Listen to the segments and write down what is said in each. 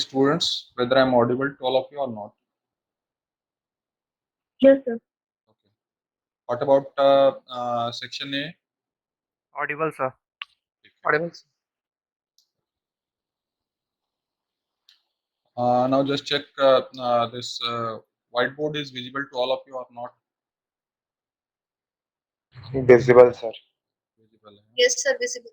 students, whether I'm audible to all of you or not. Yes, sir. Okay. What about section A? Audible, sir. Audible. Now just check this whiteboard is visible to all of you or not. Visible, sir. Visible. Yes, sir. Visible.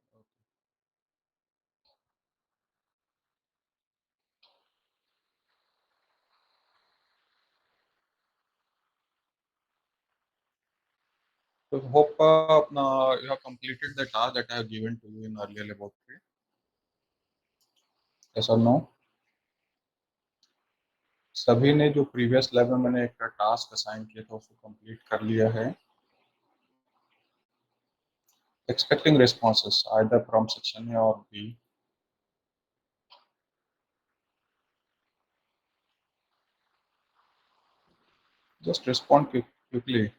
So hope you have completed the task that I have given to you in earlier laboratory. Yes or no? सभी ने जो previous lab में मैंने एक task assign किया था उसको complete कर लिया है. Expecting responses either from section A or B. Just respond quickly.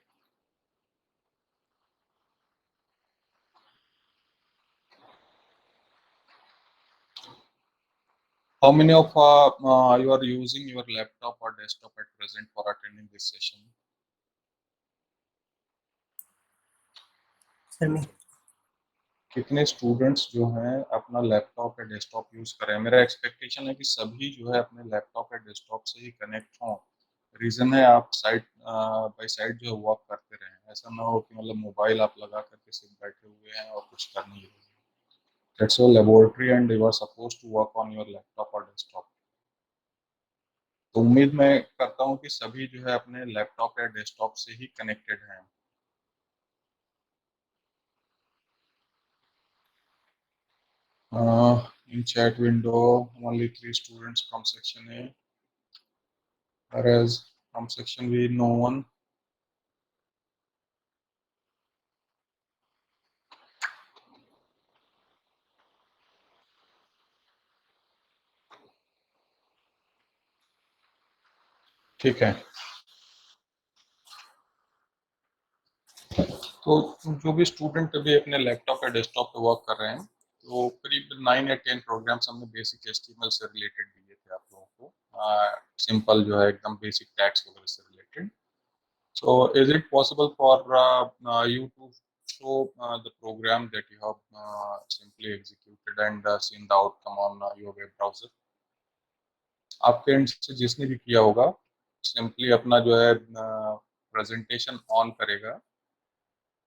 How many of you are using your laptop or desktop at present for attending this session? Sir मैं कितने students जो हैं अपना लैपटॉप या desktop use कर रहे हैं? मेरा एक्सपेक्टेशन है कि सभी जो है अपने लैपटॉप या डेस्कटॉप से ही कनेक्ट हों. रीजन है आप साइड बाय साइड जो है वर्क करते रहें. ऐसा ना हो कि मतलब मोबाइल आप लगा करके सिर्फ बैठे हुए हैं और कुछ कर नहीं रहे. That's your laboratory and you are supposed to work on your laptop or desktop. तो उम्मीद मैं करता हूँ कि सभी जो है अपने लैपटॉप या डेस्कटॉप से ही कनेक्टेड हैं. In chat window, only 3 students from section A, whereas from section B, no one. ठीक है. तो जो भी स्टूडेंट अभी अपने लैपटॉप या डेस्कटॉप पे वर्क कर रहे हैं, तो करीब 9 या 10 प्रोग्राम्स हमने बेसिक HTML से रिलेटेड दिए थे आप लोगों को. सिंपल जो है एकदम बेसिक टैग्स वगैरह से related. So is it possible for you to show the program that you have simply executed and seen the outcome on your web browser? आपके एंड से जिसने भी किया होगा सिंपली अपना जो है प्रेजेंटेशन ऑन करेगा,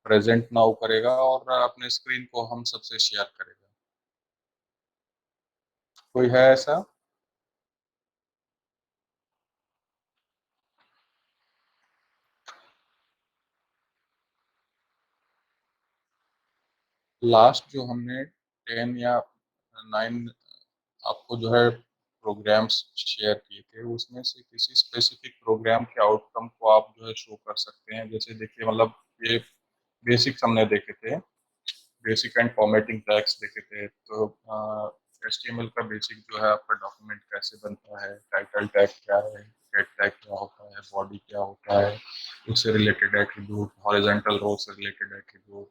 प्रेजेंट नाउ करेगा और अपने स्क्रीन को हम सबसे शेयर करेगा. कोई है ऐसा? लास्ट जो हमने 10 या 9 आपको जो है प्रोग्राम्स शेयर किए थे उसमें से किसी स्पेसिफिक प्रोग्राम के आउटकम को आप जो है शो कर सकते हैं. जैसे देखिए मतलब ये बेसिक्स हमने देखे थे, बेसिक एंड फॉर्मेटिंग टैग्स देखे थे. तो HTML का बेसिक जो है आपका डॉक्यूमेंट कैसे बनता है, टाइटल टैग क्या है, हेड टैग क्या होता है, बॉडी क्या होता है, उससे रिलेटेड एट्रीब्यूट, हॉरिजॉन्टल रो से रिलेटेड एट्रीब्यूट,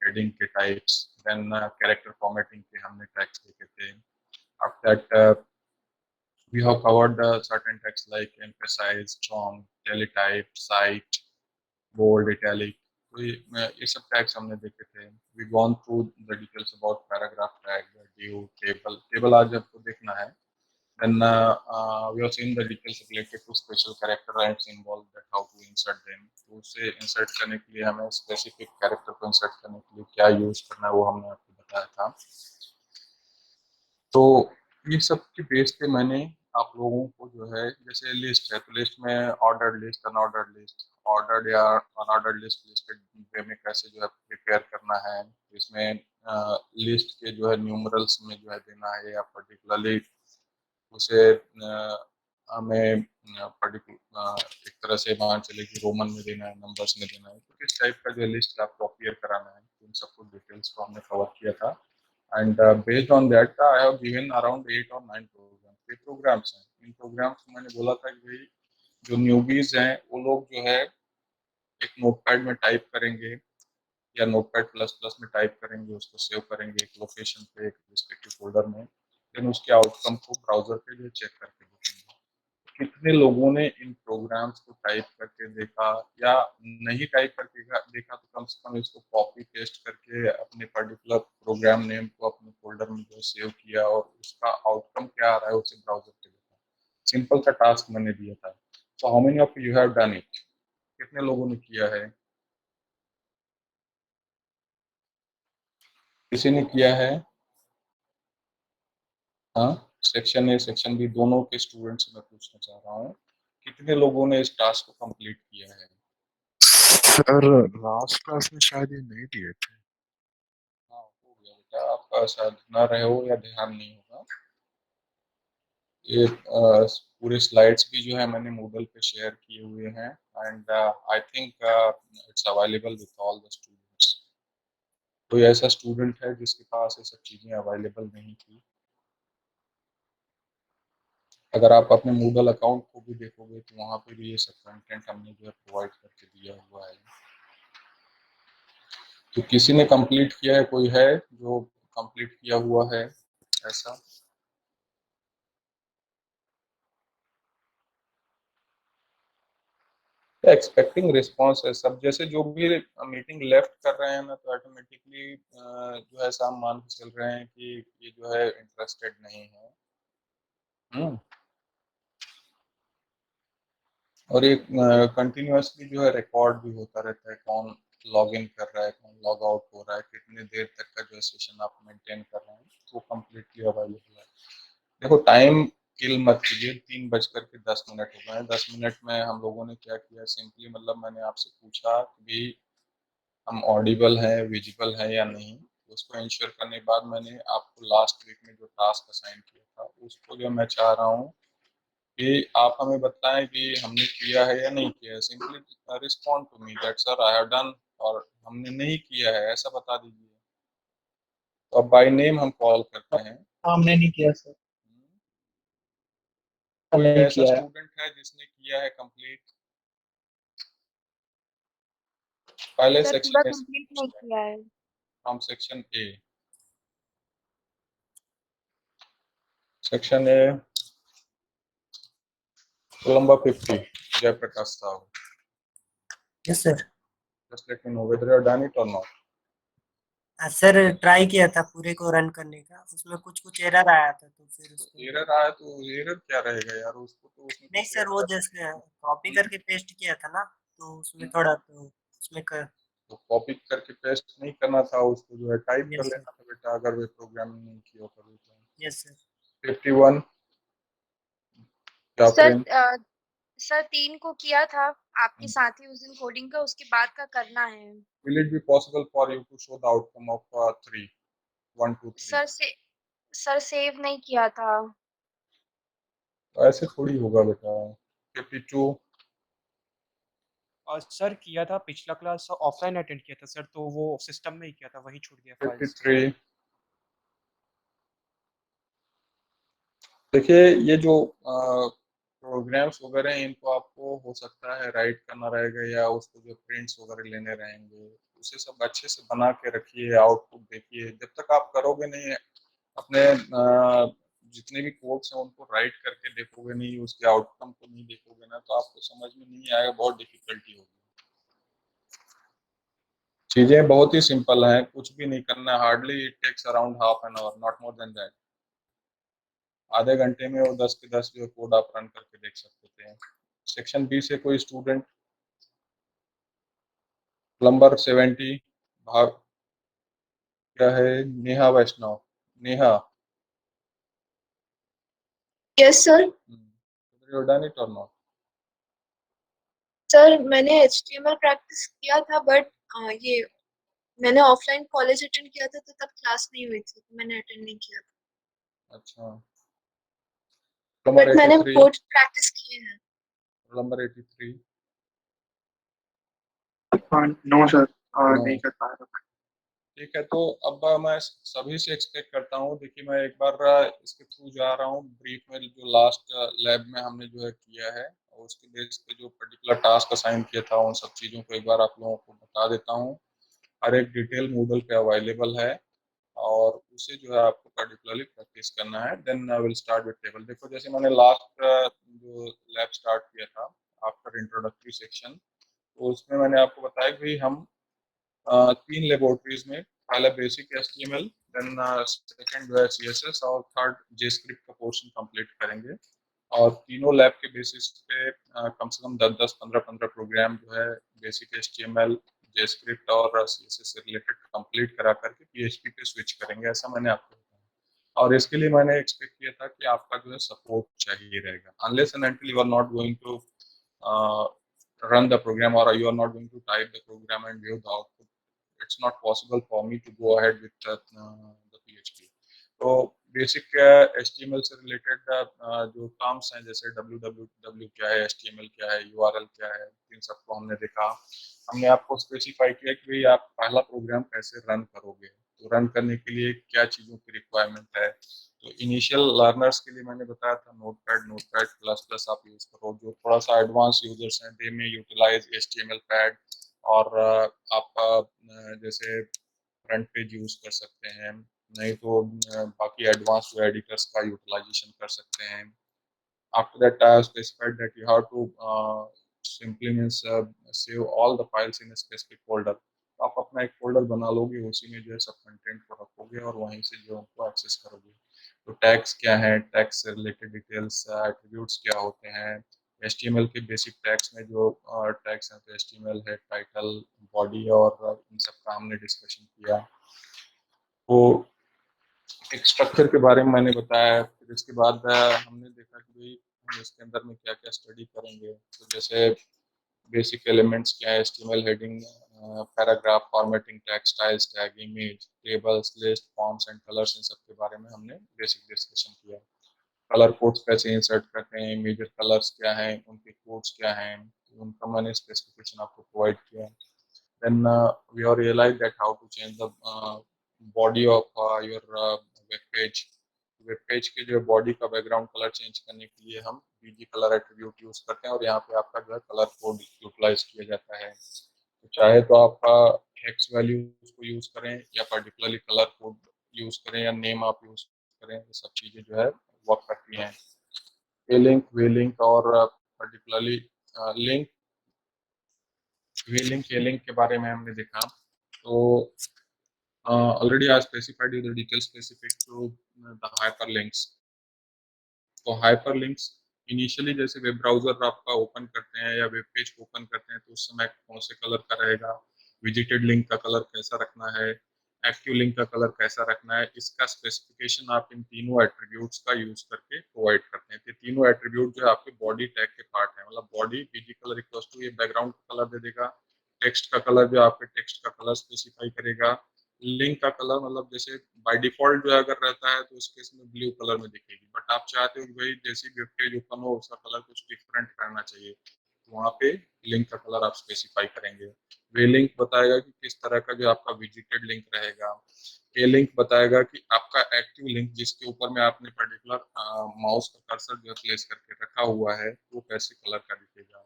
हेडिंग के टाइप्स, देन कैरेक्टर फॉर्मेटिंग के हमने टैग्स देखे थे. After that, we have covered certain text like emphasize, strong, teletype, cite, bold, italic. तो ये सब टैग्स हमने देखे थे. We gone through the details about paragraph tag, div, table आज आपको देखना है. Then we have seen the details related to special character and symbol that how to insert them. तो उसे insert करने के लिए हमें specific character को insert करने के लिए क्या use करना है वो हमने आपको बताया था. तो ये सब के बेस पे मैंने आप लोगों को जो है जैसे लिस्ट है तो लिस्ट में ordered list, unordered list, ordered या अनऑर्डर्ड लिस्ट लिस्टेड वे में कैसे जो है प्रिपेयर करना है. इसमें लिस्ट के जो है न्यूमरल्स में जो है देना है या पर्टिकुलरली उसे हमें पर्टिकुलर एक तरह से मान चले कि रोमन में देना है, नंबर्स में देना है. तो किस टाइप का जो लिस्ट आपको अपीयर कराना है उन सबको डिटेल्स को हमने कवर किया था. And based on that, I have given around 8 or 9 programs. ये programs हैं. इन programs को मैंने बोला था कि भाई जो न्यूबीज हैं वो लोग जो है एक नोटपैड में टाइप करेंगे या नोटपैड प्लस प्लस में टाइप करेंगे, उसको सेव करेंगे एक लोकेशन पे, एक रिस्पेक्टिव फोल्डर में. फिर उसके आउटकम को ब्राउजर पे जो चेक करके देखेंगे। कितने लोगों ने इन प्रोग्राम्स को टाइप करके देखा, या नहीं टाइप करके देखा तो कम से कम इसको कॉपी पेस्ट करके अपने पर्टिकुलर प्रोग्राम नेम को अपने फोल्डर में जो सेव किया और उसका आउटकम क्या आ रहा है उसे ब्राउजर पे देखा। सिंपल सा टास्क मैंने दिया था। So how many of you have done it? कितने लोगों ने किया है? किसी ने किया है? हाँ, सेक्शन ए सेक्शन बी दोनों के स्टूडेंट से मैं पूछना चाह रहा हूँ, कितने लोगों ने इस टास्क को कंप्लीट किया है? सर लास्ट क्लास में शायद ये नहीं दिए थे। हाँ, हो गया बेटा, आपका शायद ना रहे हो या ध्यान नहीं होगा। ये पूरे स्लाइड्स भी जो है मैंने मूडल पे शेयर किए हुए हैं, and I think it's available with all the students. कोई ऐसा स्टूडेंट है जिसके पास ये सब चीज़ें अवेलेबल नहीं थी? अगर आप अपने मूडल अकाउंट को भी देखोगे तो वहाँ पे भी ये सब कंटेंट हमने जो है प्रोवाइड करके दिया हुआ है। तो किसी ने कंप्लीट किया है? कोई है जो कंप्लीट किया हुआ है ऐसा? एक्सपेक्टिंग रिस्पॉन्स है सब, जैसे जो भी मीटिंग लेफ्ट कर रहे हैं ना तो ऑटोमेटिकली जो है सब मान के चल रहे हैं कि ये जो है इंटरेस्टेड नहीं है। और ये कंटिन्यूअसली जो है रिकॉर्ड भी होता रहता है, कौन लॉग इन कर रहा है, कौन लॉग आउट हो रहा है, कितने देर तक का जो है सेशन आप मेंटेन कर रहे हैं, तो कम्प्लीटली अवेलेबल है। देखो, टाइम किल मत कीजिए। 3:10 हो गए हैं। 10 मिनट में हम लोगों ने क्या किया, सिंपली मतलब मैंने आपसे पूछा कि भी हम ऑडिबल हैं, विजिबल हैं या नहीं। उसको इंश्योर करने के बाद मैंने आपको लास्ट वीक में जो टास्क असाइन किया था उसको जो मैं चाह रहा हूँ कि आप हमें बताएं कि हमने किया है या नहीं किया है। Simply respond to me that sir I have done, और हमने नहीं किया है ऐसा बता दीजिए। तो अब बाय नेम हम कॉल करते हैं। हमने नहीं किया सर। कोई हमने नहीं ऐसा किया है। स्टूडेंट है जिसने किया है कंप्लीट? पहले सर पूरा सेक्शन कंप्लीट नहीं किया है। From section A. Section A number 50, Jayprakash Sahu. Yes sir. Just let me know whether you done it और नॉट। सर ट्राई किया था पूरे को रन करने का, उसमें कुछ कुछ एरर आया था तो फिर उसको। एरर आया तो एरर क्या रहेगा यार, उसको तो उसमें तो नहीं सेव सर, वो कर। जैसे कॉपी करके पेस्ट किया था ना, तो उसमें थोड़ा तो उसमें कर। तो कॉपी करके पेस्ट नहीं करना था, उसको जो है टाइप कर यस सर। लेना था बेटा, अगर वे प्रोग्रामिंग नहीं किया कभी तो। Yes sir. 51 सर जाफरीन। सर 3 को किया था आपके साथ ही उस दिन कोडिंग का, उसके बाद का करना है। Will it be possible for you to show the outcome of 3, 1 2 3? Sir save नहीं किया था। तो ऐसे थोड़ी होगा बेटा। 52 और सर किया था पिछला क्लास ऑफलाइन अटेंड किया था सर, तो वो सिस्टम में ही किया था, वही छूट गया फाइल्स। 53। देखिए, ये जो प्रोग्राम्स वगैरह हैं इनको आपको हो सकता है राइट करना रहेगा, या उसको जो प्रिंट्स वगैरह लेने रहेंगे, उसे सब अच्छे से बना के रखिए, आउटपुट देखिए। जब तक आप करोगे नहीं, अपने जितने भी कोड्स हैं उनको राइट करके देखोगे नहीं, उसके आउटकम को नहीं देखोगे ना, तो आपको समझ में नहीं आएगा, बहुत डिफिकल्टी होगी। चीजें बहुत ही सिंपल हैं, कुछ भी नहीं करना है, hardly it takes around half an hour, not more than that. आधे घंटे में वो 10 के 10 जो कोड आप रन करके देख सकते थे। सेक्शन बी से कोई स्टूडेंट? नंबर 70 भाग क्या है? Neha Vaishnav. Neha, yes sir. You done it और नॉट? सर मैंने HTML प्रैक्टिस किया था, बट ये मैंने ऑफलाइन कॉलेज अटेंड किया था तो तब क्लास नहीं हुई थी, तो मैंने अटेंड नहीं किया था। अच्छा। नंबर बट मैंने 83। कोड प्रैक्टिस किए हैं। नंबर 83। No sir, no. नहीं कर पाया। ठीक है, तो अब मैं सभी से एक्सपेक्ट करता हूँ। देखिए, मैं एक बार इसके थ्रू जा रहा हूँ ब्रीफ में, जो लास्ट लैब में हमने जो है किया है, और उसके बेस पे जो पर्टिकुलर टास्क असाइन किया था उन सब चीज़ों को एक बार आप लोगों को बता देता हूँ। हर एक डिटेल मूडल पे अवेलेबल है, और उसे जो है आपको पर्टिकुलरली प्रैक्टिस करना है। Then I will start with table. देखो जैसे मैंने लास्ट जो लैब स्टार्ट किया था आफ्टर इंट्रोडक्टरी सेक्शन, तो उसमें मैंने आपको बताया कि हम 3 लेबोरेटरीज में, पहले बेसिक एचटीएमएल, देन सेकंड जो है सीएसएस और थर्ड जेस्क्रिप्ट का पोर्शन कंप्लीट करेंगे। और तीनों लैब के बेसिस पे कम से कम 10-10, 15-15 प्रोग्राम जो है बेसिक एचटीएमएल, जेस्क्रिप्ट और सीएसएस से रिलेटेड कंप्लीट करा करके पीएचपी पे स्विच करेंगे, ऐसा मैंने आपको बताया। और इसके लिए मैंने एक्सपेक्ट किया था कि आपका जो है सपोर्ट चाहिए रहेगा। Unless and until you are not going to run the program, or you are not going to type the program and view the output, it's not possible for me to go ahead with the PHP. तो basic HTML से related जो terms हैं, जैसे www क्या है, HTML क्या है, URL क्या है, इन सबको हमने देखा। हमने आपको स्पेसिफाई किया कि भाई आप पहला प्रोग्राम कैसे रन करोगे, तो रन करने के लिए क्या चीज़ों की रिक्वायरमेंट है। तो इनिशियल लर्नर्स के लिए मैंने बताया था नोटपैड प्लस प्लस आप यूज़ करो। जो थोड़ा सा एडवांस यूजर्स हैं दे में यूटिलाइज HTML पैड, और आप जैसे फ्रंट पेज यूज़ कर सकते हैं, नहीं तो बाकी एडवांस जो एडिटर्स का यूटिलाइजेशन कर सकते हैं। After that, I have specified that you have to simply means save all the files in a specific folder. आप अपना एक फोल्डर बना लोगे, उसी में जो है सब कंटेंट को रखोगे और वहीं से जो उनको एक्सेस करोगे। तो टैग्स क्या है, टैग्स से रिलेटेड डिटेल्स, एट्रीब्यूट्स क्या होते हैं, HTML के बेसिक टैग्स में जो टैग्स हैं, तो HTML है, टाइटल, बॉडी, और इन सब का हमने डिस्कशन किया। तो एक स्ट्रक्चर के बारे में मैंने बताया। फिर इसके बाद हमने देखा कि भाई हम इसके अंदर में क्या क्या स्टडी करेंगे। तो जैसे बेसिक एलिमेंट्स क्या है, HTML heading, paragraph, formatting, tag styles, tag, image, tables, list, forms and colours, इन सब के बारे में हमने बेसिक डिस्कशन किया। कलर कोड्स कैसे इंसर्ट करते हैं, मेजर कलर्स क्या हैं, उनके कोड्स क्या हैं, उनका मैंने स्पेसिफिकेशन आपको प्रोवाइड किया। Then we have realized that how to change the body of your web page. Web page के जो बॉडी का बैकग्राउंड कलर चेंज करने के लिए हम बीजी कलर एट्रीब्यूट यूज करते हैं, और यहाँ पे आपका जो है कलर कोड यूटिलाइज किया जाता है। तो चाहे तो आपका हेक्स वैल्यूज को यूज करें, या पर्टिकुलरली कलर कोड यूज करें, या नेम आप यूज करें, ये सब चीजें जो है वर्क करती हैं। ए लिंक, वे लिंक, और पर्टिकुलरली लिंक, वे लिंक, ए लिंक के बारे में हमने देखा। तो already I specified you the details specific to the hyperlinks. तो hyperlinks इनिशियली जैसे वेब ब्राउजर आपका ओपन करते हैं या वेब पेज को ओपन करते हैं, तो उस समय कौन से कलर का रहेगा, विजिटेड लिंक का कलर कैसा रखना है, एक्टिव लिंक का कलर कैसा रखना है, इसका स्पेसिफिकेशन आप इन तीनों एट्रीब्यूट्स का यूज करके प्रोवाइड करते हैं। तो तीनों एट्रीब्यूट जो है आपके बॉडी टैग के पार्ट है। मतलब body BG colour equals to ये बैकग्राउंड का कलर दे देगा, टेक्स्ट का कलर जो आपके टेक्स्ट का कलर स्पेसिफाई करेगा, लिंक का कलर मतलब जैसे बाय डिफॉल्ट जो अगर रहता है तो उस केस में ब्लू कलर में दिखेगी, बट आप चाहते हो कि भाई जैसी वेब पेज ओपन हो उसका कलर कुछ डिफरेंट रहना चाहिए, तो वहाँ पे लिंक का कलर आप स्पेसिफाई करेंगे। वे लिंक बताएगा कि किस तरह का जो आपका विजिटेड लिंक रहेगा। ए लिंक बताएगा कि आपका एक्टिव लिंक जिसके ऊपर में आपने पर्टिकुलर माउस का कर्सर जो प्लेस करके रखा हुआ है वो कैसे कलर का दिखेगा।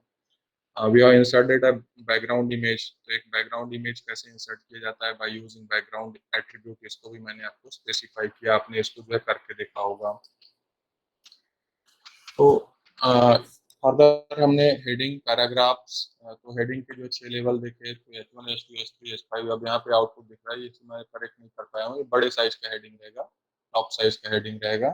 We are inserted a background image. तो एक बैकग्राउंड इमेज कैसे इंसर्ट किया जाता है, बाय यूजिंग बैकग्राउंड एट्रीब्यूट, इसको भी मैंने आपको स्पेसिफाई किया, आपने इसको जो है करके देखा होगा। तो फर्दर हमने हेडिंग, पैराग्राफ्स, तो हेडिंग के जो 6 लेवल देखे, तो H1, H2, H3, H5। अब यहाँ पे आउटपुट दिख रहा है, ये मैं करेक्ट नहीं कर पाया हूँ, ये बड़े साइज का हेडिंग रहेगा, टॉप साइज का हेडिंग रहेगा।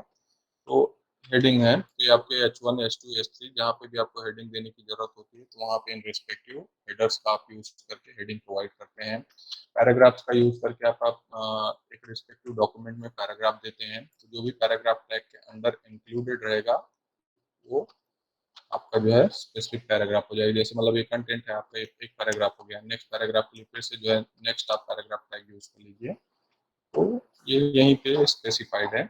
तो हेडिंग है कि आपके H1, H2, H3 जहाँ पे भी आपको हेडिंग देने की जरूरत होती है, तो वहाँ पे इन रिस्पेक्टिव हेडर्स का आप यूज करके हेडिंग प्रोवाइड करते हैं। पैराग्राफ्स का यूज करके आप एक रिस्पेक्टिव डॉक्यूमेंट में पैराग्राफ देते हैं, तो जो भी पैराग्राफ टैग के अंदर इंक्लूडेड रहेगा वो आपका जो है स्पेसिफिक पैराग्राफ हो जाएगा। जैसे मतलब ये कंटेंट है आपका, एक पैराग्राफ हो गया, नेक्स्ट पैराग्राफ के लिए फिर से जो है नेक्स्ट आप पैराग्राफ टैग यूज कर लीजिए, तो ये यहीं पे स्पेसिफाइड है।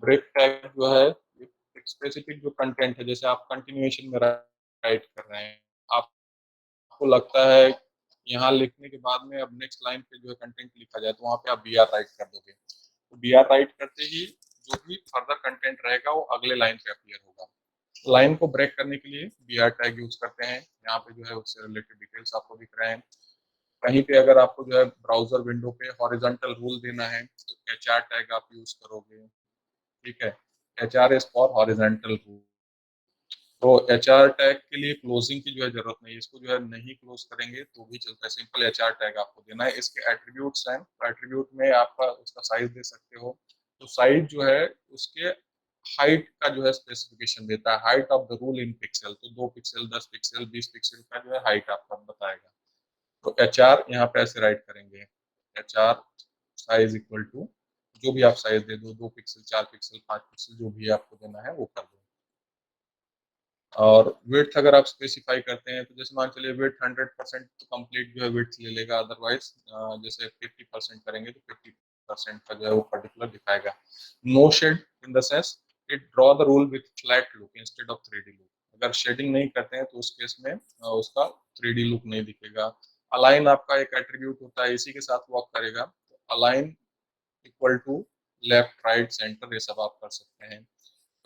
ब्रेक टैग जो है एक स्पेसिफिक जो कंटेंट है, जैसे आप कंटिन्यूएशन में राइट कर रहे हैं, आपको लगता है यहाँ लिखने के बाद में अब नेक्स्ट लाइन पे जो है कंटेंट लिखा जाए, तो वहाँ पे आप BR राइट कर दोगे। तो BR राइट करते ही जो भी फर्दर कंटेंट रहेगा वो अगले लाइन पे अपीयर होगा। लाइन को ब्रेक करने के लिए BR टैग यूज करते हैं। यहाँ पे जो है उससे रिलेटेड डिटेल्स आपको दिख रहे हैं। कहीं पे अगर आपको जो है ब्राउजर विंडो पे हॉरिजॉन्टल रूल देना है तो HR टैग आप यूज करोगे, ठीक है। HR is for horizontal rule. तो HR टैग के लिए क्लोजिंग की जो है जरूरत नहीं है, इसको जो है नहीं क्लोज करेंगे तो भी चलता है, सिंपल HR टैग आपको देना है। इसके एट्रीब्यूट्स हैं, तो एट्रीब्यूट में आपका उसका साइज दे सकते हो, तो साइज जो है उसके हाइट का जो है स्पेसिफिकेशन देता है, height of the rule in pixel, तो 2 पिक्सल 10 पिक्सल 20 पिक्सल का जो है हाइट आपका बताएगा। तो HR यहाँ पे ऐसे राइट करेंगे, HR साइज इक्वल टू जो भी आप साइज दे दो, 2 पिक्सल 4 पिक्सल 5 पिक्सल जो भी आपको देना है वो कर दो। और विड्थ अगर आप स्पेसिफाई करते हैं तो जैसे मान चलिए विड्थ 100% तो कंप्लीट जो है विड्थ ले लेगा, अदरवाइज जैसे 50% करेंगे तो 50% का जो है वो पर्टिकुलर दिखाएगा। No shade in the sense it draw the rule with flat look instead of 3D look. अगर शेडिंग नहीं करते हैं तो उस केस में उसका 3D लुक नहीं दिखेगा। अलाइन आपका एक एट्रीब्यूट होता है, इसी के साथ वर्क करेगा। Align equal to left right centre ये सब आप कर सकते हैं।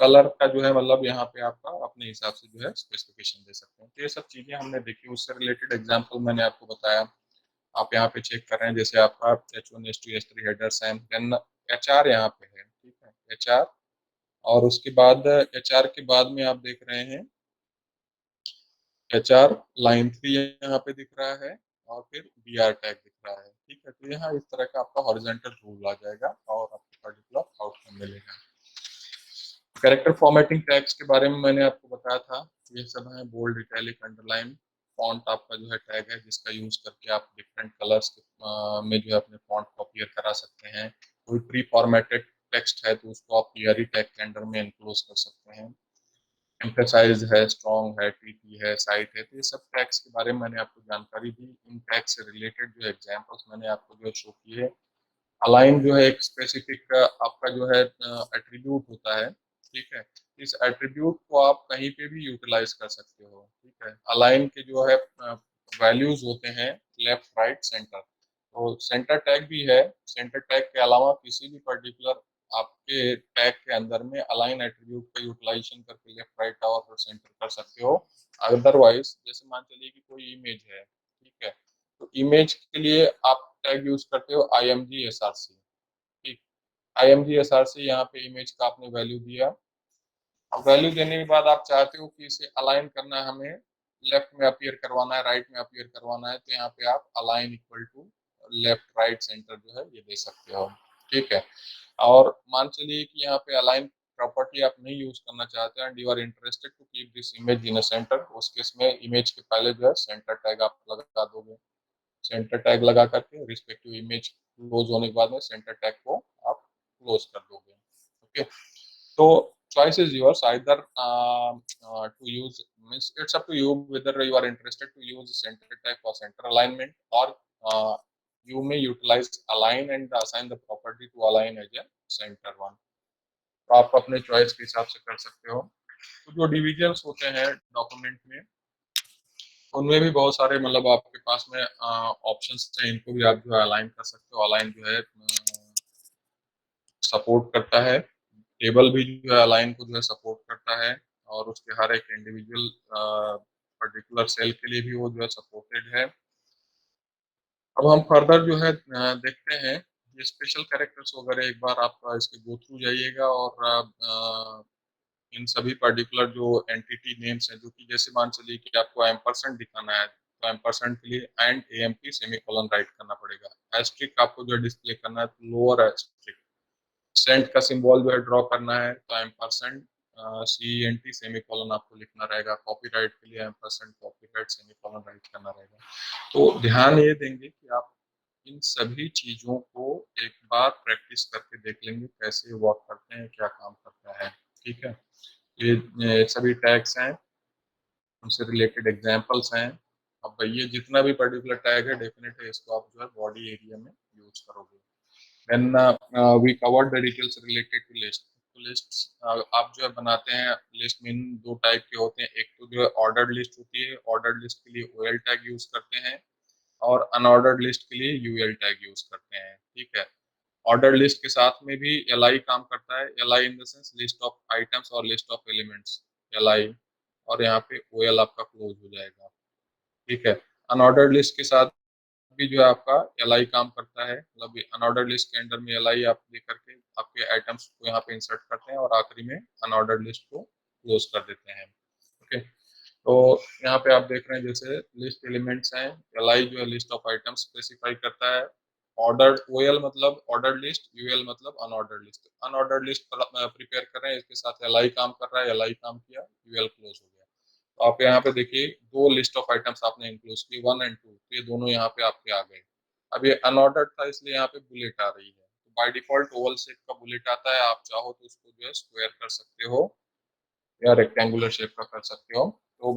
कलर का जो है मतलब यहाँ पे आपका अपने हिसाब से जो है स्पेसिफिकेशन दे सकते हैं। तो ये सब चीजें हमने देखी, उससे रिलेटेड एग्जांपल मैंने आपको बताया। आप यहाँ पे चेक कर रहे हैं, जैसे आपका H1 H2 H3 हेडर्स हैं, देन HR यहाँ पे है, ठीक है, HR। और उसके बाद HR के बाद में आप देख रहे हैं HR लाइन 3 यहाँ पे दिख रहा है और फिर BR टैग दिख रहा है, ठीक है। तो यहाँ इस तरह का आपका हॉरिजॉन्टल रूल आ जाएगा और आपको पर्टिकुलर आउटकम मिलेगा। कैरेक्टर फॉर्मेटिंग टैग्स के बारे में मैंने आपको बताया था, ये सब है बोल्ड, इटैलिक, अंडरलाइन। फॉन्ट आपका जो है टैग है जिसका यूज करके आप डिफरेंट कलर्स में जो है अपने फॉन्ट को अपीयर करा सकते हैं। कोई प्री फॉर्मेटेड टेक्स्ट है तो उसको आप क्लियरी टैग के अंडर में एनक्लोज कर सकते हैं। एम्फेसाइज है, स्ट्रॉन्ग है, TT है, साइट है, तो ये सब टैग्स के बारे में मैंने आपको जानकारी दी। इन टैग्स से रिलेटेड जो एग्जाम्पल्स मैंने आपको जो है शो किए। अलाइन जो है एक स्पेसिफिक आपका जो है एट्रीब्यूट होता है, ठीक है। इस एट्रीब्यूट को आप कहीं पे भी यूटिलाइज कर सकते हो, ठीक है। अलाइन के जो है वैल्यूज होते हैं लेफ्ट राइट सेंटर, तो सेंटर टैग भी है। सेंटर टैग के अलावा किसी भी पर्टिकुलर आपके टैग के अंदर में अलाइन एट्रीब्यूट का यूटिलाइजेशन करके लेफ्ट राइट और सेंटर कर सकते हो। अदरवाइज जैसे मान चलिए कि कोई इमेज है, ठीक है, तो इमेज के लिए आप टैग यूज करते हो IMG SRC, ठीक। IMG SRC यहाँ पे इमेज का आपने वैल्यू दिया, और वैल्यू देने के बाद आप चाहते हो कि इसे अलाइन करना है, हमें लेफ्ट में अपीयर करवाना है, राइट में अपीयर करवाना है, तो यहाँ पे आप align equal to left right centre जो है ये दे सकते हो, ठीक है। और मान चलिए कि यहाँ पे अलाइन प्रॉपर्टी आप नहीं यूज करना चाहते हैं and you are interested to keep this image in a centre, उस केस में इमेज के पहले जो है सेंटर टैग आप लगा दोगे। सेंटर टैग लगा करके रिस्पेक्टिव इमेज क्लोज होने के बाद में सेंटर टैग को आप क्लोज कर दोगे, ओके। तो choice is yours, either to use, means it's up to you whether you are interested to use center tag for center alignment, or you may utilize align and assign the property to align as a center one। तो आप अपने choice के हिसाब से कर सकते हो। तो जो डिविजन्स होते हैं डॉक्यूमेंट में उनमें भी बहुत सारे मतलब आपके पास में ऑप्शंस हैं, इनको भी आप जो है अलाइन कर सकते हो। अलाइन जो है सपोर्ट करता है, टेबल भी जो है अलाइन को जो है सपोर्ट करता है, और उसके हर एक इंडिविजुअल पर्टिकुलर सेल के लिए भी वो जो है सपोर्टेड है। अब हम फर्दर जो है देखते हैं ये स्पेशल कैरेक्टर्स वगैरह, एक बार आप इसके गो थ्रू जाइएगा और इन सभी पर्टिकुलर जो एंटिटी नेम्स हैं, जो कि जैसे मान चलिए कि आपको एम्परसेंट दिखाना है तो एम्परसेंट के लिए एंड AMP सेमीकोलन राइट करना पड़ेगा। एस्ट्रिक आपको जो डिस्प्ले करना है तो लोअर एस्ट्रिक। सेंट का सिंबल जो है ड्रॉ करना है तो एम्परसेंट CENT सेमीकोलन आपको लिखना रहेगा। कॉपीराइट के लिए एम्परसेंट कॉपीराइट सेमीकोलन राइट करना रहेगा। तो ध्यान ये देंगे कि आप इन सभी चीजों को एक बार प्रैक्टिस करके देख लेंगे कैसे वर्क करते हैं, क्या काम करता है, ठीक है। ये सभी टैग्स हैं, उनसे रिलेटेड एग्जांपल्स हैं। अब ये जितना भी पर्टिकुलर टैग है डेफिनेटली इसको आप जो है बॉडी एरिया में यूज करोगे। Then we covered the details related to list. तो लिस्ट आप जो है बनाते हैं, लिस्ट में दो टाइप के होते हैं, एक तो जो है ऑर्डर्ड लिस्ट होती है, ऑर्डर्ड लिस्ट के लिए OL टैग यूज करते हैं, और अनऑर्डर्ड लिस्ट के लिए UL टैग यूज करते हैं, ठीक है। ऑर्डर्ड लिस्ट के साथ में भी LI काम करता है, LI in the sense list of items और लिस्ट ऑफ एलिमेंट्स, LI, और यहाँ पे OL आपका क्लोज हो जाएगा, ठीक है। अनऑर्डर्ड लिस्ट के साथ भी जो है आपका LI काम करता है, मतलब अनऑर्डर लिस्ट के अंडर में LI आप दे करके आपके आइटम्स को यहाँ पे इंसर्ट करते हैं और आखिरी में अनऑर्डर लिस्ट को क्लोज कर देते हैं। ओके, तो यहाँ पे आप देख रहे हैं जैसे लिस्ट एलिमेंट्स हैं, LI जो है लिस्ट ऑफ आइटम्स स्पेसिफाई करता है, ऑर्डर्ड OL मतलब ऑर्डर्ड लिस्ट, UL मतलब unordered list. Unordered list prepare कर रहे हैं, इसके साथ LI काम कर रहा है, LI काम किया, UL क्लोज हो गया। तो आप यहाँ पे देखिए दो लिस्ट ऑफ आइटम्स आपने इंक्लूड की 1 और 2, तो ये दोनों यहाँ पे आपके आ गए। अब ये अनऑर्डर्ड था इसलिए यहाँ पे बुलेट आ रही है, तो बाय डिफॉल्ट ओवल शेप का बुलेट आता है, आप चाहो तो उसको जो है स्क्वायर कर सकते हो या रेक्टेंगुलर शेप का कर सकते हो। तो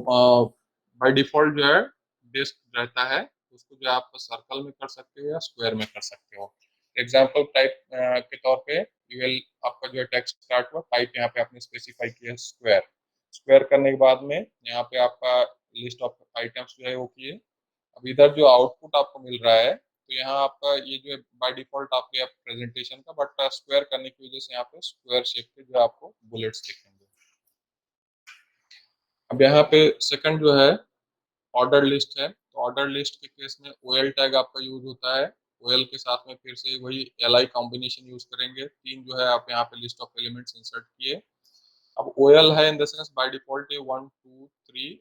बाय डिफॉल्ट जो है डिस्क रहता है, उसको जो है आप सर्कल में कर सकते हो या स्क्वायर में कर सकते हो। एग्जाम्पल टाइप के तौर पे यूएल आपका जो है टेक्स्ट स्टार्ट हुआ, टाइप यहाँ पे आपने स्पेसिफाई किया स्क्वायर। स्क्वायर करने के बाद में यहाँ पे आपका लिस्ट ऑफ आइटम्स जो है वो किए। अब इधर जो आउटपुट आपको मिल रहा है, तो यहाँ आपका ये जो है बाय डिफॉल्ट आपके प्रेजेंटेशन का, बट स्क्वायर करने की वजह से यहाँ पे स्क्वायर शेप के जो आपको बुलेट्स दिखेंगे। अब यहाँ पे सेकंड जो है ऑर्डर लिस्ट है, तो ऑर्डर लिस्ट के केस में OL टैग आपका यूज होता है। OL के साथ में फिर से वही LI कॉम्बिनेशन यूज करेंगे। 3 जो है आप यहाँ पे लिस्ट ऑफ एलिमेंट्स इंसर्ट किए। अब OL है in the sense by default ये 1 2 3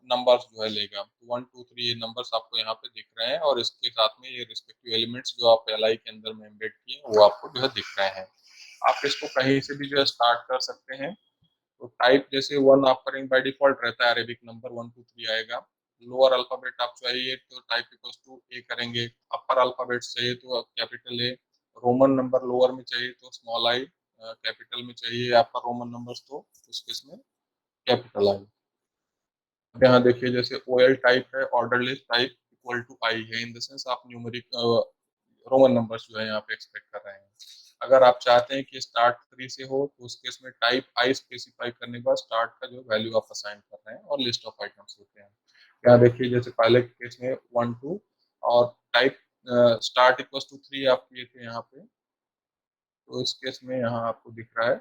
नंबर्स जो है लेगा, 1 2 3 ये नंबर्स आपको यहाँ पे दिख रहे हैं और इसके साथ में ये रिस्पेक्टिव एलिमेंट्स जो आप LI के अंदर में एम्बेड किए वो आपको जो है दिख रहे हैं। आप इसको कहीं से भी जो है स्टार्ट कर सकते हैं। तो टाइप जैसे 1 आप करेंगे बाय डिफॉल्ट रहता है अरेबिक नंबर 1 2 3 आएगा। लोअर अल्फाबेट आप चाहिए तो टाइप इक्वल्स टू A करेंगे, अपर अल्फाबेट चाहिए तो capital A, Roman number lower में चाहिए तो स्मॉल I, कैपिटल में चाहिए अपर रोमन नंबर्स तो उस केस में कैपिटल I। यहाँ देखिए जैसे OL टाइप है, order list type equal to I है, इन द सेंस आप न्यूमेरिक रोमन नंबर्स जो है यहाँ पे एक्सपेक्ट कर रहे हैं। अगर आप चाहते हैं कि स्टार्ट 3 से हो तो उस केस में टाइप I स्पेसिफाई करने के बाद स्टार्ट का जो वैल्यू आप असाइन कर रहे हैं और लिस्ट ऑफ आइटम्स होते हैं। यहाँ देखिए जैसे पहले केस में 1 2 और टाइप स्टार्ट इक्वल टू 3 आप किए थे यहाँ पे, तो इस केस में यहाँ आपको दिख रहा है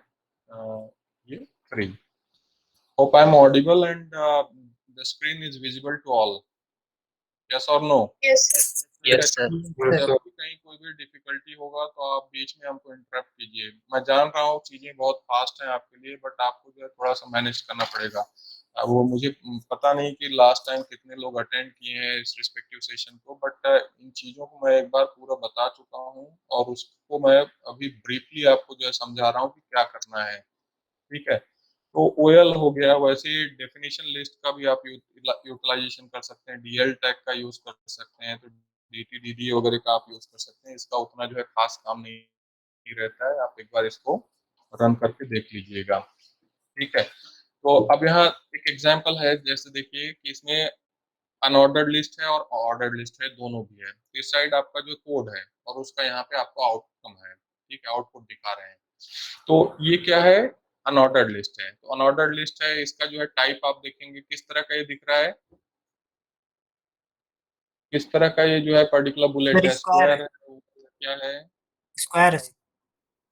ये 3। Hope I am audible and the screen is visible to all, yes और नो? Yes yes sir. जब भी कहीं कोई भी डिफिकल्टी होगा तो आप बीच में हमको इंटरप्ट कीजिए। मैं जान रहा हूँ चीजें बहुत फास्ट हैं आपके लिए, बट आपको जो है थोड़ा सा मैनेज करना पड़ेगा। अब वो मुझे पता नहीं कि लास्ट टाइम कितने लोग अटेंड किए हैं इस रिस्पेक्टिव सेशन को, बट इन चीजों को मैं एक बार पूरा बता चुका हूँ और उसको मैं अभी ब्रीफली आपको जो है समझा रहा हूँ कि क्या करना है। ठीक है, तो OL हो गया। वैसे ही डेफिनेशन लिस्ट का भी आप यूटिलाइजेशन कर सकते हैं, DL टैग का यूज कर सकते हैं, तो DT DD वगैरह का आप यूज कर सकते हैं। इसका उतना जो है खास काम नहीं रहता है, आप एक बार इसको रन करके देख लीजिएगा। ठीक है, तो अब यहाँ एक एग्जांपल है, जैसे देखिए कि इसमें अनऑर्डर्ड लिस्ट है और ऑर्डर्ड लिस्ट है, दोनों भी है। इस साइड आपका जो कोड है और उसका यहाँ पे आपको आउटकम है, ठीक है, आउटपुट दिखा रहे हैं। तो ये क्या है, अनऑर्डर्ड लिस्ट है। तो अनऑर्डर्ड लिस्ट है, इसका जो है टाइप आप देखेंगे किस तरह का ये दिख रहा है, किस तरह का ये जो है पर्टिकुलर बुलेट सर है, स्क्वायर स्क्वायर है, है, क्या है, स्क्वायर है।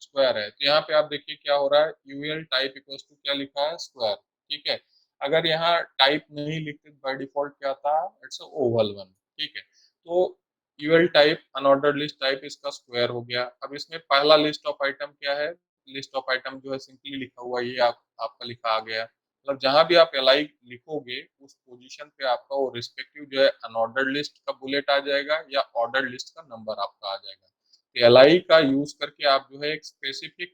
स्क्वायर है। तो यहाँ पे आप देखिए क्या हो रहा है, यूएल टाइप इक्वल्स टू क्या लिखा है, स्क्वायर। ठीक है, अगर यहाँ टाइप नहीं लिखते बाय डिफॉल्ट क्या था, इट्स ओवल वन। ठीक है, तो UL type unordered list type इसका स्क्वायर हो गया। अब इसमें पहला लिस्ट ऑफ आइटम क्या है, लिस्ट ऑफ आइटम जो है सिंपली लिखा हुआ ये आपका लिखा आ गया। मतलब जहां भी आप LI लिखोगे उस पोजीशन पे आपका वो रिस्पेक्टिव जो है अनऑर्डर्ड लिस्ट का बुलेट आ जाएगा या ऑर्डर्ड लिस्ट का नंबर आपका आ जाएगा। LI का यूज करके आप जो है एक स्पेसिफिक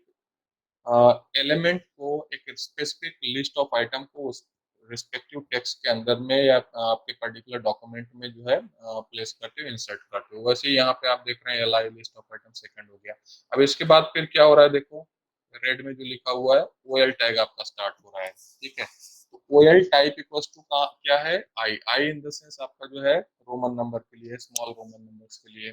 एलिमेंट को, एक स्पेसिफिक लिस्ट ऑफ आइटम को उस रिस्पेक्टिव टेक्स्ट के अंदर में या आपके पर्टिकुलर डॉक्यूमेंट में जो है प्लेस करते हो, इंसर्ट करते हो। वैसे ही यहाँ पे आप देख रहे हैं LI list of item second हो गया। अब इसके बाद फिर क्या हो रहा है, देखो रेड में जो लिखा हुआ है OL टैग आपका स्टार्ट हो रहा है। ठीक है, तो OL टाइप इक्वल्स टू क्या है, आई इन द सेंस आपका जो है रोमन नंबर के लिए, स्मॉल रोमन नंबर्स के लिए।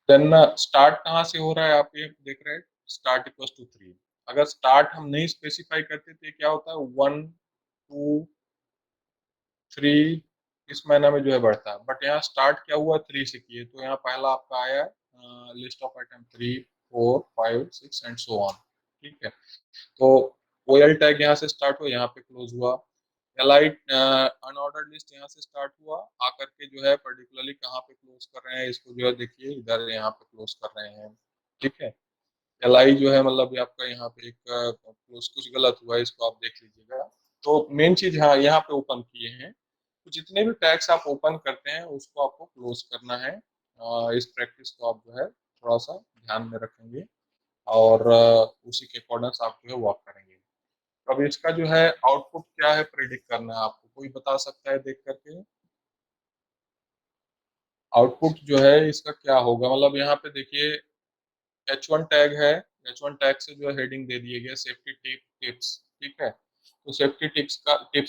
देन स्टार्ट कहाँ से हो रहा है, आप ये देख रहे हैं स्टार्ट इक्वल टू 3। अगर स्टार्ट हम नहीं स्पेसिफाई करते तो क्या होता है, 1 2 3 इस महीना में जो है बढ़ता है, बट यहाँ स्टार्ट क्या हुआ 3 से किए, तो यहाँ पहला आपका आया list of item 3 4 5 6 and so on. ठीक है, तो OL टैग यहाँ से स्टार्ट हुआ, यहाँ पे क्लोज हुआ। LI अनऑर्डर्ड लिस्ट यहाँ से स्टार्ट हुआ, आकर के जो है पर्टिकुलरली कहाँ पे क्लोज कर रहे हैं इसको जो है देखिए इधर यहाँ पे क्लोज कर रहे हैं, ठीक है। LI जो है मतलब ये आपका यहाँ पे एक क्लोज कुछ गलत हुआ है, इसको आप देख लीजिएगा। तो मेन चीज हाँ यहाँ पे ओपन किए हैं, तो जितने भी टैग्स आप ओपन करते हैं उसको आपको क्लोज करना है। इस प्रैक्टिस को आप जो है थोड़ा सा ध्यान में रखेंगे और उसी के अकॉर्डिंग आप जो है वर्क करेंगे। तो अब इसका जो है आउटपुट क्या है प्रिडिक्ट करना है आपको, कोई बता सकता है देख करके आउटपुट जो है इसका क्या होगा। मतलब यहाँ पे देखिए H1 टैग है, H1 टैग से जो है हेडिंग दे दिया गया सेफ्टी टिप्स, ठीक है। तो सेफ्टी टिप्स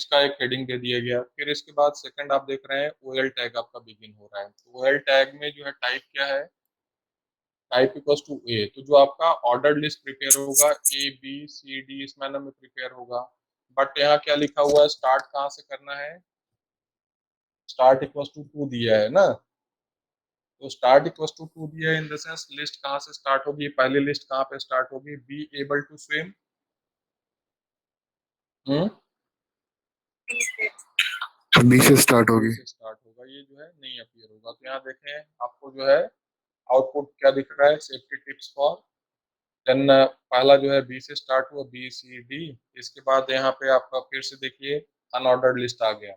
का एक हेडिंग दे दिया गया। फिर इसके बाद सेकंड आप देख रहे हैं OL टैग आपका बिगिन हो रहा है। तो OL टैग में जो है टाइप क्या है, टाइप इक्वल्स टू ए। तो जो आपका ऑर्डर लिस्ट प्रिपेयर होगा ABCD इस मैनर में प्रिपेयर होगा। बट यहाँ क्या लिखा हुआ है, स्टार्ट कहाँ से करना है, स्टार्ट इक्वल्स टू 2 दिया है ना। तो स्टार्ट इक्वल्स टू 2 दिया है इन द सेंस लिस्ट कहाँ से स्टार्ट होगी, पहली लिस्ट कहाँ पे स्टार्ट होगी, be able to swim. Hmm B से स्टार्ट होगी। से स्टार्ट होगा, ये जो है नहीं अपीयर होगा। तो यहाँ देखें आपको जो है आउटपुट क्या दिख रहा है, सेफ्टी टिप्स फॉर देन पहला जो है बी से स्टार्ट हुआ BCD। इसके बाद यहाँ पे आपका फिर से देखिए अनऑर्डर्ड लिस्ट आ गया,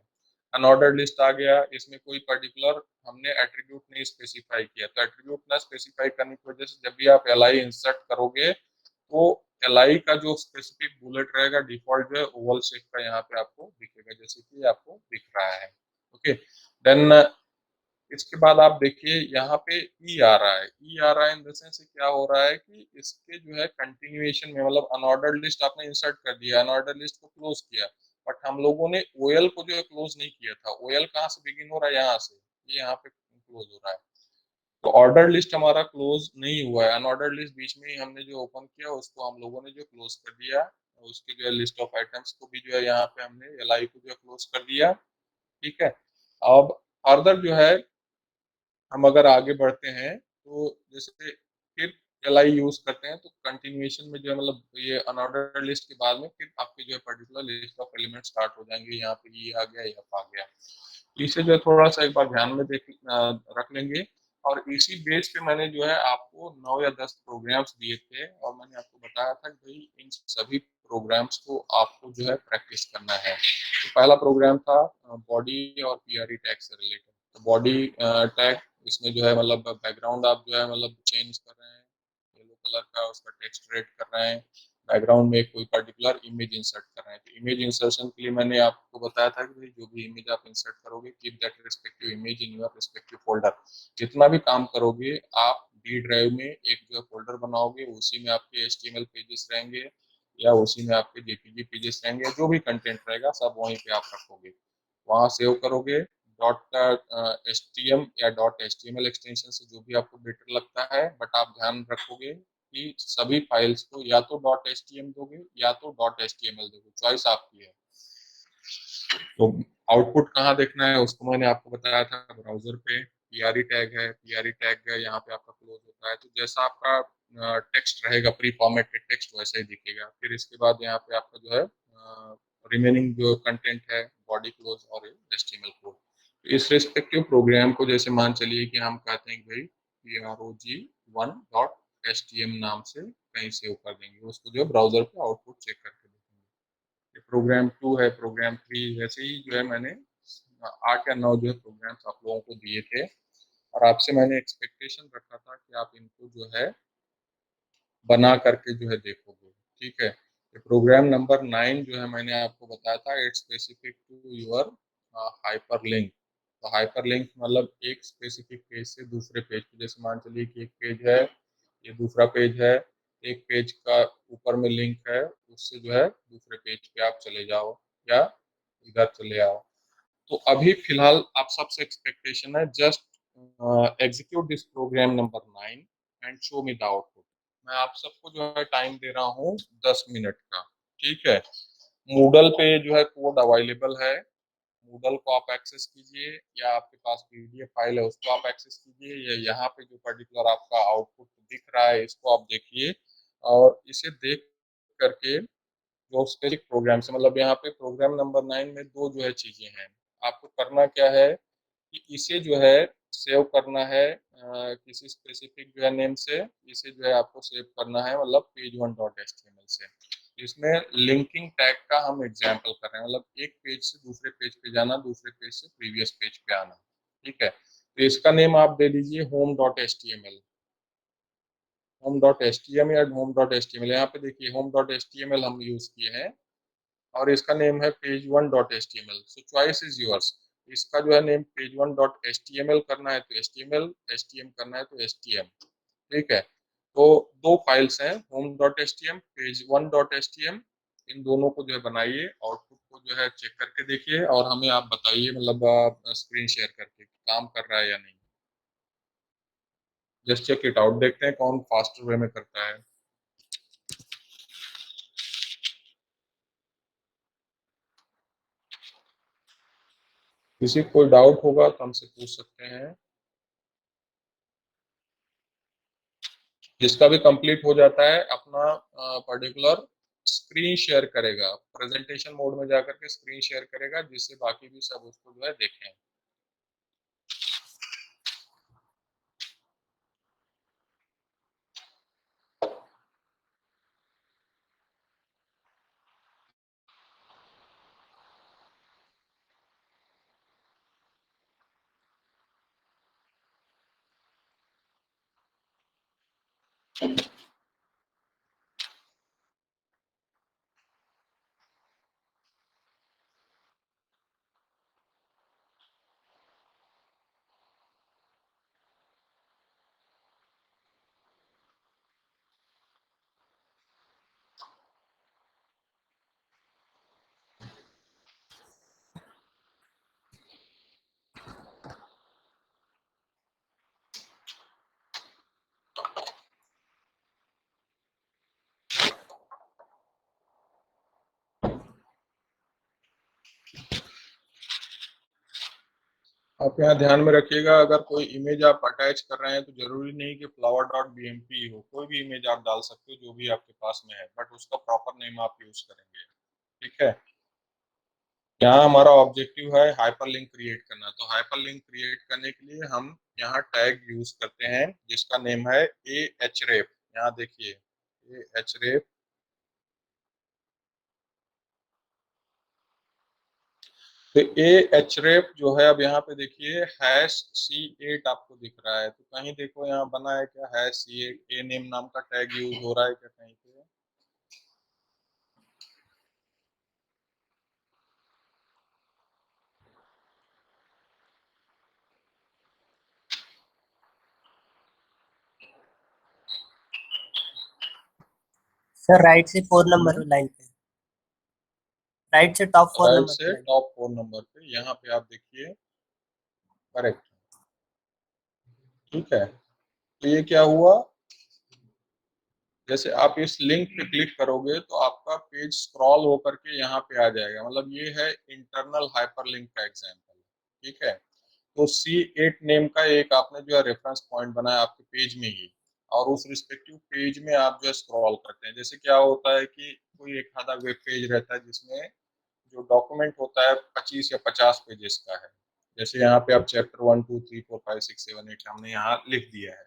अनऑर्डर्ड लिस्ट आ गया। इसमें कोई पर्टिकुलर हमने एट्रीब्यूट नहीं स्पेसिफाई किया। तो एट्रीब्यूट ना स्पेसिफाई करने की वजह से जब भी आप LI इंसर्ट करोगे तो LI का जो स्पेसिफिक बुलेट रहेगा डिफॉल्ट जो है ओवल शेप का यहाँ पे आपको दिखेगा, जैसे कि आपको दिख रहा है। ओके देन इसके बाद आप देखिए यहाँ पे ई आ रहा है, ई आ रहा है इन द सेंस क्या हो रहा है कि इसके जो है कंटिन्यूएशन में मतलब अनऑर्डर्ड लिस्ट आपने इंसर्ट कर दिया, अनऑर्डर्ड लिस्ट को क्लोज किया, बट हम लोगों ने OL को जो है क्लोज नहीं किया था। OL कहाँ से बिगिन हो रहा है, यहाँ से, ये यहाँ पे क्लोज हो रहा है। तो ऑर्डर लिस्ट हमारा क्लोज नहीं हुआ है, अनऑर्डर लिस्ट बीच में ही हमने जो ओपन किया उसको हम लोगों ने जो क्लोज कर दिया, उसकी जो है लिस्ट ऑफ आइटम्स को भी जो है यहाँ पे हमने LI को जो है क्लोज कर दिया, ठीक है। अब फर्दर जो है हम अगर आगे बढ़ते हैं तो जैसे फिर LI यूज करते हैं तो कंटिन्यूएशन में जो है मतलब ये अनऑर्डर लिस्ट के बाद में फिर आपके जो है particular list of element start हो जाएंगे। यहाँ पे ये आ गया, F आ गया। इसे जो है थोड़ा सा एक बार ध्यान में रख लेंगे। और इसी बेस पे मैंने जो है आपको 9 या 10 प्रोग्राम्स दिए थे और मैंने आपको बताया था कि भाई इन सभी प्रोग्राम्स को आपको जो है प्रैक्टिस करना है। तो पहला प्रोग्राम था बॉडी और PRE टैग से रिलेटेड। तो बॉडी टैग इसमें जो है मतलब बैकग्राउंड आप जो है मतलब चेंज कर रहे हैं, येलो कलर का उसका टेक्स्ट रेड कर रहे हैं, बैकग्राउंड में कोई पर्टिकुलर इमेज इंसर्ट कर रहे हैं। तो इमेज इंसर्शन के लिए मैंने आपको बताया था कि भाई जो भी इमेज आप इंसर्ट करोगे keep that respective image in your respective folder. जितना भी काम करोगे आप D ड्राइव में एक जो फोल्डर बनाओगे, उसी में आपके HTML पेजेस रहेंगे या उसी में आपके JPG पेजेस रहेंगे, जो भी कंटेंट रहेगा सब वहीं पे आप रखोगे, वहाँ सेव करोगे। .htm या .html एक्सटेंशन से जो भी आपको बेटर लगता है, बट आप ध्यान रखोगे कि सभी फाइल्स को या तो .htm दोगे या तो .html दोगे, चॉइस आपकी है। तो आउटपुट कहाँ देखना है उसको मैंने आपको बताया था, ब्राउजर पे PRE टैग है, PRE टैग है यहाँ पे आपका क्लोज होता है। तो जैसा आपका टेक्स्ट रहेगा प्री फॉर्मेटेड टेक्स्ट वैसा ही दिखेगा। फिर इसके बाद यहाँ पे आपका जो है रिमेनिंग जो कंटेंट है बॉडी क्लोज और HTML कोड। तो इस रिस्पेक्टिव प्रोग्राम को जैसे मान चलिए कि हम कहते हैं कि भाई prog1.htm नाम से कहीं सेव कर देंगे, उसको जो है ब्राउजर पे आउटपुट चेक करके देखेंगे। प्रोग्राम 2 है, प्रोग्राम 3 वैसे ही जो है मैंने 8 या 9 जो है प्रोग्राम्स आप लोगों को दिए थे और आपसे मैंने एक्सपेक्टेशन रखा था कि आप इनको जो है बना करके जो है देखोगे, ठीक है। प्रोग्राम नंबर 9 जो है मैंने आपको बताया था it's specific to your hyperlink. तो हाइपरलिंक मतलब एक स्पेसिफिक पेज से दूसरे पेज पे, जैसे मान चलिए कि एक पेज है, ये दूसरा पेज है, एक पेज का ऊपर में लिंक है, उससे जो है दूसरे पेज पे आप चले जाओ या इधर चले आओ। तो अभी फिलहाल आप सबसे एक्सपेक्टेशन है just execute this program number 9 and show me the output. मैं आप सबको जो है टाइम दे रहा हूँ 10 मिनट का, ठीक है। मूडल पे जो है कोड अवेलेबल है, मूडल को आप एक्सेस कीजिए या आपके पास PDF फाइल है उसको आप एक्सेस कीजिए या यहाँ पे जो पर्टिकुलर आपका आउटपुट दिख रहा है इसको आप देखिए और इसे देख करके जो स्पेसिफिक प्रोग्राम से, मतलब यहाँ पे प्रोग्राम नंबर 9 में दो जो है चीजें हैं। आपको करना क्या है कि इसे जो है सेव करना है किसी स्पेसिफिक जो है नेम से। इसे जो है आपको सेव करना है मतलब page1.html से। इसमें लिंकिंग टैग का हम एग्जाम्पल कर रहे हैं, मतलब एक पेज से दूसरे पेज पे जाना, दूसरे पेज से प्रीवियस पेज पे आना। ठीक है, तो इसका नेम आप दे दीजिए home.html। home.html या home.html, यहाँ पे देखिए home.html हम यूज किए हैं और इसका नेम है page1.html। So choice is yours. इसका जो है नेम page1.html करना है तो html, htm करना है तो htm। ठीक है, तो दो फाइल्स हैं home.htm, page1.htm। इन दोनों को जो है बनाइए, आउटपुट को जो है चेक करके देखिए और हमें आप बताइए, मतलब स्क्रीन शेयर करके काम कर रहा है या नहीं। जस्ट चेक इट आउट, देखते हैं कौन फास्टर वे में करता है। किसी को कोई डाउट होगा तो हमसे पूछ सकते हैं। जिसका भी कंप्लीट हो जाता है अपना पर्टिकुलर स्क्रीन शेयर करेगा, प्रेजेंटेशन मोड में जाकर के स्क्रीन शेयर करेगा, जिससे बाकी भी सब उसको जो है देखें। आप यहाँ ध्यान में रखिएगा, अगर कोई इमेज आप अटैच कर रहे हैं तो जरूरी नहीं कि flower.bmp हो, कोई भी इमेज आप डाल सकते हो जो भी आपके पास में है, बट उसका प्रॉपर नेम आप यूज करेंगे। ठीक है, यहाँ हमारा ऑब्जेक्टिव है हाइपरलिंक क्रिएट करना। तो हाइपरलिंक क्रिएट करने के लिए हम यहाँ टैग यूज करते हैं जिसका नेम है ahref। यहाँ देखिए ahref। तो ahref जो है, अब यहाँ पे देखिए #C8 आपको दिख रहा है, तो कहीं देखो यहाँ बना है क्या #C8 a नेम नाम का टैग यूज हो रहा है क्या कहीं पे? सर राइट से 4 नंबर लाइन पे, राइट से टॉप 4 राइट नंबर से लाइन। टॉप 4 नंबर पे यहाँ पे आप देखिए, करेक्ट। ठीक है, तो ये क्या हुआ, जैसे आप इस लिंक पे क्लिक करोगे तो आपका पेज स्क्रॉल होकर के यहाँ पे आ जाएगा, मतलब ये है इंटरनल हाइपरलिंक का एग्जांपल। ठीक है, तो C8 नेम का एक आपने जो है रेफरेंस पॉइंट बनाया आपके पेज में ही, और उस रिस्पेक्टिव पेज में आप जो है स्क्रॉल करते हैं। जैसे क्या होता है कि कोई एक आधा वेब पेज रहता है जिसमें जो डॉक्यूमेंट होता है 25 या 50 पेजेस का है। जैसे यहाँ पे आप चैप्टर 1 2 3 4 5 6 7 8 हमने यहाँ लिख दिया है,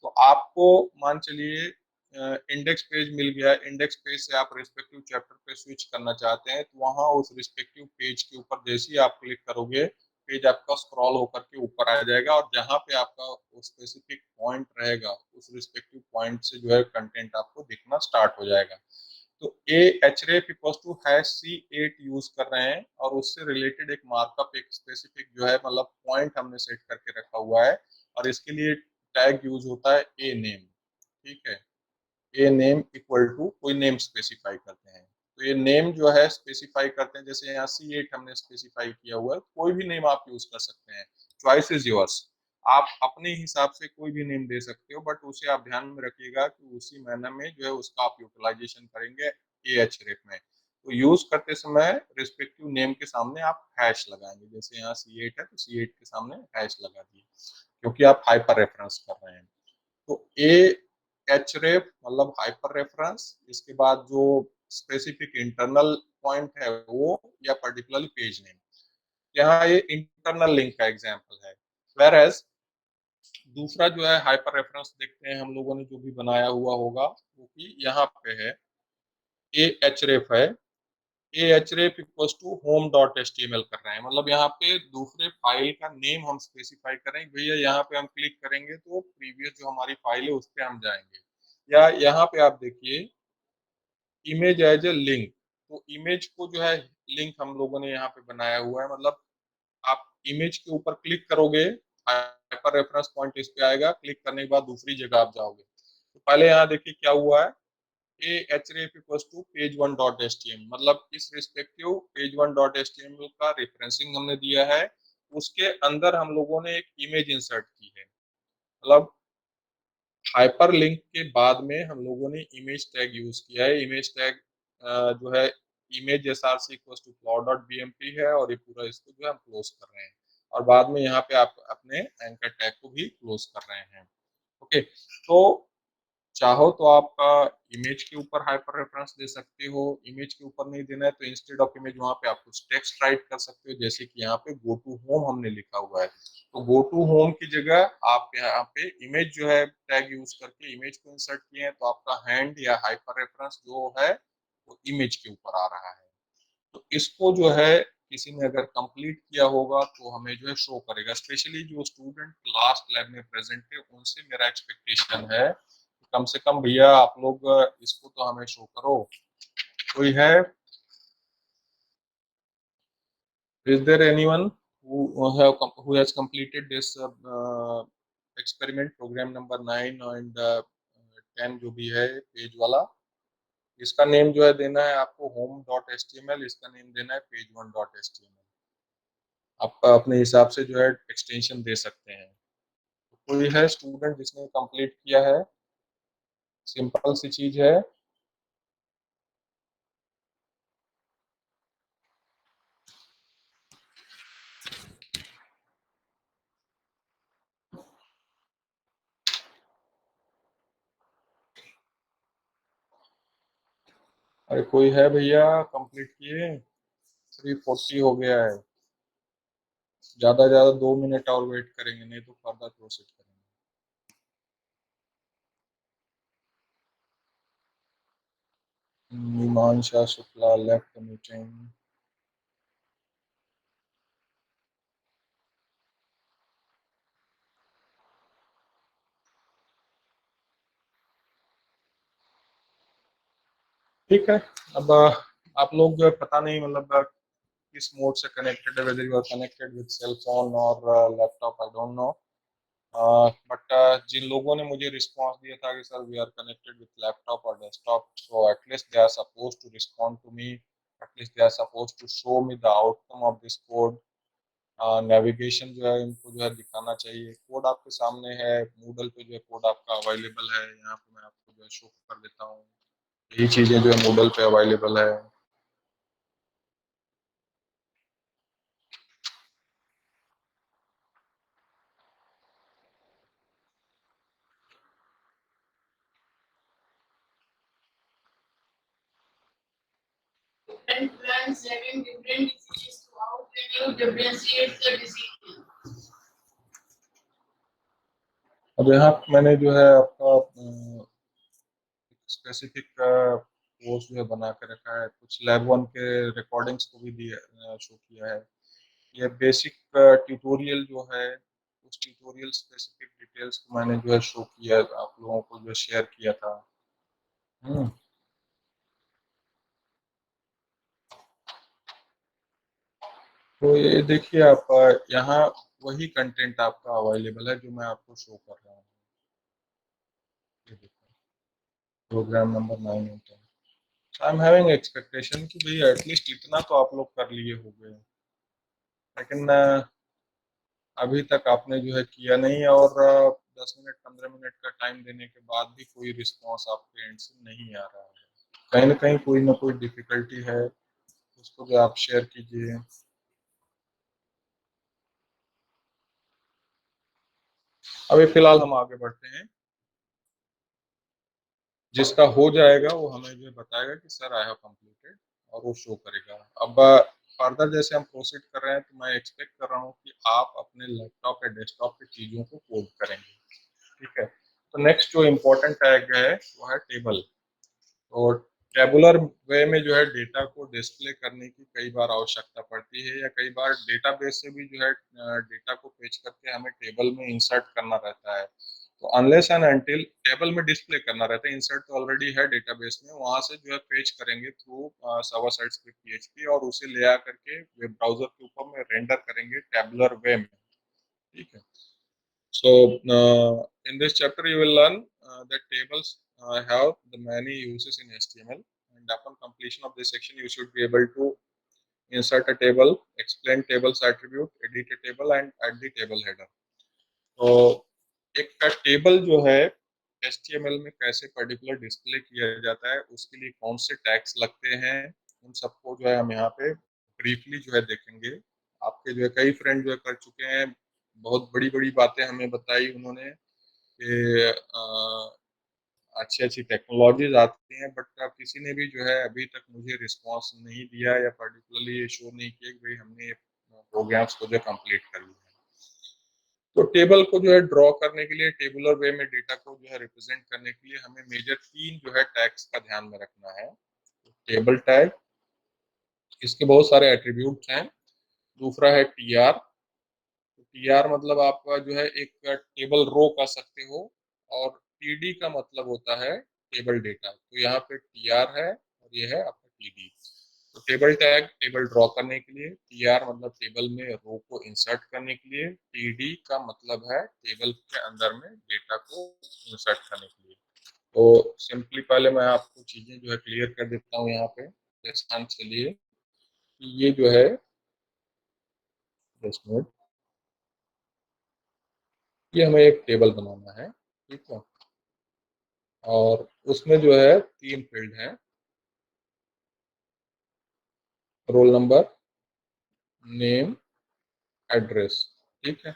तो आपको मान चलिए इंडेक्स पेज मिल गया। इंडेक्स पेज से आप रिस्पेक्टिव चैप्टर पे स्विच करना चाहते हैं, तो वहां उस रिस्पेक्टिव पेज के ऊपर जैसे ही आप क्लिक करोगे, पेज आपका स्क्रॉल होकर के ऊपर आ जाएगा, और जहां पे आपका स्पेसिफिक पॉइंट रहेगा उस रिस्पेक्टिव पॉइंट से जो है कंटेंट आपको दिखना स्टार्ट हो जाएगा। तो ahref equals to #C8 use कर रहे हैं, और उससे रिलेटेड एक मार्कअप, एक स्पेसिफिक जो है मतलब पॉइंट हमने सेट करके रखा हुआ है, और इसके लिए टैग यूज होता है a नेम। ठीक है, ए नेम इक्वल टू कोई नेम स्पेसिफाई करते हैं, तो ये नेम जो है स्पेसिफाई करते हैं। जैसे यहाँ C8 हमने स्पेसिफाई किया हुआ है, कोई भी नेम आप यूज कर सकते हैं, चॉइस इज योर्स। आप अपने हिसाब से कोई भी नेम दे सकते हो, बट उसे आप ध्यान में रखिएगा कि उसी मैनर में जो है उसका आप यूटिलाइजेशन करेंगे ahref में। तो यूज करते समय रिस्पेक्टिव नेम के सामने आप हैश लगाएंगे, जैसे यहाँ C8 है तो C8 के सामने हैश लगा दिए, क्योंकि आप हाइपर रेफरेंस कर रहे हैं। तो ahref मतलब हाइपर रेफरेंस, इसके बाद जो स्पेसिफिक इंटरनल पॉइंट है वो, या पर्टिकुलरली पेज नेम। यहाँ ये इंटरनल लिंक का एग्जांपल है। वेयर एज दूसरा जो है हाइपर रेफरेंस, देखते हैं हम लोगों ने जो भी बनाया हुआ होगा वो कि यहाँ पे है ए एच रेफ है, A H ref equals to home dot H T M L कर रहे हैं, मतलब यहाँ पे दूसरे फाइल का नेम हम स्पेसिफाई करेंगे। भैया यहाँ पे हम क्लिक करेंगे तो प्रीवियस जो हमारी फाइल है उस पर हम जाएंगे। या यहाँ पे आप देखिए इमेज एज ए लिंक, तो इमेज को जो है लिंक हम लोगों ने यहाँ पे बनाया हुआ है, मतलब आप इमेज के ऊपर क्लिक करोगे, हाइपर रेफरेंस पॉइंट इस पे आएगा, क्लिक करने के बाद दूसरी जगह आप जाओगे। तो पहले यहाँ देखिए क्या हुआ है, A H ref equals to page one dot H T M, मतलब इस respective page one dot H T M का रेफरेंसिंग हमने दिया है, उसके अंदर हम लोगों ने एक इमेज इंसर्ट की है। मतलब हाइपर लिंक के बाद में हम लोगों ने इमेज टैग यूज किया है। इमेज टैग जो है image S R C equal to plot dot B M P है, और ये पूरा इसको जो है हम क्लोज कर रहे हैं, और बाद में यहाँ पे आप अपने एंकर टैग को भी क्लोज कर रहे हैं। ओके, तो चाहो तो आप इमेज के ऊपर हाइपर रेफरेंस दे सकते हो, इमेज के ऊपर नहीं देना है तो इंस्टेड ऑफ इमेज वहाँ पे आप कुछ टेक्स्ट राइट कर सकते हो, जैसे कि यहाँ पे गो टू होम हमने लिखा हुआ है, तो गो टू होम की जगह आप यहाँ पे इमेज जो है टैग यूज करके इमेज को इंसर्ट किए हैं, तो आपका हैंड या हाइपर रेफरेंस जो है वो इमेज के ऊपर आ रहा है। तो इसको जो है किसी ने अगर कंप्लीट किया होगा तो हमें जो है शो करेगा। स्पेशली जो स्टूडेंट लास्ट लैब में प्रेजेंट है उनसे मेरा एक्सपेक्टेशन है कम से कम भैया आप लोग इसको तो हमें शो करो। कोई है? Is there anyone who has completed this experiment program number 9 and 10 जो भी है पेज वाला, इसका नेम जो है देना है आपको home dot H T M L, इसका नेम देना है page one dot H T M L. आप अपने हिसाब से जो है एक्सटेंशन दे सकते हैं। तो कोई है स्टूडेंट जिसने कंप्लीट किया है? सिंपल सी चीज है। अरे कोई है भैया कंप्लीट किए? 3:40 हो गया है, ज्यादा ज्यादा 2 मिनट और वेट करेंगे, नहीं तो फर्दर प्रोसीड करेंगे। मीमांसा शुक्ला लेफ्ट मीटिंग। ठीक है, अब आप लोग पता नहीं मतलब किस मोड से कनेक्टेड है, whether you are connected with cell phone और laptop, I don't know, but जिन लोगों ने मुझे रिस्पांस दिया था कि sir we are connected with laptop और desktop, so at least they are suppose to respond to me, at least they are suppose to show me the outcome of this code. Navigation जो है इनको जो है दिखाना चाहिए। कोड आपके सामने है, मूडल पे जो है कोड आपका अवेलेबल है, यहाँ पे मैं आपको जो है शो कर देता हूँ, यही चीजें जो है मूडल पे अवेलेबल है। Different plants having different diseases. So how can you differentiate the diseases? अब यहाँ मैंने जो है आपका स्पेसिफिक कोर्स जो है बना के रखा है, कुछ लैब वन के रिकॉर्डिंग्स को भी दिया शो किया है। ये बेसिक ट्यूटोरियल जो है उस ट्यूटोरियल स्पेसिफिक डिटेल्स को मैंने जो है शो किया, आप लोगों को जो शेयर किया था। तो ये देखिए आप यहाँ वही कंटेंट आपका अवेलेबल है जो मैं आपको शो कर रहा हूँ। प्रोग्राम नंबर 9 और 10। आई एम हैविंग एक्सपेक्टेशन कि भाई एटलीस्ट इतना तो आप लोग कर लिए होंगे, लेकिन अभी तक आपने जो है किया नहीं, और 10 मिनट 15 मिनट का टाइम देने के बाद भी कोई रिस्पॉन्स आपके एंड से नहीं आ रहा है। कहीं ना कोई डिफिकल्टी है, उसको भी आप शेयर कीजिए। अभी फिलहाल हम आगे बढ़ते हैं। जिसका हो जाएगा वो हमें जो बताएगा कि सर आई हैव कंप्लीटेड, और वो शो करेगा। अब फर्दर जैसे हम प्रोसीड कर रहे हैं तो मैं एक्सपेक्ट कर रहा हूँ कि आप अपने लैपटॉप या डेस्कटॉप पे चीज़ों को कोड करेंगे, ठीक है। तो नेक्स्ट जो इम्पोर्टेंट टैग है वो है टेबल। और टेबुलर वे में जो है डेटा को डिस्प्ले करने की कई बार आवश्यकता पड़ती है, या कई बार डेटाबेस से भी जो है डेटा को फेच करके हमें टेबल में इंसर्ट करना रहता है। तो अनलेस एंड अनटिल टेबल में डिस्प्ले करना रहता है, इंसर्ट तो ऑलरेडी है डेटाबेस में, वहां से जो है फेच करेंगे through server side script PHP, और उसे ले आ करके वेब ब्राउजर के ऊपर में रेंडर करेंगे टेबुलर वे में, ठीक है। So, in this chapter, you will learn that tables have the many uses in HTML, and upon completion of this section, you should be able to insert a table, explain tables attribute, edit a table, and add the table header. तो एक का table जो है HTML में कैसे particular display किया जाता है, उसके लिए कौन से टैग्स लगते हैं, उन सबको जो है हम यहाँ पे ब्रीफली जो है देखेंगे। आपके जो है कई फ्रेंड जो है कर चुके हैं, बहुत बड़ी बड़ी बातें हमें बताई उन्होंने कि अच्छी अच्छी टेक्नोलॉजीज आती हैं, बट किसी ने भी जो है अभी तक मुझे रिस्पांस नहीं दिया या पर्टिकुलरली ये शो नहीं किया कि भाई हमने प्रोग्राम्स को जो कंप्लीट कर लिया। तो टेबल को जो है ड्रॉ करने के लिए, टेबुलर वे में डेटा को जो है रिप्रेजेंट करने के लिए हमें मेजर 3 जो है टैग्स का ध्यान में रखना है। टेबल टैग, इसके बहुत सारे एट्रीब्यूट्स हैं। दूसरा है TR। TR मतलब आपका जो है एक टेबल रो कह सकते हो, और TD का मतलब होता है टेबल डेटा। तो यहाँ पे TR है और ये है आपका TD। तो टेबल टैग टेबल ड्रॉ करने के लिए, TR मतलब टेबल में रो को इंसर्ट करने के लिए, TD का मतलब है टेबल के अंदर में डेटा को इंसर्ट करने के लिए। तो सिंपली पहले मैं आपको चीजें जो है क्लियर कर देता हूँ यहाँ पे। चलिए ये जो है, जस्ट मिनट, ये हमें एक टेबल बनाना है, ठीक है। और उसमें जो है 3 फील्ड हैं, रोल नंबर, नेम, एड्रेस, ठीक है।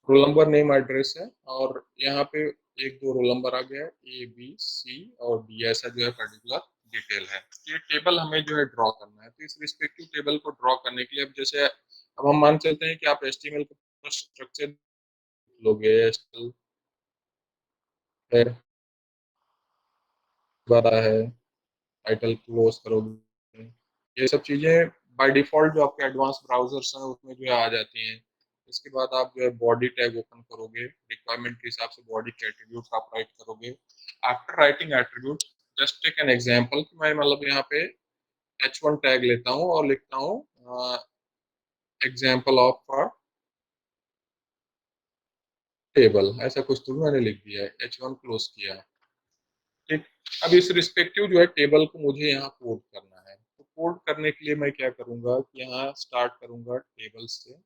रोल नंबर, नेम, एड्रेस है, और यहाँ पे 1-2 रोल नंबर आ गया है, A, B, C और D, ऐसा जो है पर्टिकुलर डिटेल है। ये टेबल हमें जो है ड्रॉ करना है। तो इस रिस्पेक्टिव टेबल को ड्रॉ करने के लिए अब जैसे अब हम मान चलते हैं कि आप HTML का स्ट्रक्चर लोगे, है, बड़ा है, टाइटल क्लोज करोगे, ये सब चीजें बाय डिफॉल्ट जो आपके एडवांस ब्राउजर्स हैं उसमें जो है आ जाती हैं। इसके बाद आप जो है बॉडी टैग ओपन करोगे, रिक्वायरमेंट के हिसाब से बॉडी के एट्रीब्यूट आप राइट करोगे। After writing attribute, just take an example कि मैं मतलब यहाँ पे H1 टैग लेता हूँ और लिखता हूँ एग्जांपल ऑफ टेबल, ऐसा कुछ तो मैंने लिख दिया है, H1 क्लोज किया है, ठीक। अब इस रिस्पेक्टिव जो है टेबल को मुझे यहाँ कोड करना है। तो कोड करने के लिए मैं क्या करूंगा कि यहाँ स्टार्ट करूंगा टेबल से,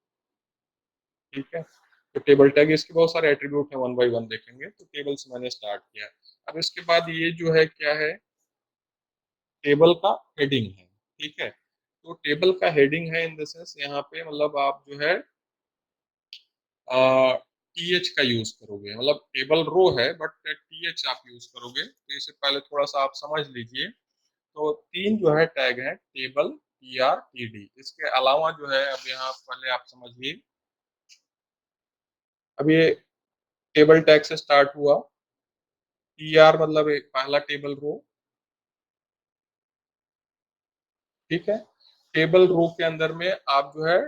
ठीक है। तो टेबल टैग, इसके बहुत सारे एट्रीब्यूट हैं, 1 बाय 1 देखेंगे। तो टेबल से मैंने स्टार्ट किया। अब इसके बाद ये जो है क्या है, टेबल का हेडिंग है, ठीक है। तो टेबल का हेडिंग है इन द सेंस यहाँ पे मतलब आप जो है TH का यूज करोगे, मतलब टेबल रो है बट TH आप यूज करोगे। तो इससे पहले थोड़ा सा आप समझ लीजिए। तो 3 जो है टैग है, टेबल, TR, TD। इसके अलावा जो है अब यहाँ पहले आप समझिए, अब ये टेबल टैग से स्टार्ट हुआ, TR मतलब एक पहला टेबल रो, ठीक है। टेबल रो के अंदर में आप जो है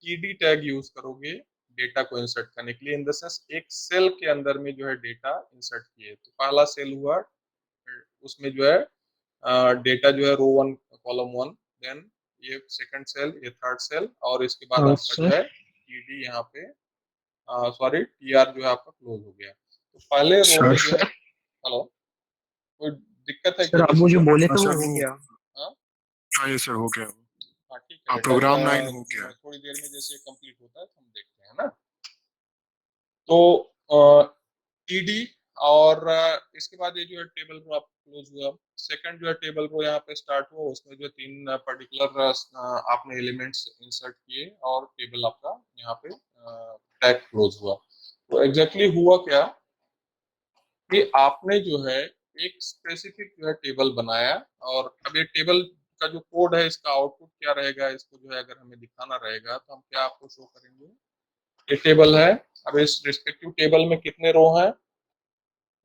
TD टैग यूज करोगे डेटा को इंसर्ट करने के लिए, इन द सेंस एक सेल के अंदर में जो है डेटा इंसर्ट किए। तो पहला सेल हुआ, उसमें जो है डेटा जो है रो 1 कॉलम 1, देन ये सेकंड सेल, ये थर्ड सेल, और इसके बाद हाँ आपका जो सर। है TD यहाँ पे, सॉरी TR जो है आपका क्लोज हो गया। तो पहले रो में जो सर है, हेलो, कोई दिक्कत है सर क्या आप किसी मुझे को? बोले हाँ तो वो सर, हो वो गया। हाँ हाँ ये सर हो गया। हाँ, ठीक हाँ है बेटा। प्रोग्राम 9 हो गया। थोड़ी देर में जैसे कंप्लीट होता है तो हम देखते हैं ना। तो TD, और इसके बाद ये जो है टेबल रो आपका क्लोज हुआ। सेकंड जो है टेबल रो यहाँ पे स्टार्ट हुआ, उसमें जो 3 पर्टिकुलर आपने एलिमेंट्स इंसर्ट किए, और टेबल आपका यहाँ पे टैग क्लोज हुआ। तो एग्जैक्टली हुआ क्या कि आपने जो है एक स्पेसिफिक जो है टेबल बनाया, और अब ये टेबल का जो कोड है इसका आउटपुट क्या रहेगा, इसको जो है अगर हमें दिखाना रहेगा तो हम क्या आपको शो करेंगे। ये टेबल है, अब इस रिस्पेक्टिव टेबल में कितने रो हैं,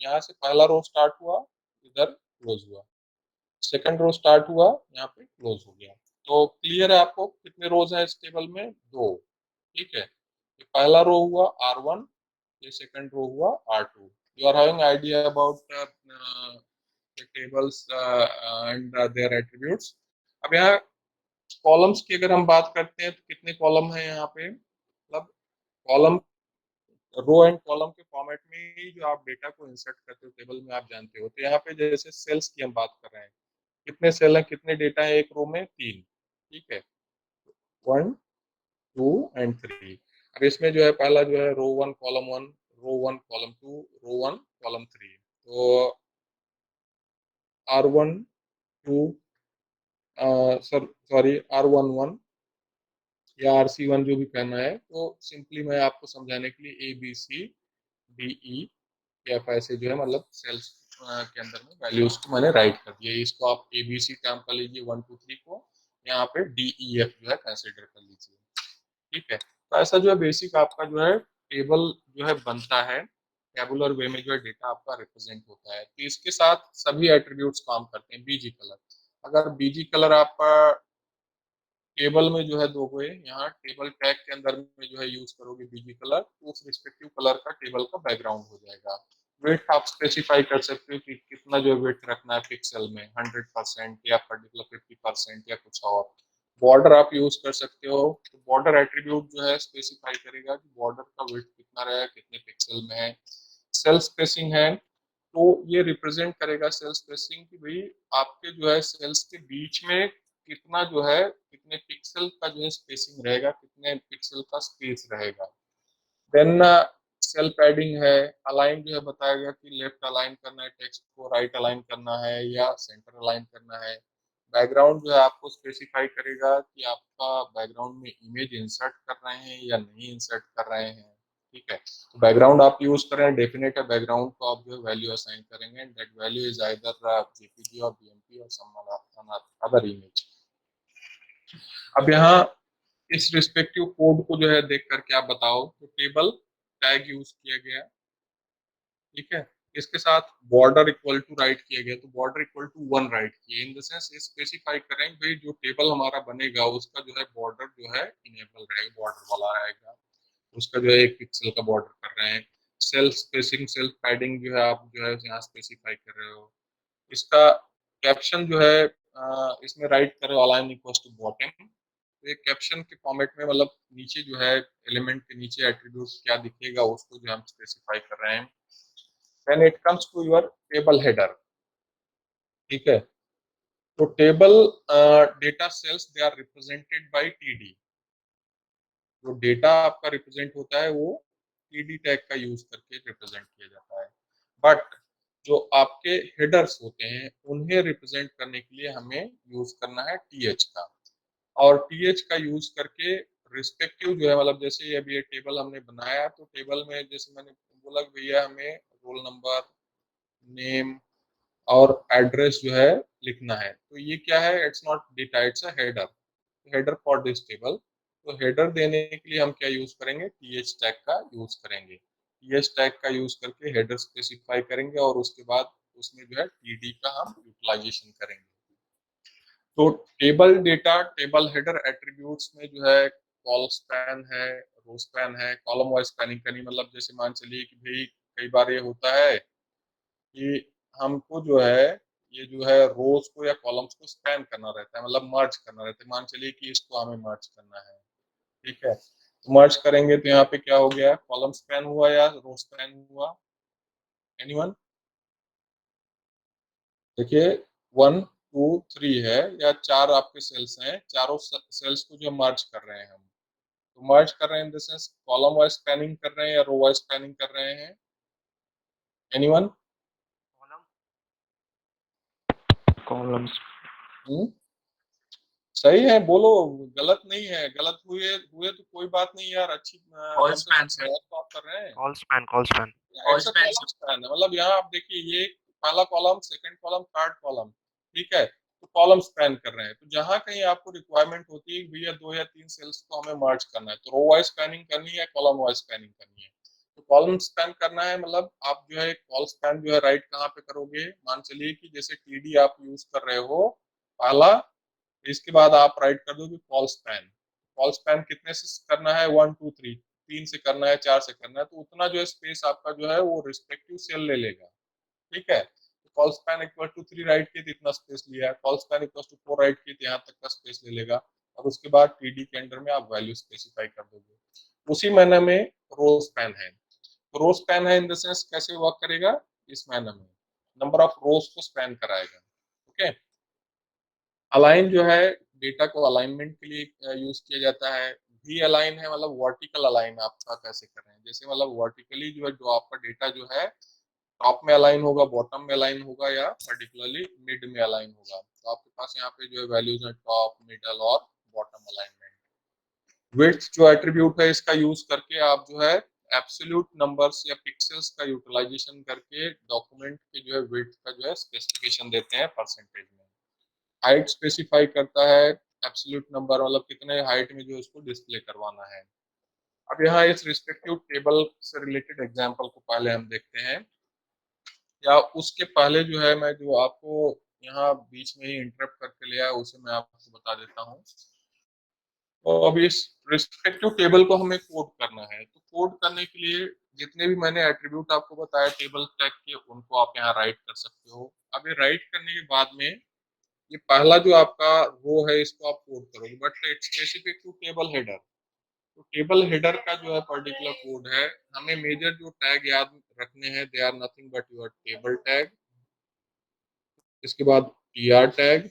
यहाँ से पहला रो स्टार्ट हुआ, इधर क्लोज हुआ, सेकंड रो स्टार्ट हुआ, यहाँ पे क्लोज हो गया। तो क्लियर है आपको कितने रोज हैं इस टेबल में, 2। ठीक है, ये पहला रो हुआ R1, ये सेकंड रो हुआ R2। You are having idea about the tables and their attributes। अब यहाँ कॉलम्स की अगर हम बात करते हैं तो कितने कॉलम हैं यहाँ पे, मतलब कॉलम, रो एंड कॉलम के फॉर्मेट में ही जो आप डेटा को इंसर्ट करते हो टेबल में आप जानते हो। तो यहाँ पे जैसे सेल्स की हम बात कर रहे हैं, कितने सेल हैं, कितने डेटा है एक रो में, 3। ठीक है, 1 2 एंड 3। अब इसमें जो है पहला जो है रो 1 कॉलम 1, रो 1 कॉलम 2, रो 1 कॉलम 3। तो R1 2 सॉरी R11 या RC1 जो भी कहना है, तो सिंपली मैं आपको समझाने के लिए ABCDE ऐसे जो है मतलब सेल्स के अंदर में वैल्यूज को मैंने राइट कर दिया। इसको आप ABC टर्म कर लीजिए 1 2 3 को, यहाँ पे DEF जो है कंसिडर कर लीजिए। ठीक है, तो ऐसा जो है बेसिक आपका जो है टेबल जो है बनता है, टेबुलर वे में जो है डेटा आपका रिप्रेजेंट होता है। तो इसके साथ सभी एट्रीब्यूट्स काम करते हैं। बीजी कलर, अगर बीजी कलर आपका टेबल में जो है दोगे, यहाँ टेबल टैग के अंदर में जो है यूज करोगे बीजी कलर, तो उस रिस्पेक्टिव कलर का टेबल का बैकग्राउंड हो जाएगा। वेट आप स्पेसिफाई कर सकते हो कि कितना जो वेट रखना है पिक्सल में, 100% या पर्टिकुलर 50% या कुछ और। बॉर्डर आप यूज कर सकते हो, तो बॉर्डर एट्रीब्यूट जो है स्पेसिफाई करेगा कि बॉर्डर का वेट कितना रहेगा, कितने पिक्सल में है। सेल स्पेसिंग है, तो ये रिप्रेजेंट करेगा सेल स्पेसिंग कि भाई आपके जो है सेल्स के बीच में कितना जो है, कितने पिक्सल का जो है स्पेसिंग रहेगा, कितने पिक्सल का स्पेस रहेगा। देन सेल पैडिंग है, अलाइन जो है बताएगा कि लेफ्ट अलाइन करना है टेक्स्ट को, राइट अलाइन करना है या सेंटर अलाइन करना है। बैकग्राउंड जो है आपको स्पेसिफाई करेगा कि आपका बैकग्राउंड में इमेज इंसर्ट कर रहे हैं या नहीं इंसर्ट कर रहे हैं। ठीक है, तो बैकग्राउंड आप यूज कर रहे हैं, डेफिनेट है बैकग्राउंड को आप जो है वैल्यू असाइन करेंगे, and that value is either JPG और बीएमपी और सम अदर इमेज। अब यहाँ इस रिस्पेक्टिव कोड को जो है देख करके आप बताओ, तो टेबल टैग यूज किया गया। ठीक है, इसके साथ बॉर्डर इक्वल टू राइट किया गया, तो बॉर्डर इक्वल टू 1 राइट किया। इन द सेंस स्पेसिफाई करें भाई जो टेबल हमारा बनेगा उसका जो है बॉर्डर जो है इनेबल रहेगा, बॉर्डर वाला रहेगा, उसका जो है 1 पिक्सल का बॉर्डर कर रहे हैं। सेल्फ स्पेसिंग, सेल्फ पैडिंग जो है आप जो है यहाँ स्पेसिफाई कर रहे हो। इसका कैप्शन जो है इसमें राइट करो अलाइन इक्वल टू बॉटम। तो ये कैप्शन के फॉर्मेट में मतलब नीचे जो है एलिमेंट के नीचे एट्रीब्यूट क्या दिखेगा उसको जो हम स्पेसिफाई कर रहे हैं। When it comes to your table header, ठीक है, तो table data cells they are represented by TD. जो डेटा आपका रिप्रेजेंट होता है वो टीडी टैग का यूज करके रिप्रेजेंट किया जाता है। बट जो आपके हेडर्स होते हैं उन्हें रिप्रेजेंट करने के लिए हमें यूज करना है टीएच का, और टीएच का यूज करके रिस्पेक्टिव जो है मतलब जैसे अभी ये टेबल हमने बनाया, तो टेबल में जैसे मैंने बोला कि भैया हमें रोल नंबर, नेम और एड्रेस जो है लिखना है, तो ये क्या है, it's not data, it's a header, header for this table. तो हेडर देने के लिए हम क्या यूज करेंगे, टीएच टैग का यूज करेंगे। टीएच टैग का यूज करके हेडर स्पेसिफाई करेंगे और उसके बाद उसमें जो है टीडी का हम यूटिलाइजेशन करेंगे। तो table data, table header attributes में जो है कॉल स्पैन है, रो स्पैन है, कॉलम वाइज स्पैनिंग करनी, मतलब जैसे मान चलिए कि भाई कई बार ये होता है कि हमको जो है ये जो है रोज को या कॉलम्स को स्पैन करना रहता है, मतलब मर्ज करना रहता है। मान चलिए कि इसको हमें मर्ज करना है, ठीक है, तो मर्ज करेंगे तो यहाँ पे क्या हो गया, कॉलम स्पैन हुआ या रो स्पैन हुआ, एनीवन? देखिए 1 2 3 है या 4 आपके सेल्स हैं, चारों सेल्स को जो मर्ज कर रहे हैं हम, तो मर्ज कर रहे हैं इन the sense column wise spanning कर रहे हैं या रो वाइज स्पैनिंग कर रहे हैं, एनीवन? कॉलम्स। सही है, बोलो, गलत नहीं है, गलत हुए हुए तो कोई बात नहीं यार, अच्छी All span, sir. बात कर रहे हैं। कॉल स्पैन स्पैन है, मतलब यहाँ आप देखिए ये पहला column, second column, third column, ठीक है, तो कॉलम स्पैन कर रहे हैं। तो जहां कहीं आपको रिक्वायरमेंट होती है भैया 2 या 3 सेल्स को हमें मर्ज करना है, तो रो वाइज स्पैनिंग करनी है, कॉलम वाइज स्पैनिंग करनी है। तो कॉलम स्पैन करना है मतलब आप जो है कॉल स्पैन जो है राइट कहाँ पे करोगे, मान चलिए कि जैसे टीडी आप यूज कर रहे हो पहला, इसके बाद आप राइट कर दोगे कॉल स्पैन। कॉल स्पैन कितने से करना है, 1 2 3, 3 से करना है, 4 से करना है, तो उतना जो है स्पेस आपका जो है वो रिस्पेक्टिव सेल ले लेगा, ठीक है। तो col span equal to 3 write किए तो इतना स्पेस लिया है, col span equal to 4 write किए तो यहाँ तक का स्पेस ले लेगा, और उसके बाद टीडी के अंडर में आप वैल्यू स्पेसिफाई कर दोगे। उसी मैनर में रो स्पैन है। रो स्पैन है इन द सेंस कैसे वर्क करेगा, इस मैनर में नंबर ऑफ रोज को स्पैन कराएगा, ओके। अलाइन जो है डेटा को अलाइनमेंट के लिए यूज किया जाता है। वी अलाइन है मतलब वर्टिकल अलाइन आपका कैसे कर रहे हैं, जैसे मतलब वर्टिकली जो है जो आपका डेटा जो है टॉप में अलाइन होगा, बॉटम में अलाइन होगा, या पर्टिकुलरली मिड में अलाइन होगा। तो आपके पास यहाँ पे जो है वैल्यूज है टॉप, मिडल और बॉटम अलाइनमेंट। विड्थ जो एट्रीब्यूट है इसका यूज करके आप जो है एब्सोल्यूट नंबर्स या पिक्सेल्स का यूटिलाइजेशन करके डॉक्यूमेंट के जो है विड्थ का जो है स्पेसिफिकेशन देते हैं परसेंटेज में। हाइट स्पेसिफाई करता है, एब्सोल्यूट नंबर मतलब कितने हाइट में जो उसको डिस्प्ले करवाना है। अब यहाँ इस रिस्पेक्टिव टेबल से रिलेटेड एग्जांपल को पहले हम देखते हैं, या उसके पहले जो है मैं जो आपको यहाँ बीच में ही इंटरप्ट करके लिया है उसे मैं आपको बता देता हूँ। तो अभी इस रिस्पेक्टिव टेबल को हमें कोड करना है, तो कोड करने के लिए जितने भी मैंने एट्रीब्यूट आपको बताया टेबल टैग के उनको आप यहाँ राइट कर सकते हो। अब ये राइट करने के बाद में ये पहला जो आपका रो है इसको आप कोड करोगे, but it's specific to table header. तो टेबल हेडर का जो है पर्टिकुलर कोड है, हमें मेजर जो टैग याद रखने हैं, they are nothing but your table tag, इसके बाद TR tag,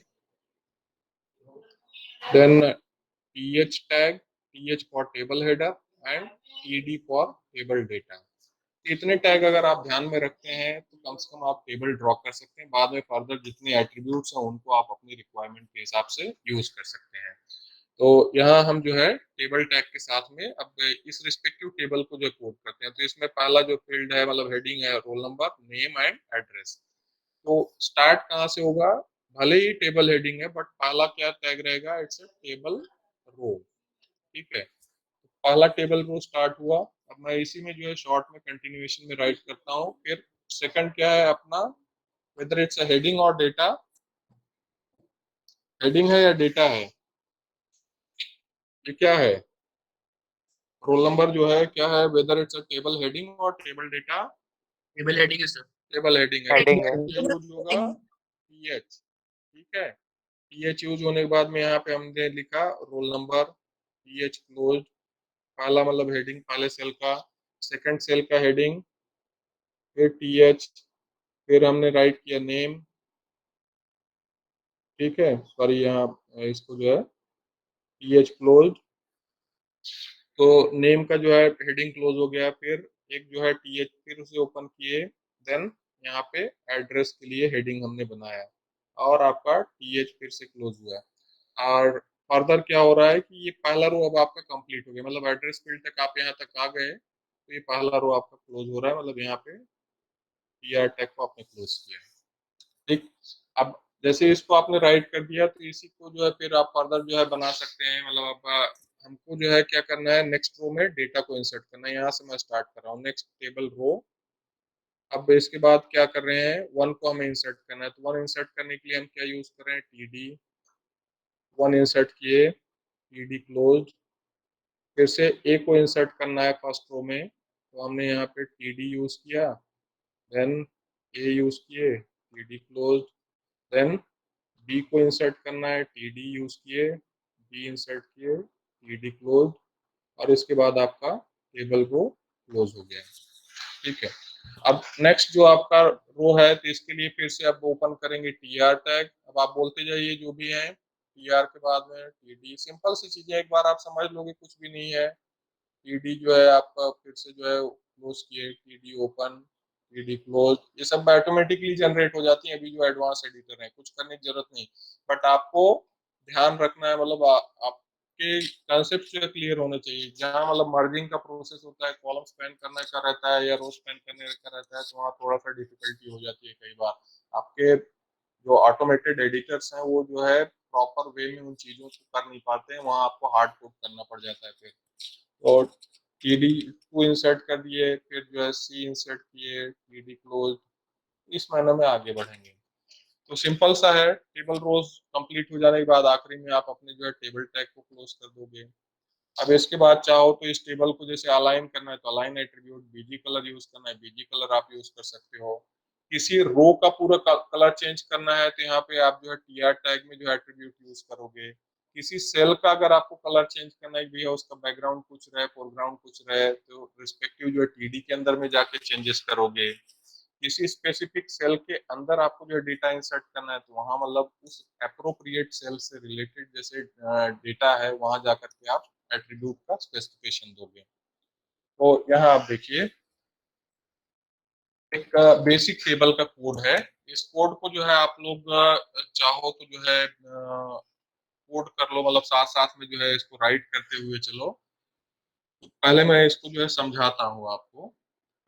then TH tag, TH for table header and TD for table data. इतने टैग अगर आप ध्यान में रखते हैं तो कम से कम आप टेबल ड्रॉ कर सकते हैं। बाद में फर्दर जितने एट्रीब्यूट्स हैं उनको आप अपनी रिक्वायरमेंट के हिसाब से यूज कर सकते हैं। तो यहाँ हम जो है टेबल टैग के साथ में अब इस रिस्पेक्टिव टेबल को जो कोड करते हैं, तो इसमें पहला जो फील्ड है मतलब हेडिंग है roll number, name and address. तो स्टार्ट कहाँ से होगा, भले ही टेबल हेडिंग है बट पहला क्या टैग रहेगा, इट्स अ टेबल रो, ठीक है। तो पहला टेबल रो स्टार्ट हुआ, अब मैं इसी में जो है शॉर्ट में कंटिन्यूएशन में राइट करता हूँ। फिर सेकंड क्या है अपना, वेदर इट्स अ हेडिंग और डेटा, हेडिंग है या डेटा है, ये क्या है, रोल नंबर जो है क्या है, whether it's a table heading और टेबल डेटा, टेबल हेडिंग है सर। टेबल हेडिंग है, हेडिंग है। यूज होगा टीएच, ठीक है। टीएच यूज होने के बाद में यहाँ पे हमने लिखा रोल नंबर, टीएच क्लोज, पहला मतलब हेडिंग पहले सेल का, सेकंड सेल का हेडिंग, फिर टीएच, फिर हमने राइट किया नेम, ठीक है, सॉरी यहाँ इसको जो है टीएच क्लोज, तो नेम का जो है हेडिंग क्लोज हो गया। फिर एक जो है टीएच फिर उसे ओपन किए, देन यहाँ पे एड्रेस के लिए हेडिंग हमने बनाया और आपका टीएच फिर से क्लोज हुआ। और फर्दर क्या हो रहा है कि ये पहला रो अब आपका कंप्लीट हो गया, मतलब एड्रेस फील्ड तक आप यहाँ तक आ गए, तो ये पहला रो आपका क्लोज हो रहा है, मतलब यहाँ पे टीआर टैग को आपने क्लोज किया है, ठीक। अब जैसे इसको आपने राइट कर दिया तो इसी को जो है फिर आप फर्दर जो है बना सकते हैं, मतलब आप हमको जो है क्या करना है, नेक्स्ट रो में डेटा को इंसर्ट करना है। यहाँ से मैं स्टार्ट कर रहा हूँ, नेक्स्ट टेबल रो। अब इसके बाद क्या कर रहे हैं, वन को हमें इंसर्ट करना है, तो वन इंसर्ट करने के लिए हम क्या यूज कर रहे हैं, टीडी, वन इंसर्ट किए, टीडी क्लोज, फिर से ए को इंसर्ट करना है फर्स्ट रो में, तो हमने यहाँ पे टीडी यूज किया, देन ए यूज किए, टीडी क्लोज, देन बी को इंसर्ट करना है, टीडी यूज किए, बी इंसर्ट किए, टीडी क्लोज, और इसके बाद आपका टेबल रो क्लोज हो गया, ठीक है। अब नेक्स्ट जो आपका रो है तो इसके लिए फिर से आप ओपन करेंगे टीआर टैग। अब आप बोलते जाइए जो भी है, टीआर के बाद में टीडी, सिंपल सी चीजें एक बार आप समझ लोगे, कुछ भी नहीं है। टीडी जो है आपका फिर से जो है क्लोज किए, टीडी ओपन, टीडी क्लोज, ये सब ऑटोमेटिकली जनरेट हो जाती है अभी जो एडवांस एडिटर है, कुछ करने की जरूरत नहीं। बट आपको ध्यान रखना है, मतलब आप आपके कंसेप्ट जो है क्लियर होने चाहिए। जहाँ मतलब मर्जिंग का प्रोसेस होता है, कॉलम स्पैन करने का रहता है या रो स्पैन करने का रहता है, तो वहाँ थोड़ा सा डिफिकल्टी हो जाती है कई बार। आपके जो ऑटोमेटेड एडिटर्स हैं वो जो है प्रॉपर वे में उन चीज़ों को कर नहीं पाते हैं, वहाँ आपको हार्ड कोड करना पड़ जाता है फिर। और TD2 इंसर्ट कर दिए, फिर जो है C इंसर्ट किए, TD क्लोज, इस महीने में आगे बढ़ेंगे। तो सिंपल सा है, टेबल रोज कंप्लीट हो जाने के बाद आखिरी में आप अपने जो है टेबल टैग को क्लोज कर दोगे। अब इसके बाद चाहो तो इस टेबल को जैसे अलाइन करना है तो align attribute, BG colour use करना है बीजी कलर आप यूज कर सकते हो। किसी रो का पूरा कलर चेंज करना है तो यहाँ पे आप जो है TR टैग में जो है एट्रीब्यूट यूज करोगे। किसी सेल का अगर आपको कलर चेंज करना है भैया उसका बैकग्राउंड कुछ रहे फोरग्राउंड कुछ रहे, तो रिस्पेक्टिव जो है TD के अंदर में जाके चेंजेस करोगे। किसी स्पेसिफिक सेल के अंदर आपको जो डेटा इंसर्ट करना है तो वहां मतलब उस अप्रोप्रिएट सेल से रिलेटेड जैसे डेटा है वहां जाकर के आप एट्रीब्यूट का स्पेसिफिकेशन दोगे। तो यहाँ आप देखिए एक बेसिक टेबल का कोड है। इस कोड को जो है आप लोग चाहो तो जो है कोड कर लो, मतलब साथ साथ में जो है इसको राइट करते हुए चलो। तो पहले मैं इसको जो है समझाता हूँ आपको।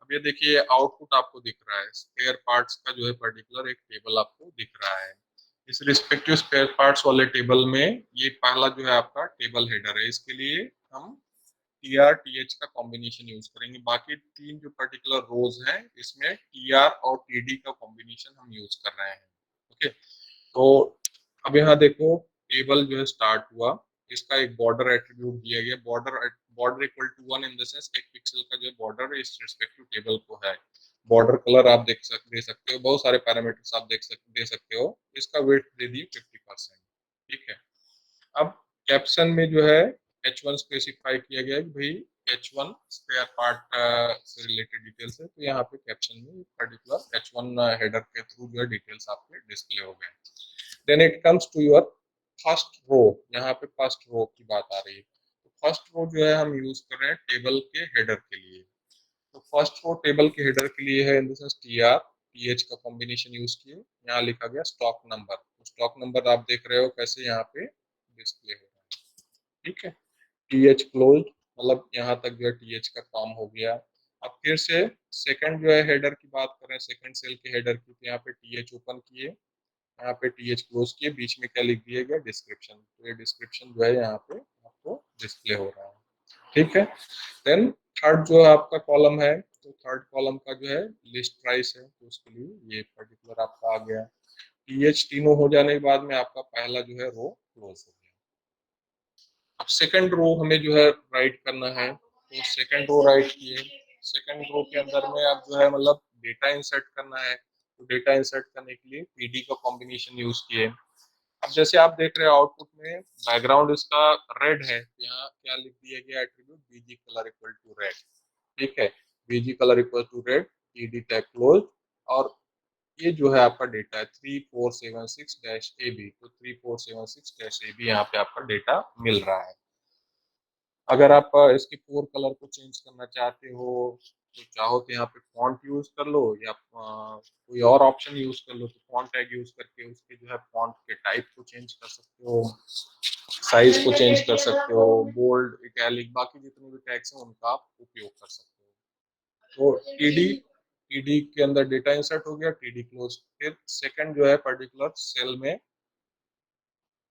अब ये देखिए आउटपुट आपको दिख रहा है, स्पेयर पार्ट्स का जो है पर्टिकुलर एक टेबल आपको दिख रहा है। इस रिस्पेक्टिव स्पेयर पार्ट्स वाले टेबल में ये पहला जो है आपका टेबल हेडर है, इसके लिए हम TR-TH का कॉम्बिनेशन यूज करेंगे। बाकी तीन जो पर्टिकुलर रोज हैं इसमें TR और TD का कॉम्बिनेशन हम यूज कर रहे हैं। ओके, तो अब यहाँ देखो टेबल जो है स्टार्ट हुआ, इसका एक बॉर्डर एट्रीब्यूट दिया गया। Border equal to 1 in the sense एक पिक्सल का जो बॉर्डर इस रिस्पेक्टिव टेबल को है। बॉर्डर कलर आप दे सकते हो, बहुत सारे पैरामीटर्स आप दे सकते हो। इसका वेट दे दिए 50%। ठीक है, अब कैप्शन में जो है H1 स्पेसिफाई किया गया कि भाई H1 स्पेयर पार्ट से रिलेटेड डिटेल्स है, तो यहाँ पे कैप्शन में पर्टिकुलर H1 हेडर के थ्रू जो है डिटेल्स आपके डिस्प्ले हो गए। Then it comes to your first row, यहाँ पे फर्स्ट रो की बात आ रही है। तो फर्स्ट रो जो है हम यूज कर रहे हैं टेबल के हेडर के लिए। तो फर्स्ट रो टेबल के हेडर के लिए है इन द सेंस TR-TH का कॉम्बिनेशन यूज किए। यहाँ लिखा गया स्टॉक नंबर, तो स्टॉक नंबर आप देख रहे हो कैसे यहाँ पे डिस्प्ले हो रहा है। ठीक है, TH क्लोज, मतलब यहाँ तक जो है TH का काम हो गया। अब फिर से सेकंड जो है हेडर की बात करें, सेकंड सेल के हेडर की, तो यहाँ पे TH ओपन किए, यहाँ पे TH क्लोज किए, बीच में क्या लिख दिया गया डिस्क्रिप्शन, तो ये डिस्क्रिप्शन जो है यहाँ पे आपको डिस्प्ले हो रहा है। ठीक है, देन थर्ड जो आपका कॉलम है, तो थर्ड कॉलम का जो है लिस्ट प्राइस है, तो उसके लिए ये पर्टिकुलर आपका आ गया। TH तीनों हो जाने के बाद में आपका पहला जो है रो क्लोज हो गया। अब सेकंड रो हमें जो है राइट करना है, तो सेकंड रो राइट किए। सेकंड रो के अंदर में आप जो है मतलब डेटा इंसर्ट करना है, तो डेटा इंसर्ट करने के लिए PD का कॉम्बिनेशन यूज किए। अब जैसे आप देख रहे हो आउटपुट में बैकग्राउंड इसका रेड है, यहाँ क्या लिख दिया गया attribute BG colour equal to red. ठीक है, BG colour equal to red, TD tag close, और ये जो है आपका डेटा है 3476-AB, तो 3476-AB यहाँ पे आपका डेटा मिल रहा है। अगर आप इसके फोर कलर को चेंज करना चाहते हो तो चाहो तो यहाँ पे फॉन्ट यूज कर लो, या कोई और ऑप्शन यूज कर लो, तो फॉन्ट टैग यूज करके उसके जो है फॉन्ट के टाइप को चेंज कर सकते हो, साइज को चेंज कर सकते हो, बोल्ड इटैलिक बाकी जितने भी टैग्स हैं उनका आप उपयोग कर सकते हो। तो टीडी के अंदर डेटा इंसर्ट हो गया, TD क्लोज। फिर सेकंड जो है पर्टिकुलर सेल में,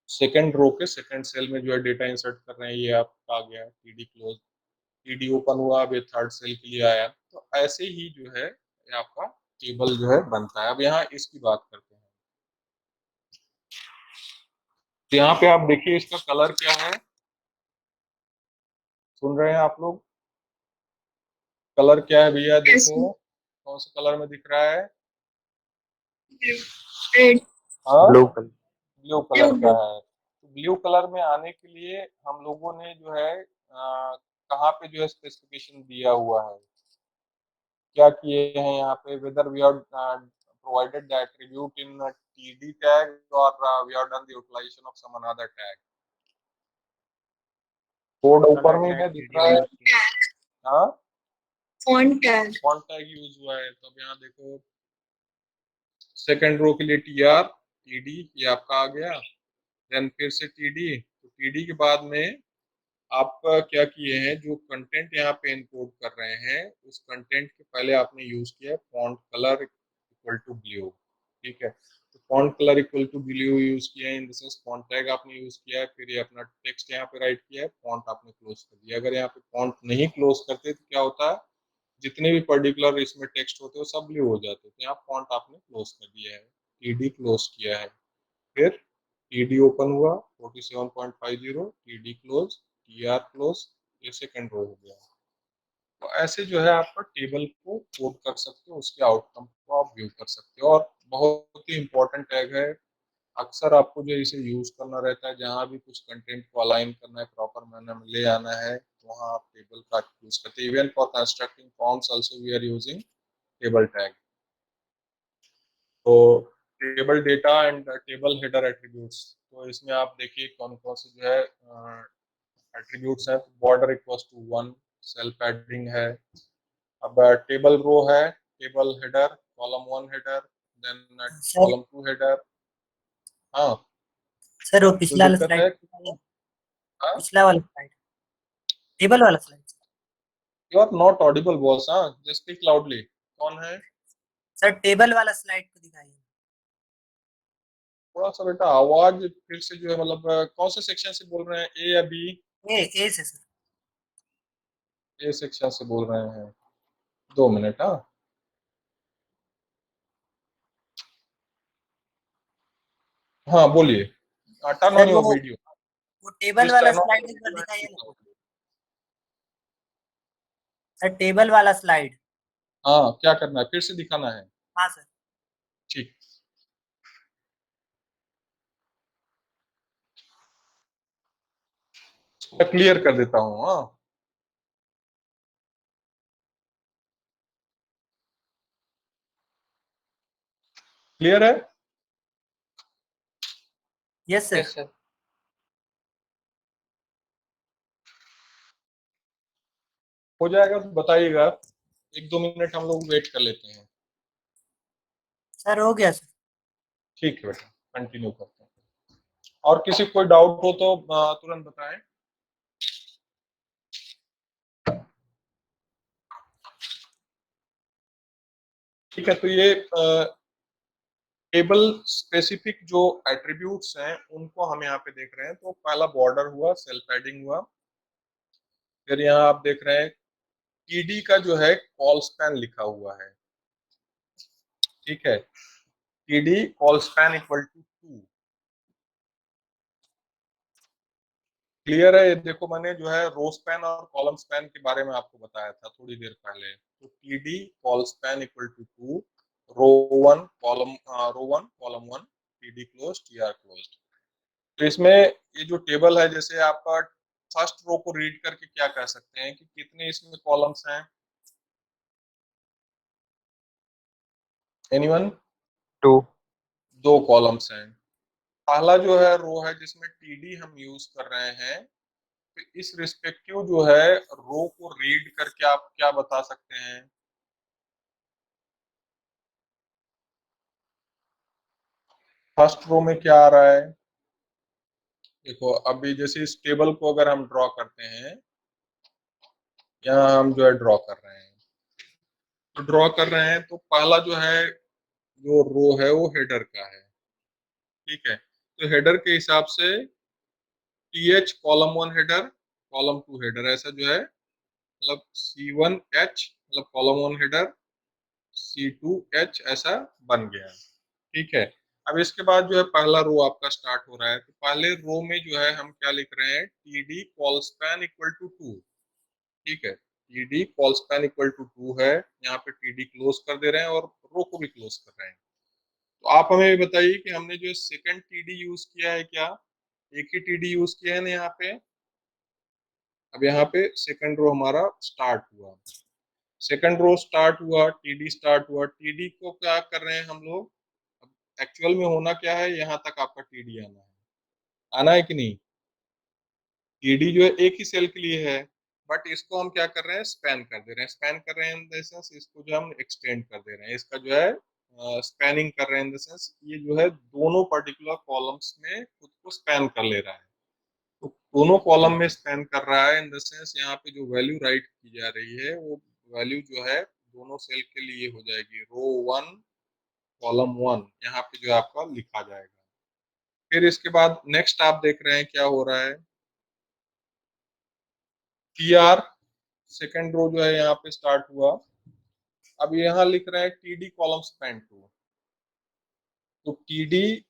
सेकंड रो के सेकंड सेल में जो है डेटा इंसर्ट कर रहे हैं, ये आपका आ गया TD क्लोज। TD ओपन हुआ, अब ये थर्ड सेल के लिए आया। तो ऐसे ही जो है ये आपका टेबल जो है बनता है। अब यहाँ इसकी बात करते हैं, तो यहाँ पे आप देखिए इसका कलर क्या है, सुन रहे हैं आप लोग? कलर क्या है भैया? देखो कौन सा कलर में दिख रहा है? रेड, हाँ, ब्लू कलर। ब्लू कलर का है। तो ब्लू कलर में आने के लिए हम लोगों ने जो है कहाँ पे जो है स्पेसिफिकेशन दिया हुआ है, क्या किए हैं यहाँ पे, whether we are provided the attribute in TD tag or we have done the utilization of some another tag. Code ऊपर में है दिख रहा है, हाँ font tag, font tag use हुआ है। तो अब यहाँ देखो सेकंड रो के लिए TR TD ये आपका आ गया, देन फिर से TD, तो TD के बाद में आप क्या किए हैं, जो कंटेंट यहाँ पे इनकोड कर रहे हैं उस कंटेंट के पहले आपने यूज किया है font colour equal to blue. ठीक है, तो font colour equal to blue use किया है, in the sense font tag आपने यूज किया है, फिर ये अपना टेक्स्ट यहाँ पे राइट किया है, फॉन्ट आपने क्लोज कर दिया। अगर यहाँ पे फॉन्ट नहीं क्लोज करते तो क्या होता है, जितने भी पर्टिकुलर इसमें टेक्स्ट होते हैं वो सब ब्लू हो जाते थे। यहाँ फॉन्ट आपने क्लोज कर दिया है, टीडी क्लोज किया है, फिर टीडी ओपन हुआ 47.50, टीडी क्लोज, टीआर क्लोज, ये सेकंड रो हो गया। तो ऐसे जो है आपका टेबल को कोड कर सकते हो, उसके आउटकम को आप व्यू कर सकते हो। और बहुत ही इंपॉर्टेंट टैग है, अक्सर आपको जो इसे यूज करना रहता है, जहाँ भी कुछ कंटेंट को अलाइन करना है, प्रॉपर मैनर में ले आना है, वहाँ आप टेबल का यूज करते हैं। Even for constructing forms also we are using table tag. तो table data and table header attributes, तो इसमें आप देखिए कौन कौन से जो है एट्रीब्यूट्स हैं। Border equals to 1, cell padding है। अब टेबल रो है, table header, column 1 header, then sir column 2 header. हाँ, सर वो कोई पिछला वाला दिक्कत स्लाइड है? दिखाइए, हाँ, पिछला वाला स्लाइड, टेबल वाला slide. You are not audible boss. हाँ, जस्ट स्पीक लाउडली। कौन है? सर टेबल वाला स्लाइड को दिखाइए। थोड़ा सा बेटा आवाज फिर से जो है, मतलब कौन से सेक्शन से बोल रहे हैं, ए या बी? ए से सर। ए सेक्शन से बोल रहे हैं। 2 मिनट। हाँ, हाँ बोलिए। Turn on sir your video. वो टेबल प्लीज वाला टर्न ऑन स्लाइड योर एक बार वीडियो एंड दिखाइए स्पीक ना। लाउडली। सर टेबल वाला स्लाइड। हाँ, क्या करना है, फिर से दिखाना है? हाँ सर। ठीक, मैं क्लियर कर देता हूँ। हाँ, क्लियर है? Yes sir. सर। हो जाएगा तो बताइएगा, 1-2 मिनट हम लोग वेट कर लेते हैं। सर हो गया सर। ठीक है बेटा, कंटिन्यू करते हैं। और किसी को कोई डाउट हो तो तुरंत बताएं। ठीक है, तो ये टेबल स्पेसिफिक जो एट्रीब्यूट्स हैं उनको हम यहाँ पे देख रहे हैं। तो पहला बॉर्डर हुआ, सेल पैडिंग हुआ, फिर यहाँ आप देख रहे हैं टीडी का जो है कॉल स्पैन लिखा हुआ है। ठीक है, TD col span equal to 2। Clear है? ये देखो, मैंने जो है रो स्पैन और कॉलम स्पैन के बारे में आपको बताया था थोड़ी देर पहले। तो TD col span equal to 2, row 1 column, row 1 column 1, TD close, TR close. तो इसमें ये जो टेबल है, जैसे आप फर्स्ट रो को रीड करके क्या कह सकते हैं कि कितने इसमें कॉलम्स हैं? एनीवन? 2। 2 कॉलम्स हैं। पहला जो है रो है जिसमें टीडी हम यूज कर रहे हैं, तो इस रिस्पेक्टिव जो है रो को रीड करके आप क्या बता सकते हैं? फर्स्ट रो में क्या आ रहा है? देखो, अभी जैसे इस टेबल को अगर हम ड्रॉ करते हैं, यहाँ हम जो है ड्रॉ कर रहे हैं, तो ड्रॉ कर रहे हैं तो पहला जो है जो रो है वो हेडर का है। ठीक है, तो हेडर के हिसाब से T H column 1 header, column 2 header, ऐसा जो है, मतलब C1H मतलब कॉलम 1 हेडर, C2H ऐसा बन गया। ठीक है, अब इसके बाद जो है पहला रो आपका स्टार्ट हो रहा है। तो पहले रो में जो है हम क्या लिख रहे हैं, TD col span equal to 2। ठीक है, TD col span equal to 2 है, यहाँ पे टीडी क्लोज कर दे रहे हैं और रो को भी क्लोज कर रहे हैं। तो आप हमें ये बताइए कि हमने जो सेकंड टीडी यूज किया है क्या? एक ही टीडी यूज किया है ना यहाँ पे। अब यहाँ पे सेकंड रो हमारा स्टार्ट हुआ, सेकंड रो स्टार्ट हुआ, टीडी स्टार्ट हुआ, टीडी को क्या कर रहे हैं हम लोग? अब एक्चुअल में होना क्या है, यहाँ तक आपका टीडी आना है, आना है कि नहीं? टीडी जो है एक ही सेल के लिए है, बट इसको हम क्या कर रहे हैं, स्पैन कर दे रहे हैं। स्पैन कर रहे हैं इन द सेंस इसको जो हम एक्सटेंड कर दे रहे हैं, इसका जो है स्पैनिंग कर रहे हैं इन द सेंस ये जो है दोनों पर्टिकुलर कॉलम्स में खुद को स्पैन कर ले रहा है। तो दोनों कॉलम में स्पैन कर रहा है, इन द सेंस यहाँ पे जो वैल्यू राइट की जा रही है वो वैल्यू जो है दोनों सेल के लिए हो जाएगी, रो 1 कॉलम 1 यहाँ पे जो आपका लिखा जाएगा। फिर इसके बाद नेक्स्ट आप देख रहे हैं क्या हो रहा है, टी आर सेकेंड रो जो है यहाँ पे स्टार्ट हुआ। अब यहाँ लिख रहे हैं टी डी कॉलम स्पैन 2, तो T D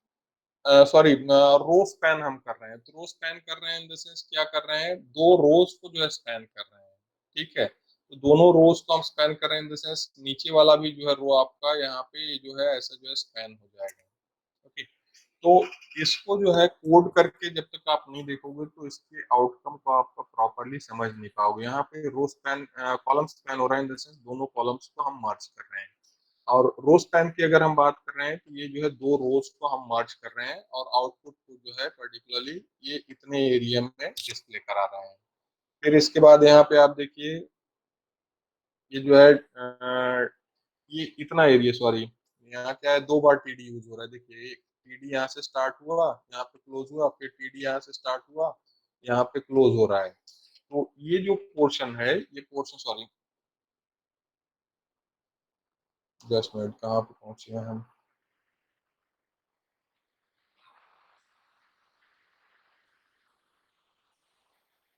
sorry row span हम कर रहे हैं, तो रो स्पैन कर रहे हैं इन द सेंस क्या कर रहे हैं, दो रोज को जो है स्पैन कर रहे हैं। ठीक है, तो दोनों रोज को हम स्पैन कर रहे हैं इन द सेंस नीचे वाला भी जो है रो आपका यहाँ पे जो है ऐसा जो है स्पैन हो जाएगा। ओके, तो इसको जो है कोड करके जब तक आप नहीं देखोगे तो इसके आउटकम को आप प्रॉपरली समझ नहीं पाओगे। यहाँ पे रो स्पैन कॉलम स्पैन हो रहा है इन द सेंस दोनों कॉलम्स को हम मर्ज कर रहे हैं, और रो स्पैन की अगर हम बात कर रहे हैं तो ये जो है दो रोज को हम मर्ज कर रहे हैं और आउटपुट को जो है पर्टिकुलरली ये इतने एरिया में डिस्प्ले करा रहे हैं। फिर इसके बाद यहाँ पे आप देखिए ये जो है ये इतना एरिया, सॉरी यहाँ क्या है, दो बार टीडी यूज हो रहा है। देखिए टीडी यहाँ से स्टार्ट हुआ, यहाँ पे क्लोज हुआ, फिर टीडी यहाँ से स्टार्ट हुआ, यहाँ पे क्लोज हो रहा है। तो ये जो पोर्शन है, ये पोर्शन, सॉरी 10 मिनट, कहाँ पे पहुंचे हैं हम,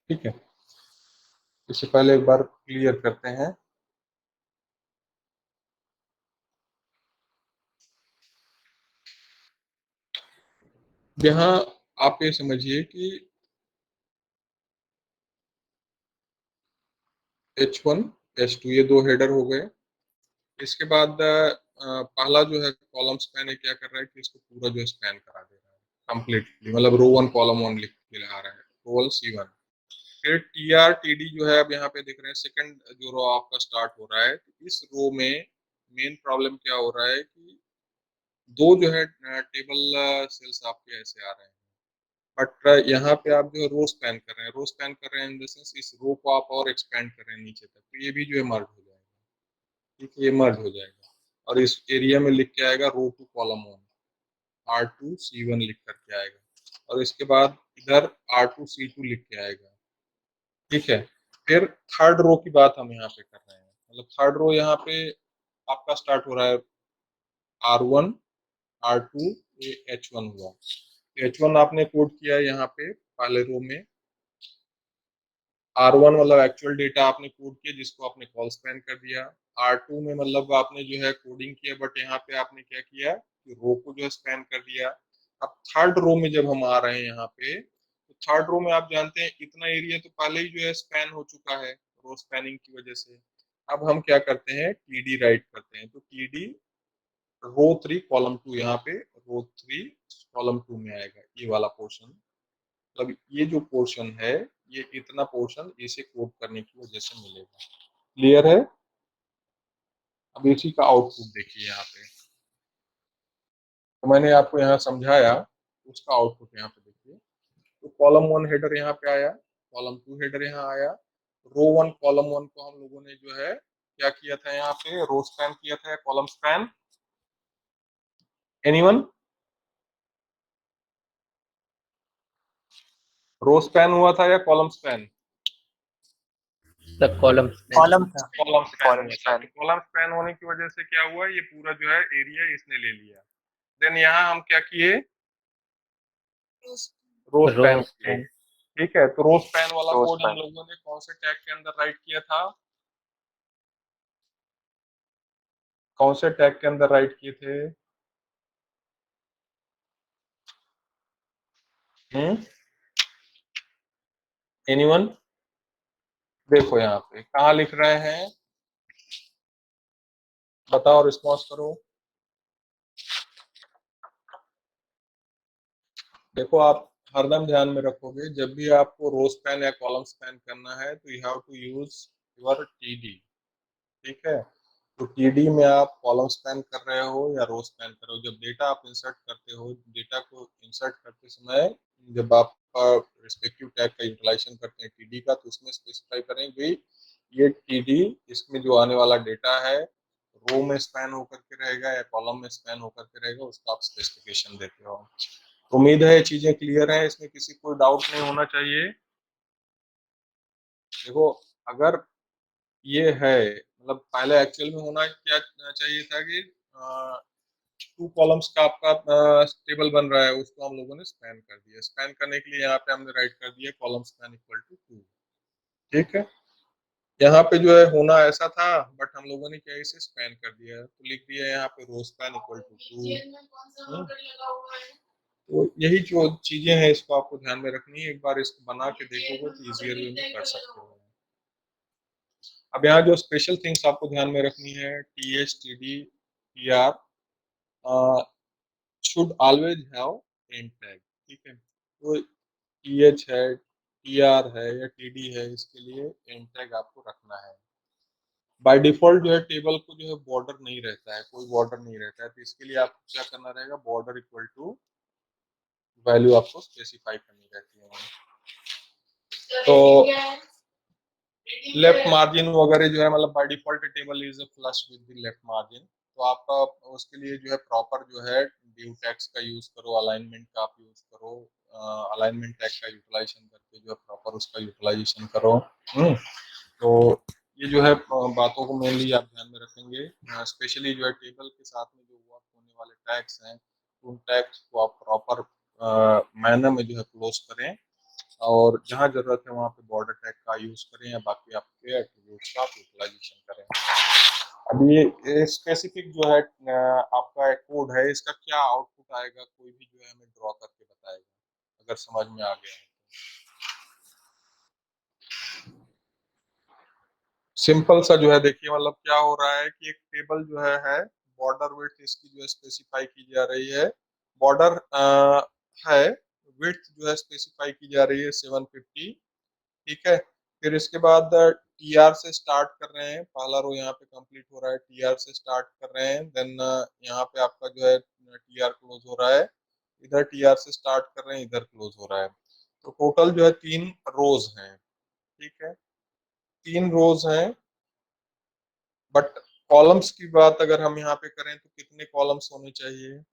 ठीक है, इससे पहले एक बार क्लियर करते हैं। यहाँ आप ये समझिए कि H1 H2 ये दो हेडर हो गए। इसके बाद पहला जो है कॉलम स्पैन है क्या कर रहा है कि इसको पूरा जो स्पैन करा दे रहा है कंप्लीटली, मतलब रो 1 कॉलम 1 लिख के आ रहा है, रो 1 C1। फिर टी आर टी डी जो है अब यहाँ पे देख रहे हैं सेकंड जो रो आपका स्टार्ट हो रहा है, तो इस रो में मेन प्रॉब्लम क्या हो रहा है कि दो जो है टेबल सेल्स आपके ऐसे आ रहे हैं, बट यहाँ पे आप जो है रो स्पैन कर रहे हैं, रो स्पैन कर रहे हैं इन द सेंस इस रो को आप और एक्सपेंड कर रहे हैं नीचे तक, तो ये भी जो है मर्ज हो जाएगा। ठीक है, ये मर्ज हो जाएगा और इस एरिया में लिख के आएगा रो टू कॉलम 1 R2C1 लिख करके आएगा, और इसके बाद इधर R2C2 लिख के आएगा। ठीक है, फिर थर्ड रो की बात हम यहाँ पे कर रहे हैं, मतलब थर्ड रो यहाँ पे आपका स्टार्ट हो रहा है R1 R2 ये H1 हुआ, H1 आपने कोड किया है यहाँ पे पहले रो में, R1 मतलब एक्चुअल डेटा आपने कोड किया जिसको आपने कॉल स्पैन कर दिया, R2 में मतलब आपने जो है कोडिंग किया, बट यहाँ पे आपने क्या किया कि रो को जो है स्पैन कर दिया। अब थर्ड रो में जब हम आ रहे हैं यहाँ पे, तो थर्ड रो में आप जानते हैं इतना एरिया तो पहले ही जो है स्पैन हो चुका है रो स्पैनिंग की वजह से। अब हम क्या करते हैं, टीडी राइट करते हैं, तो टीडी रो 3 कॉलम 2 यहाँ पे रो 3 कॉलम 2 में आएगा ये वाला पोर्शन, मतलब ये जो पोर्शन है ये इतना पोर्शन इसे कोड करने की वजह से मिलेगा। क्लियर है? अब इसी का आउटपुट देखिए यहाँ पे, तो मैंने आपको यहाँ समझाया, उसका आउटपुट यहाँ पे देखिए, तो कॉलम 1 हेडर यहाँ पे आया, कॉलम 2 हेडर यहाँ आया, रो 1 कॉलम 1 को हम लोगों ने जो है क्या किया था, यहाँ पे रो स्पैन किया था या column span, anyone? Row span हुआ था या column span? Column column span हुआ था। तो कॉलम स्पैन होने की वजह से क्या हुआ, ये पूरा जो है एरिया इसने ले लिया। देन यहाँ हम क्या किए, रो स्पैन किए। ठीक है, तो रो स्पैन वाला कोड हम लोगों ने कौन से टैग के अंदर राइट किया था, कौन से टैग के अंदर राइट किए थे? एनीवन? देखो यहाँ पे कहाँ लिख रहे हैं, बताओ, रिस्पॉन्स करो। देखो आप हरदम ध्यान में रखोगे जब भी आपको रो स्पैन या कॉलम स्पैन करना है तो you have to use your TD. ठीक है, तो टीडी में आप कॉलम स्पैन कर रहे हो या रो स्पैन कर रहे हो, जब डेटा आप इंसर्ट करते हो, डेटा को इंसर्ट करते समय जब आप रिस्पेक्टिव टैग का यूटिलाइजेशन करते हैं टीडी का, तो उसमें स्पेसिफाई करें भाई ये टीडी इसमें जो आने वाला डेटा है रो में स्पैन होकर के रहेगा या कॉलम में स्पैन होकर के रहेगा, उसका आप स्पेसिफिकेशन देते हो। उम्मीद है ये चीजें क्लियर हैं, इसमें किसी को डाउट नहीं होना चाहिए। देखो अगर ये है मतलब पहले एक्चुअल में होना क्या चाहिए था कि 2 कॉलम्स का आपका टेबल बन रहा है, उसको हम लोगों ने स्पैन कर दिया। स्पैन करने के लिए यहाँ पे हमने राइट कर दिया कॉलम स्पैन इक्वल टू 2। ठीक है, यहाँ पे जो है होना ऐसा था, बट हम लोगों ने क्या इसे स्पैन कर दिया, तो लिख दिया यहाँ पे रो स्पैन इक्वल टू 2। में कौन सा ऑर्डर लगा हुआ है? तो यही जो चीजें हैं इसको आपको ध्यान में रखनी है। एक बार इसको बना के देखोगे तो इजियर वे में कर सकते हो। अब यहाँ जो स्पेशल थिंग्स आपको ध्यान में रखनी है, TH TD TR should always have and tag. ठीक है, तो TH है, TR है या TD है, इसके लिए एंड टैग आपको रखना है। बाय डिफॉल्ट जो है टेबल को जो है बॉर्डर नहीं रहता है, कोई बॉर्डर नहीं रहता है, तो इसके लिए आपको क्या करना रहेगा, बॉर्डर इक्वल टू वैल्यू आपको स्पेसिफाई करनी रहती है। तो लेफ्ट मार्जिन वगैरह जो है मतलब by default table is flush with the left margin, तो आपका उसके लिए जो है प्रॉपर जो है div टैग्स का यूज करो, अलाइनमेंट का आप यूज करो, अलाइनमेंट टैग का यूटिलाइजेशन करके जो है प्रॉपर उसका यूटिलाइजेशन करो। तो ये जो है बातों को मेनली आप ध्यान में रखेंगे, स्पेशली जो है टेबल के साथ में जो वर्क होने वाले टैग्स हैं, उन टैग्स को आप प्रॉपर मैनर में जो है क्लोज करें, और जहाँ जरूरत है वहाँ पे बॉर्डर टैग का यूज करें या बाकी आपके एट्रीब्यूट्स का यूटिलाइजेशन करें। अब ये स्पेसिफिक जो है आपका एक कोड है, इसका क्या आउटपुट आएगा कोई भी जो है हमें ड्रॉ करके बताएगा, अगर समझ में आ गया है। सिंपल सा जो है देखिए मतलब क्या हो रहा है कि एक टेबल जो है बॉर्डर विड्थ इसकी जो है स्पेसिफाई की जा रही है, बॉर्डर है विड्थ जो है स्पेसिफाई की जा रही है 750। ठीक है, फिर इसके बाद TR से स्टार्ट कर रहे हैं, पहला रो यहाँ पे कंप्लीट हो रहा है, TR से स्टार्ट कर रहे हैं, देन यहाँ पे आपका जो है TR क्लोज हो रहा है, इधर TR से स्टार्ट कर रहे हैं, इधर क्लोज हो रहा है। तो टोटल जो है 3 रोज हैं। ठीक है, 3 रोज हैं, बट कॉलम्स की बात अगर हम यहाँ पे करें तो कितने कॉलम्स होने चाहिए,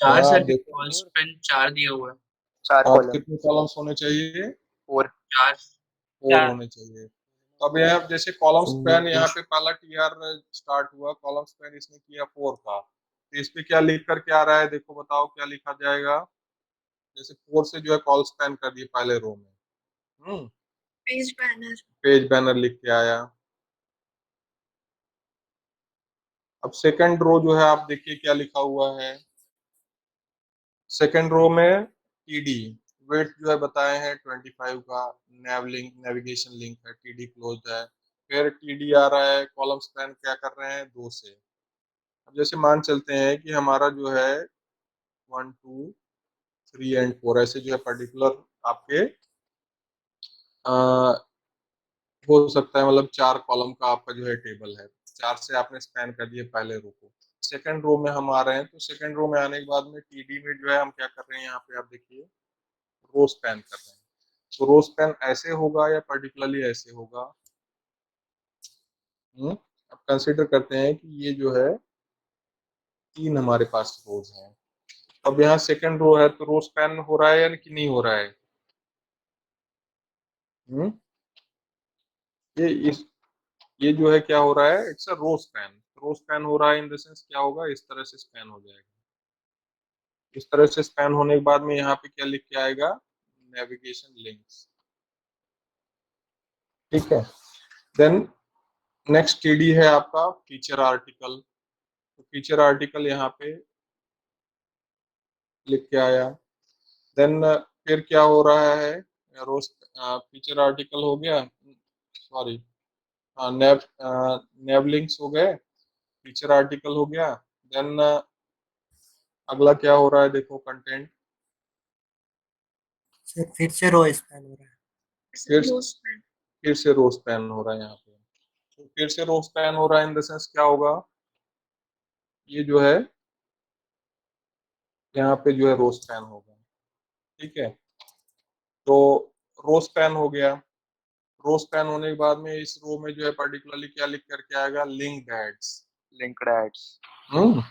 4 यहाँ आप सर देखो कॉल स्पेन 4 दिया हुआ है। 4 आप कॉलम कितने कॉलम्स होने चाहिए, 4 4 4 होने चाहिए। तो अब यहाँ जैसे कॉलम स्पैन यहाँ पे पहला TR स्टार्ट हुआ, कॉलम स्पैन इसने किया 4 का, तो इस पे क्या लिख कर के आ रहा है, देखो बताओ क्या लिखा जाएगा। जैसे 4 से जो है कॉल स्पैन कर दिए पहले रो में, पेज बैनर। पेज बैनर लिख के आया। अब सेकंड रो जो है आप देखिए क्या लिखा हुआ है, सेकंड रो में TD वेट जो है बताए हैं 25 का, नेव लिंक नेविगेशन लिंक है, TD क्लोज है, फिर TD आ रहा है, कॉलम स्पैन क्या कर रहे हैं 2 से। अब जैसे मान चलते हैं कि हमारा जो है 1 2 3 एंड 4 ऐसे जो है पर्टिकुलर आपके हो सकता है मतलब 4 कॉलम का आपका जो है टेबल है, 4 से आपने स्पैन कर दिए पहले रो को। सेकंड रो में हम आ रहे हैं, तो सेकंड रो में आने के बाद में TD में जो है हम क्या कर रहे हैं, यहाँ पे आप देखिए रो स्पैन कर रहे हैं। तो रो स्पैन ऐसे होगा या पर्टिकुलरली ऐसे होगा, अब कंसीडर करते हैं कि ये जो है 3 हमारे पास रोज हैं। अब यहाँ सेकंड रो है, तो रो स्पैन हो रहा है या कि नहीं हो रहा है। हम्म ये इस ये जो है क्या हो रहा है, it's a row span. Row span हो रहा है इन द सेंस क्या होगा, इस तरह से स्पैन हो जाएगा। इस तरह से स्पैन होने के बाद में यहाँ पे क्या लिख के आएगा, नेविगेशन लिंक्स। ठीक है, देन नेक्स्ट TD है आपका फीचर आर्टिकल। तो फीचर आर्टिकल यहाँ पे लिख के आया। देन फिर क्या हो रहा है, रोज फीचर आर्टिकल हो गया, सॉरी नेव नेव लिंक्स हो गए, फीचर आर्टिकल हो गया। देन अगला क्या हो रहा है, देखो कंटेंट, फिर से रो स्पैन हो रहा है। फिर रो स्पैन। फिर से रो स्पैन हो रहा है यहाँ पे। तो फिर से रो स्पैन हो रहा है इन द सेंस क्या होगा, ये जो है यहाँ पे जो है रो स्पैन होगा। ठीक है, तो रो स्पैन हो गया। रो स्पैन होने के बाद में इस रो में जो है पर्टिकुलरली क्या लिख करके आएगा, linked ads. Linked ads. Hmm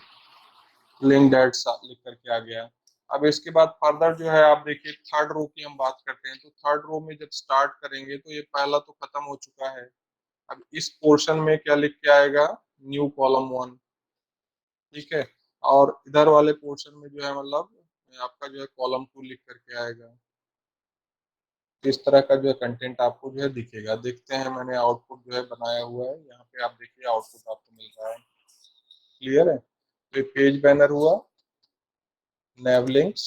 link that लिख करके आ गया। अब इसके बाद फर्दर जो है आप देखिए थर्ड रो की हम बात करते हैं, तो थर्ड रो में जब स्टार्ट करेंगे तो ये पहला तो खत्म हो चुका है। अब इस पोर्शन में क्या लिख के आएगा, न्यू कॉलम 1, ठीक है। और इधर वाले पोर्शन में जो है मतलब आपका जो है कॉलम 2 लिख करके आएगा। इस तरह का जो है कंटेंट आपको जो है दिखेगा। देखते हैं, मैंने आउटपुट जो है बनाया हुआ है, यहाँ पे आप देखिए आउटपुट आपको मिल रहा है, क्लियर है। तो ये पेज बैनर हुआ, नैव लिंक्स,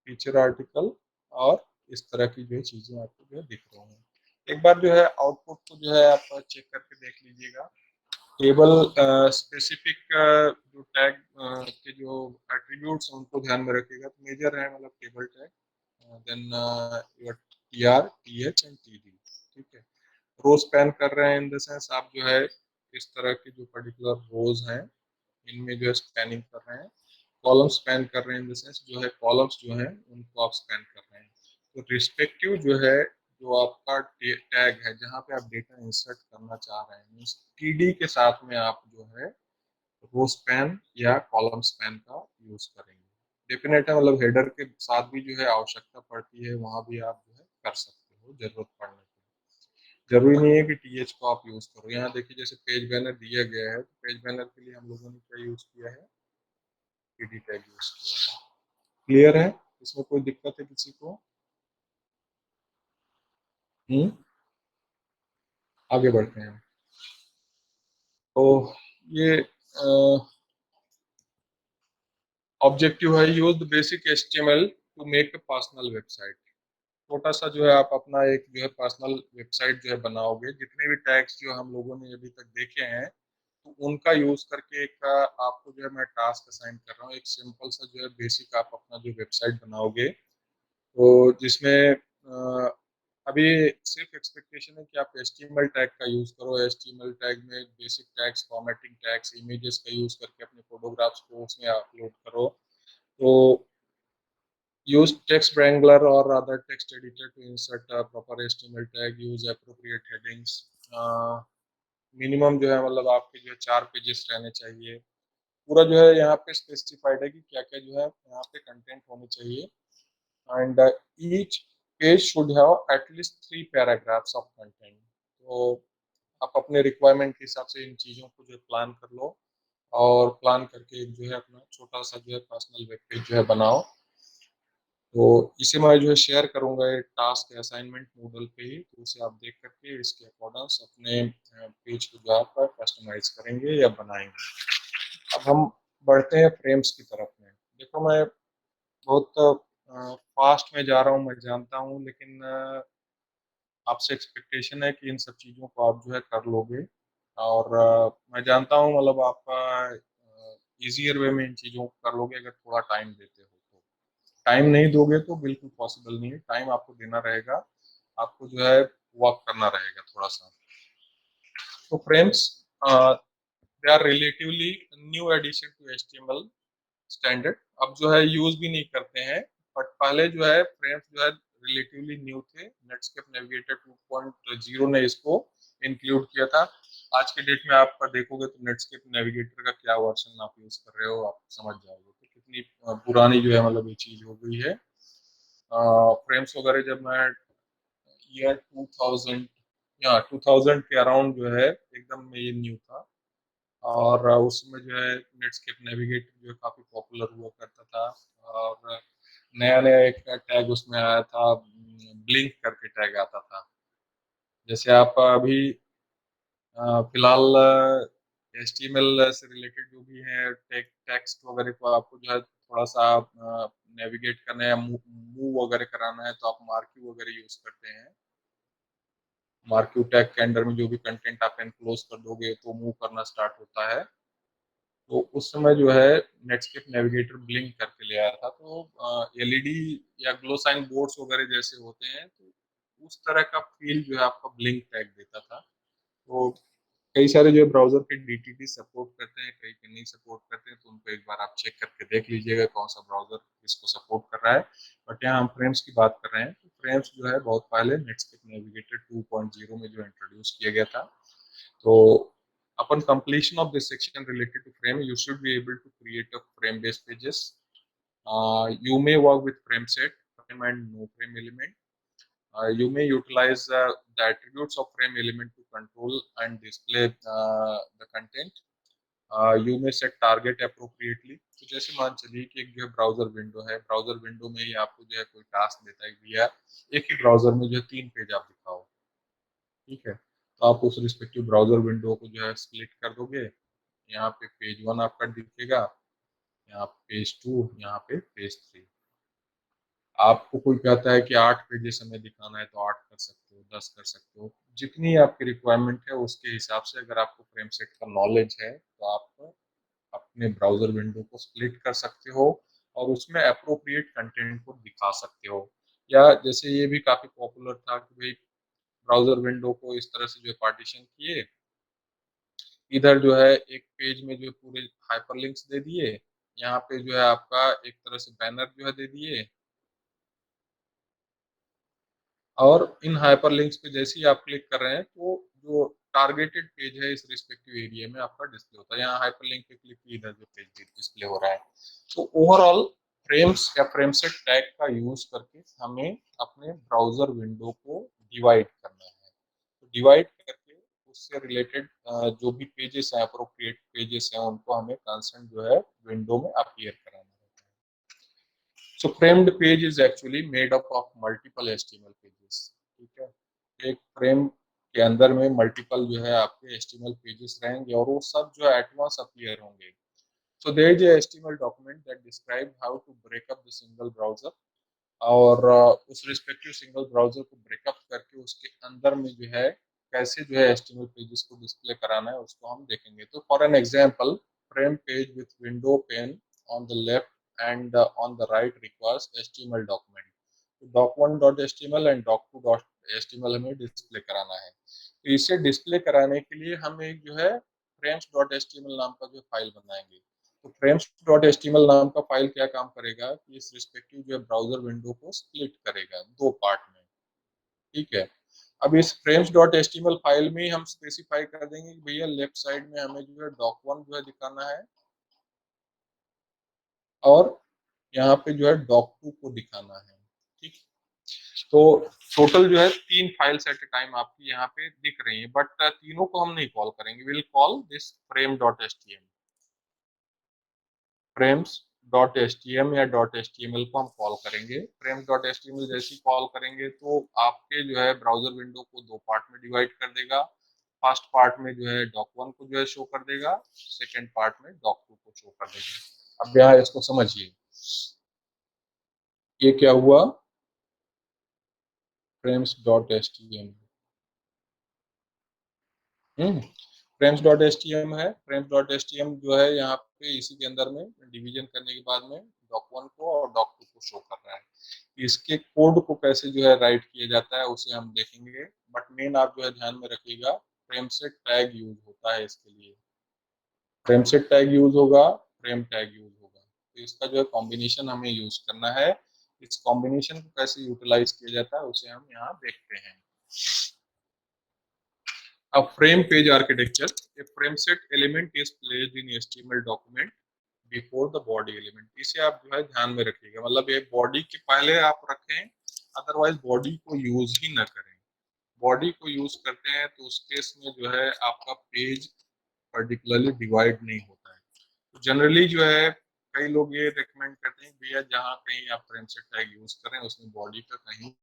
फीचर आर्टिकल, और इस तरह की जो है चीजें आपको जो है दिख रही हैं। एक बार जो है आउटपुट को जो है आप चेक करके देख लीजिएगा। टेबल स्पेसिफिक जो टैग के जो एट्रीब्यूट्स हैं उनको ध्यान में रखिएगा। तो मेजर है मतलब table tag, then your TR, TH and TD, ठीक है। रो स्पैन कर रहे हैं इन द सेंस आप जो है इस तरह के जो पर्टिकुलर रोज हैं इनमें जो है स्पैनिंग कर रहे हैं। कॉलम स्पैन कर रहे हैं इन द सेंस जो है कॉलम्स जो हैं उनको आप स्पैन कर रहे हैं। तो रिस्पेक्टिव जो है जो आपका टैग है जहाँ पे आप डेटा इंसर्ट करना चाह रहे हैं, टीडी के साथ में आप जो है रो स्पैन या कॉलम स्पैन का यूज करेंगे। डेफिनेट है, मतलब हेडर के साथ भी जो है आवश्यकता पड़ती है, वहां भी आप जो है कर सकते हो जरूरत पड़ने पर। जरूरी नहीं है कि टीएच को आप यूज करो। यहाँ देखिए जैसे पेज बैनर दिया गया है, तो पेज बैनर के लिए हम लोगों ने क्या यूज किया है, टीडी टैग यूज किया है। क्लियर है, इसमें कोई दिक्कत है किसी को? आगे बढ़ते हैं। तो ये ऑब्जेक्टिव है, use the basic HTML to make a personal website. छोटा सा जो है आप अपना एक जो है पर्सनल वेबसाइट जो है बनाओगे। जितने भी टैग्स जो हम लोगों ने अभी तक देखे हैं तो उनका यूज करके एक आपको जो है मैं टास्क असाइन कर रहा हूँ। एक सिंपल सा जो है बेसिक आप अपना जो वेबसाइट बनाओगे, तो जिसमें अभी सिर्फ एक्सपेक्टेशन है कि आप HTML टैग का यूज करो। HTML टैग में basic tags, formatting tags, images का यूज करके अपने फोटोग्राफ्स को उसमें अपलोड करो। तो use text wrangler or other text editor to insert a proper HTML tag, use appropriate headings। Minimum जो है मतलब आपके जो है 4 पेजेस रहने चाहिए। पूरा जो है यहाँ पे स्पेसिफाइड है कि क्या क्या जो है यहाँ पे कंटेंट होने चाहिए। And each page should have at least 3 paragraphs of content. तो आप अपने रिक्वायरमेंट के हिसाब से इन चीज़ों को जो है प्लान कर लो, और प्लान करके एक जो है अपना छोटा सा जो है पर्सनल वेब पेज जो है बनाओ। तो इसे मैं जो है शेयर करूंगा एक टास्क असाइनमेंट मूडल पे ही, तो उसे आप देख करके इसके अकॉर्डिंग अपने पेज को जो आप कस्टमाइज करेंगे या बनाएंगे। अब हम बढ़ते हैं फ्रेम्स की तरफ में। देखो मैं बहुत फास्ट में जा रहा हूँ, मैं जानता हूँ, लेकिन आपसे एक्सपेक्टेशन है कि इन सब चीज़ों को आप जो है कर लोगे। और मैं जानता हूँ मतलब आप इजियर वे में इन चीज़ों को कर लोगे अगर थोड़ा टाइम देते हो तो। टाइम नहीं दोगे तो बिल्कुल पॉसिबल नहीं है। टाइम आपको देना रहेगा, आपको जो है वर्क करना रहेगा थोड़ा सा। तो frames they are relatively new addition to HTML standard. अब जो है यूज भी नहीं करते हैं, बट पहले जो है फ्रेम्स जो है रिलेटिवली न्यू थे। नेटस्केप नेविगेटर 2.0 ने इसको इंक्लूड किया था। आज के डेट में आप देखोगे तो नेटस्केप नेविगेटर का क्या वर्जन आप यूज कर रहे हो आप समझ जाओगे तो कितनी पुरानी जो है मतलब ये चीज हो गई है। फ्रेम्स वगैरह जब मैं ईयर 2000 या 2000 के अराउंड जो है एकदम में ये न्यू था। और उसमें जो है नेटस्केप नेविगेटर जो है काफ़ी पॉपुलर हुआ करता था। और नया नया एक टैग उसमें आया था, ब्लिंक करके टैग आता था। जैसे आप अभी फिलहाल HTML से रिलेटेड जो भी है टेक्स्ट वगैरह को आपको जो है थोड़ा सा नेविगेट करना है या मूव वगैरह कराना है तो आप मार्क्यू वगैरह यूज करते हैं। मार्क्यू टैग के अंडर में जो भी कंटेंट आप एनक्लोज कर दोगे तो मूव करना स्टार्ट होता है। तो उस समय जो है नेटस्केप नेविगेटर ब्लिंक करके ले आया था। तो एलईडी या ग्लो साइन बोर्ड्स वगैरह जैसे होते हैं तो उस तरह का फील जो है आपका ब्लिंक टैग देता था। तो कई सारे जो ब्राउजर के डीटीटी सपोर्ट करते हैं, कई के नहीं सपोर्ट करते हैं, तो उनको एक बार आप चेक करके देख लीजिएगा कौन सा ब्राउजर इसको सपोर्ट कर रहा है। बट यहाँ हम फ्रेम्स की बात कर रहे हैं, तो फ्रेम्स जो है बहुत पहले नेटस्केप नेविगेटर 2.0 में जो इंट्रोड्यूस किया गया था। तो Upon completion of this section related to frame, you should be able to create a frame-based pages. You may work with frame set, frame and no frame element. You may utilize the attributes of frame element to control and display the content. You may set target appropriately. तो जैसे मान चलिए कि एक जो है browser window है, browser window में ही आपको जो है कोई टास्क देता है भैया एक ही ब्राउजर में जो है 3 पेज आप दिखाओ, ठीक है, तो आप उस रिस्पेक्टिव ब्राउजर विंडो को जो है स्प्लिट कर दोगे। यहाँ पे पेज 1 आपका दिखेगा, यहाँ पेज 2, यहाँ पे पेज 3। आपको कोई कहता है कि 8 पेजेस हमें दिखाना है तो 8 कर सकते हो, 10 कर सकते हो, जितनी आपकी रिक्वायरमेंट है उसके हिसाब से अगर आपको फ्रेम सेट का नॉलेज है तो आप अपने ब्राउजर विंडो को स्प्लिट कर सकते हो और उसमें अप्रोप्रिएट कंटेंट को दिखा सकते हो। या जैसे ये भी काफ़ी पॉपुलर था कि भाई ब्राउजर विंडो को इस तरह से जो है पार्टीशन किए, इधर जो है एक पेज में जो है पूरे हाइपरलिंक्स दे दिए, यहाँ पे जो है आपका एक तरह से बैनर जो है दे दिए, और इन हाइपरलिंक्स पे जैसे ही आप क्लिक कर रहे हैं तो जो टारगेटेड पेज है इस रिस्पेक्टिव एरिया में आपका डिस्प्ले होता है। यहाँ हाइपरलिंक पे क्लिक की, इधर जो पेज डिस्प्ले हो रहा है। तो ओवरऑल फ्रेम्स या फ्रेम सेट टैग का यूज करके हमें अपने ब्राउजर विंडो को डिवाइड करना है। तो डिवाइड करके उससे रिलेटेड जो भी पेजेस हैं, अप्रोप्रिएट पेजेस हैं, उनको हमें कंसर्न जो है विंडो में अपीयर कराना है। So framed page is actually made up of multiple HTML pages, ठीक है। एक फ्रेम के अंदर में मल्टीपल जो है आपके HTML पेजेस रहेंगे और वो सब जो है एट वंस अपीयर होंगे। So there is a HTML document that describes how to break up the single browser, और उस रिस्पेक्टिव सिंगल ब्राउजर को ब्रेकअप करके उसके अंदर में जो है कैसे जो है HTML पेजेस को डिस्प्ले कराना है उसको हम देखेंगे। तो for an example, frame page with window pain on the left and on the right requires HTML document. तो doc1.html and doc2.html हमें डिस्प्ले कराना है। तो इसे डिस्प्ले कराने के लिए हम एक जो है frames.html नाम का जो फाइल बनाएंगे। तो frames.html नाम का फाइल क्या काम करेगा कि इस रिस्पेक्टिव जो है ब्राउजर विंडो को स्प्लिट करेगा 2 पार्ट में, ठीक है। अब इस frames.html फाइल में हम स्पेसिफाई कर देंगे कि भैया लेफ्ट साइड में हमें जो है doc1 जो है दिखाना है और यहाँ पे जो है doc2 को दिखाना है, ठीक। तो टोटल जो है 3 फाइल्स एट ए टाइम आपकी यहाँ पे दिख रही हैं, बट तीनों को हम नहीं कॉल करेंगे। Will call this frame.html, frames.html या .html को हम कॉल करेंगे। frames.html जैसे कॉल करेंगे तो आपके जो है ब्राउजर विंडो को 2 पार्ट में डिवाइड कर देगा। फर्स्ट पार्ट में जो है doc1 को जो है शो कर देगा, सेकेंड पार्ट में doc2 को शो कर देगा। अब यहाँ इसको समझिए, ये क्या हुआ, frames.html, frames.html है। frames.html जो है यहाँ पे इसी के अंदर में डिवीजन करने के बाद में doc1 को और doc2 को शो कर रहा है। इसके कोड को कैसे जो है राइट किया जाता है उसे हम देखेंगे, बट मेन आप जो है ध्यान में रखिएगा फ्रेम सेट टैग यूज होता है इसके लिए। फ्रेम सेट टैग यूज होगा, फ्रेम टैग यूज होगा, तो इसका जो है कॉम्बिनेशन हमें यूज करना है। इस कॉम्बिनेशन को कैसे यूटिलाइज किया जाता है उसे हम यहाँ देखते हैं। A frame page architecture, a frame set element is placed in HTML document before the body element। इसे आप जो है ध्यान में रखिएगा, मतलब ये बॉडी के पहले आप रखें, अदरवाइज बॉडी को यूज ही ना करें। बॉडी को यूज करते हैं तो उस केस में जो है आपका पेज पर्टिकुलरली डिवाइड नहीं होता है। तो जनरली जो है कई लोग ये रिकमेंड करते हैं भैया जहाँ कहीं आप फ्रेम सेट टैग यूज करें उसमें बॉडी का कहीं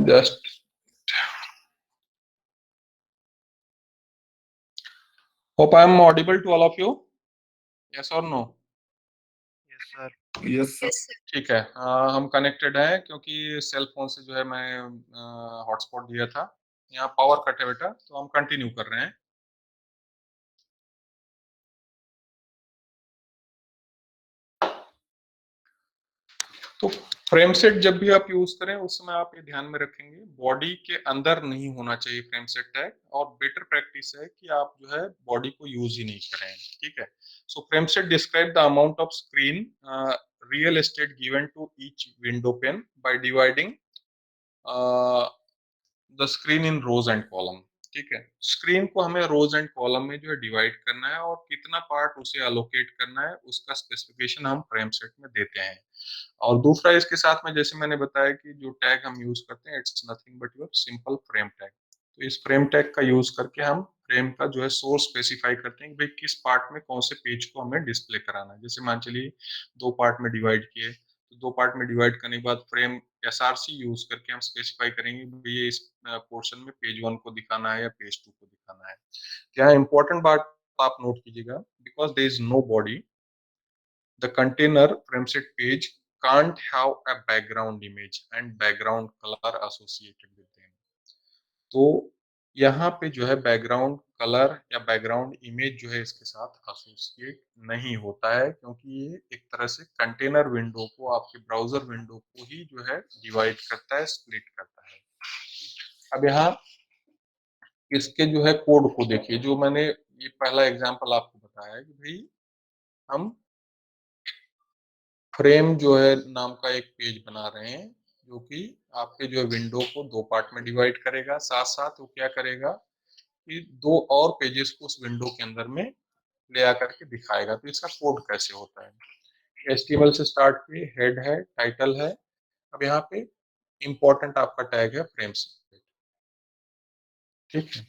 just hope I am audible to all of you, yes or no? Yes sir. Yes sir. Yes sir. ठीक है, हम कनेक्टेड हैं क्योंकि सेल फोन से जो है मैं हॉटस्पॉट दिया था। यहाँ पावर कट है बेटा, तो हम कंटिन्यू कर रहे हैं। तो फ्रेम सेट जब भी आप यूज करें उस समय आप ये ध्यान में रखेंगे बॉडी के अंदर नहीं होना चाहिए फ्रेम सेट टैग, और बेटर प्रैक्टिस है कि आप जो है बॉडी को यूज ही नहीं करें, ठीक है। So frame set describe the amount of screen real estate given to each window pane by dividing the screen in rows and column, ठीक है। स्क्रीन को हमें रोज एंड कॉलम में जो है डिवाइड करना है और कितना पार्ट उसे अलोकेट करना है उसका स्पेसिफिकेशन हम फ्रेम सेट में देते हैं। और दूसरा इसके साथ में जैसे मैंने बताया कि जो टैग हम यूज करते हैं it's nothing but your simple frame tag. तो इस फ्रेम टैग का यूज करके हम फ्रेम का जो है सोर्स स्पेसिफाई करते हैं कि भाई किस पार्ट में कौन से पेज को हमें डिस्प्ले कराना है। जैसे मान चलिए दो पार्ट में डिवाइड किए, तो दो पार्ट में डिवाइड करने के बाद फ्रेम एसआरसी यूज करके हम स्पेसिफाई करेंगे भैया इस पोर्शन में पेज 1 को दिखाना है या पेज 2 को दिखाना है। यहाँ इंपॉर्टेंट बात आप नोट कीजिएगा, because there is no body the container frameset page can't have a background image and background color associated with them। तो यहाँ पे जो है बैकग्राउंड कलर या बैकग्राउंड इमेज जो है इसके साथ एसोसिएट नहीं होता है, क्योंकि ये एक तरह से कंटेनर विंडो को, आपके ब्राउजर विंडो को ही जो है डिवाइड करता है, स्प्लिट करता है। अब यहाँ इसके जो है कोड को देखिए, जो मैंने ये पहला एग्जांपल आपको बताया कि भाई हम फ्रेम जो है नाम का एक पेज बना रहे हैं जो कि आपके जो है विंडो को दो पार्ट में डिवाइड करेगा, साथ साथ वो क्या करेगा कि दो और पेजेस को उस विंडो के अंदर में ले आकर के दिखाएगा। तो इसका कोड कैसे होता है, HTML से स्टार्ट किए, हेड है, टाइटल है, अब यहाँ पे इंपॉर्टेंट आपका टैग है फ्रेम सेट, ठीक है।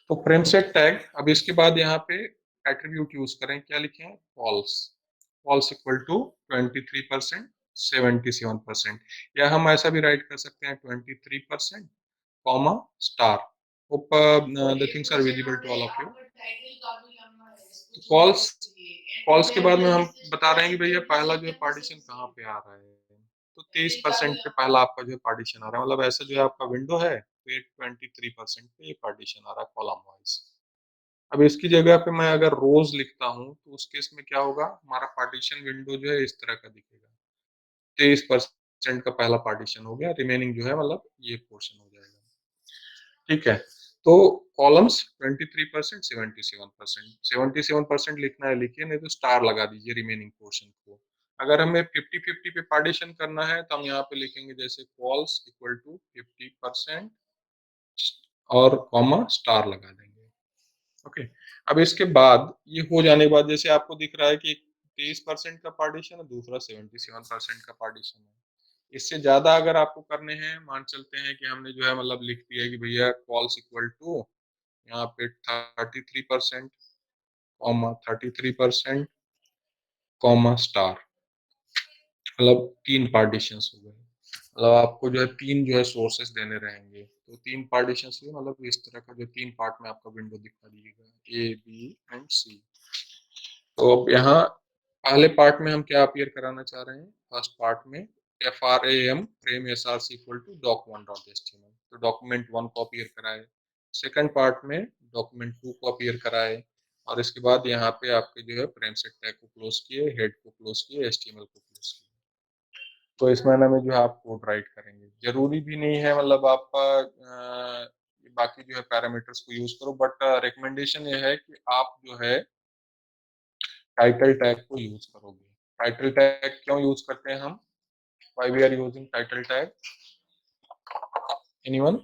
तो फ्रेम सेट टैग, अब इसके बाद यहाँ पे एट्रीब्यूट यूज करें, क्या लिखें, फॉल्स, फॉल्स इक्वल टू 23%, 77%, या हम ऐसा भी राइट कर सकते हैं 23% comma star. Hope the things are visible to all of you. False, false के बाद में हम बता रहे हैं कि भैया पहला जो है पार्टीशन कहाँ पे आ रहा है, तो 23% पे पहला आपका जो है पार्टीशन आ रहा है, मतलब ऐसा जो है आपका विंडो है फिर 23% पे ये पार्टीशन आ रहा है कॉलम वाइज। अब इसकी जगह पे मैं अगर रोज लिखता हूँ तो उस केस में क्या होगा, हमारा पार्टीशन विंडो जो है इस तरह का दिखेगा, 23% का पहला पार्टीशन हो गया, रिमेनिंग जो है मतलब ये पोर्शन हो जाएगा, ठीक है। तो कॉलम्स 23%, 77%, 77% लिखना है लिखिए, नहीं तो स्टार लगा दीजिए रिमेनिंग पोर्शन को। अगर हमें 50-50 पे पार्टीशन करना है तो हम यहाँ पे लिखेंगे जैसे फॉल्स इक्वल टू 50% और कॉमा स्टार लगा देंगे, ओके। अब इसके बाद ये हो जाने के बाद जैसे आपको दिख रहा है कि 23% का पार्टीशन है, दूसरा 77% का पार्टीशन है। इससे ज्यादा अगर आपको करने हैं, मान चलते हैं कि हमने जो है मतलब लिख दिया कि भैया कॉल्स इक्वल टू यहाँ पे 33% कॉमा 33% कॉमा स्टार, मतलब 3 पार्टीशन हो गए। मतलब आपको जो है 3 जो है सोर्सेस देने रहेंगे, तो 3 पार्टीशन से मतलब इस तरह का जो 3 पार्ट में आपका विंडो दिखा दीजिएगा, A, B एंड C। तो अब यहाँ पहले पार्ट में हम क्या अपीयर कराना चाह रहे हैं, फर्स्ट पार्ट में FRAM frame SRC equal to doc1.html, तो डॉक्यूमेंट 1 को अपीयर कराए, सेकंड पार्ट में डॉक्यूमेंट 2 को अपीयर कराए, और इसके बाद यहाँ पे आपके जो है फ्रेम सेट टैग को क्लोज किए, हेड को क्लोज किए, HTML को क्लोज किए। तो इस मैटर में जो है आप कोड राइट करेंगे, जरूरी भी नहीं है मतलब आपका बाकी जो है पैरामीटर्स को यूज करो, बट रिकमेंडेशन ये है कि आप जो है टाइटल टैग को यूज करोगे। टाइटल टैग क्यों यूज करते हैं हम, why we are using title tag, anyone?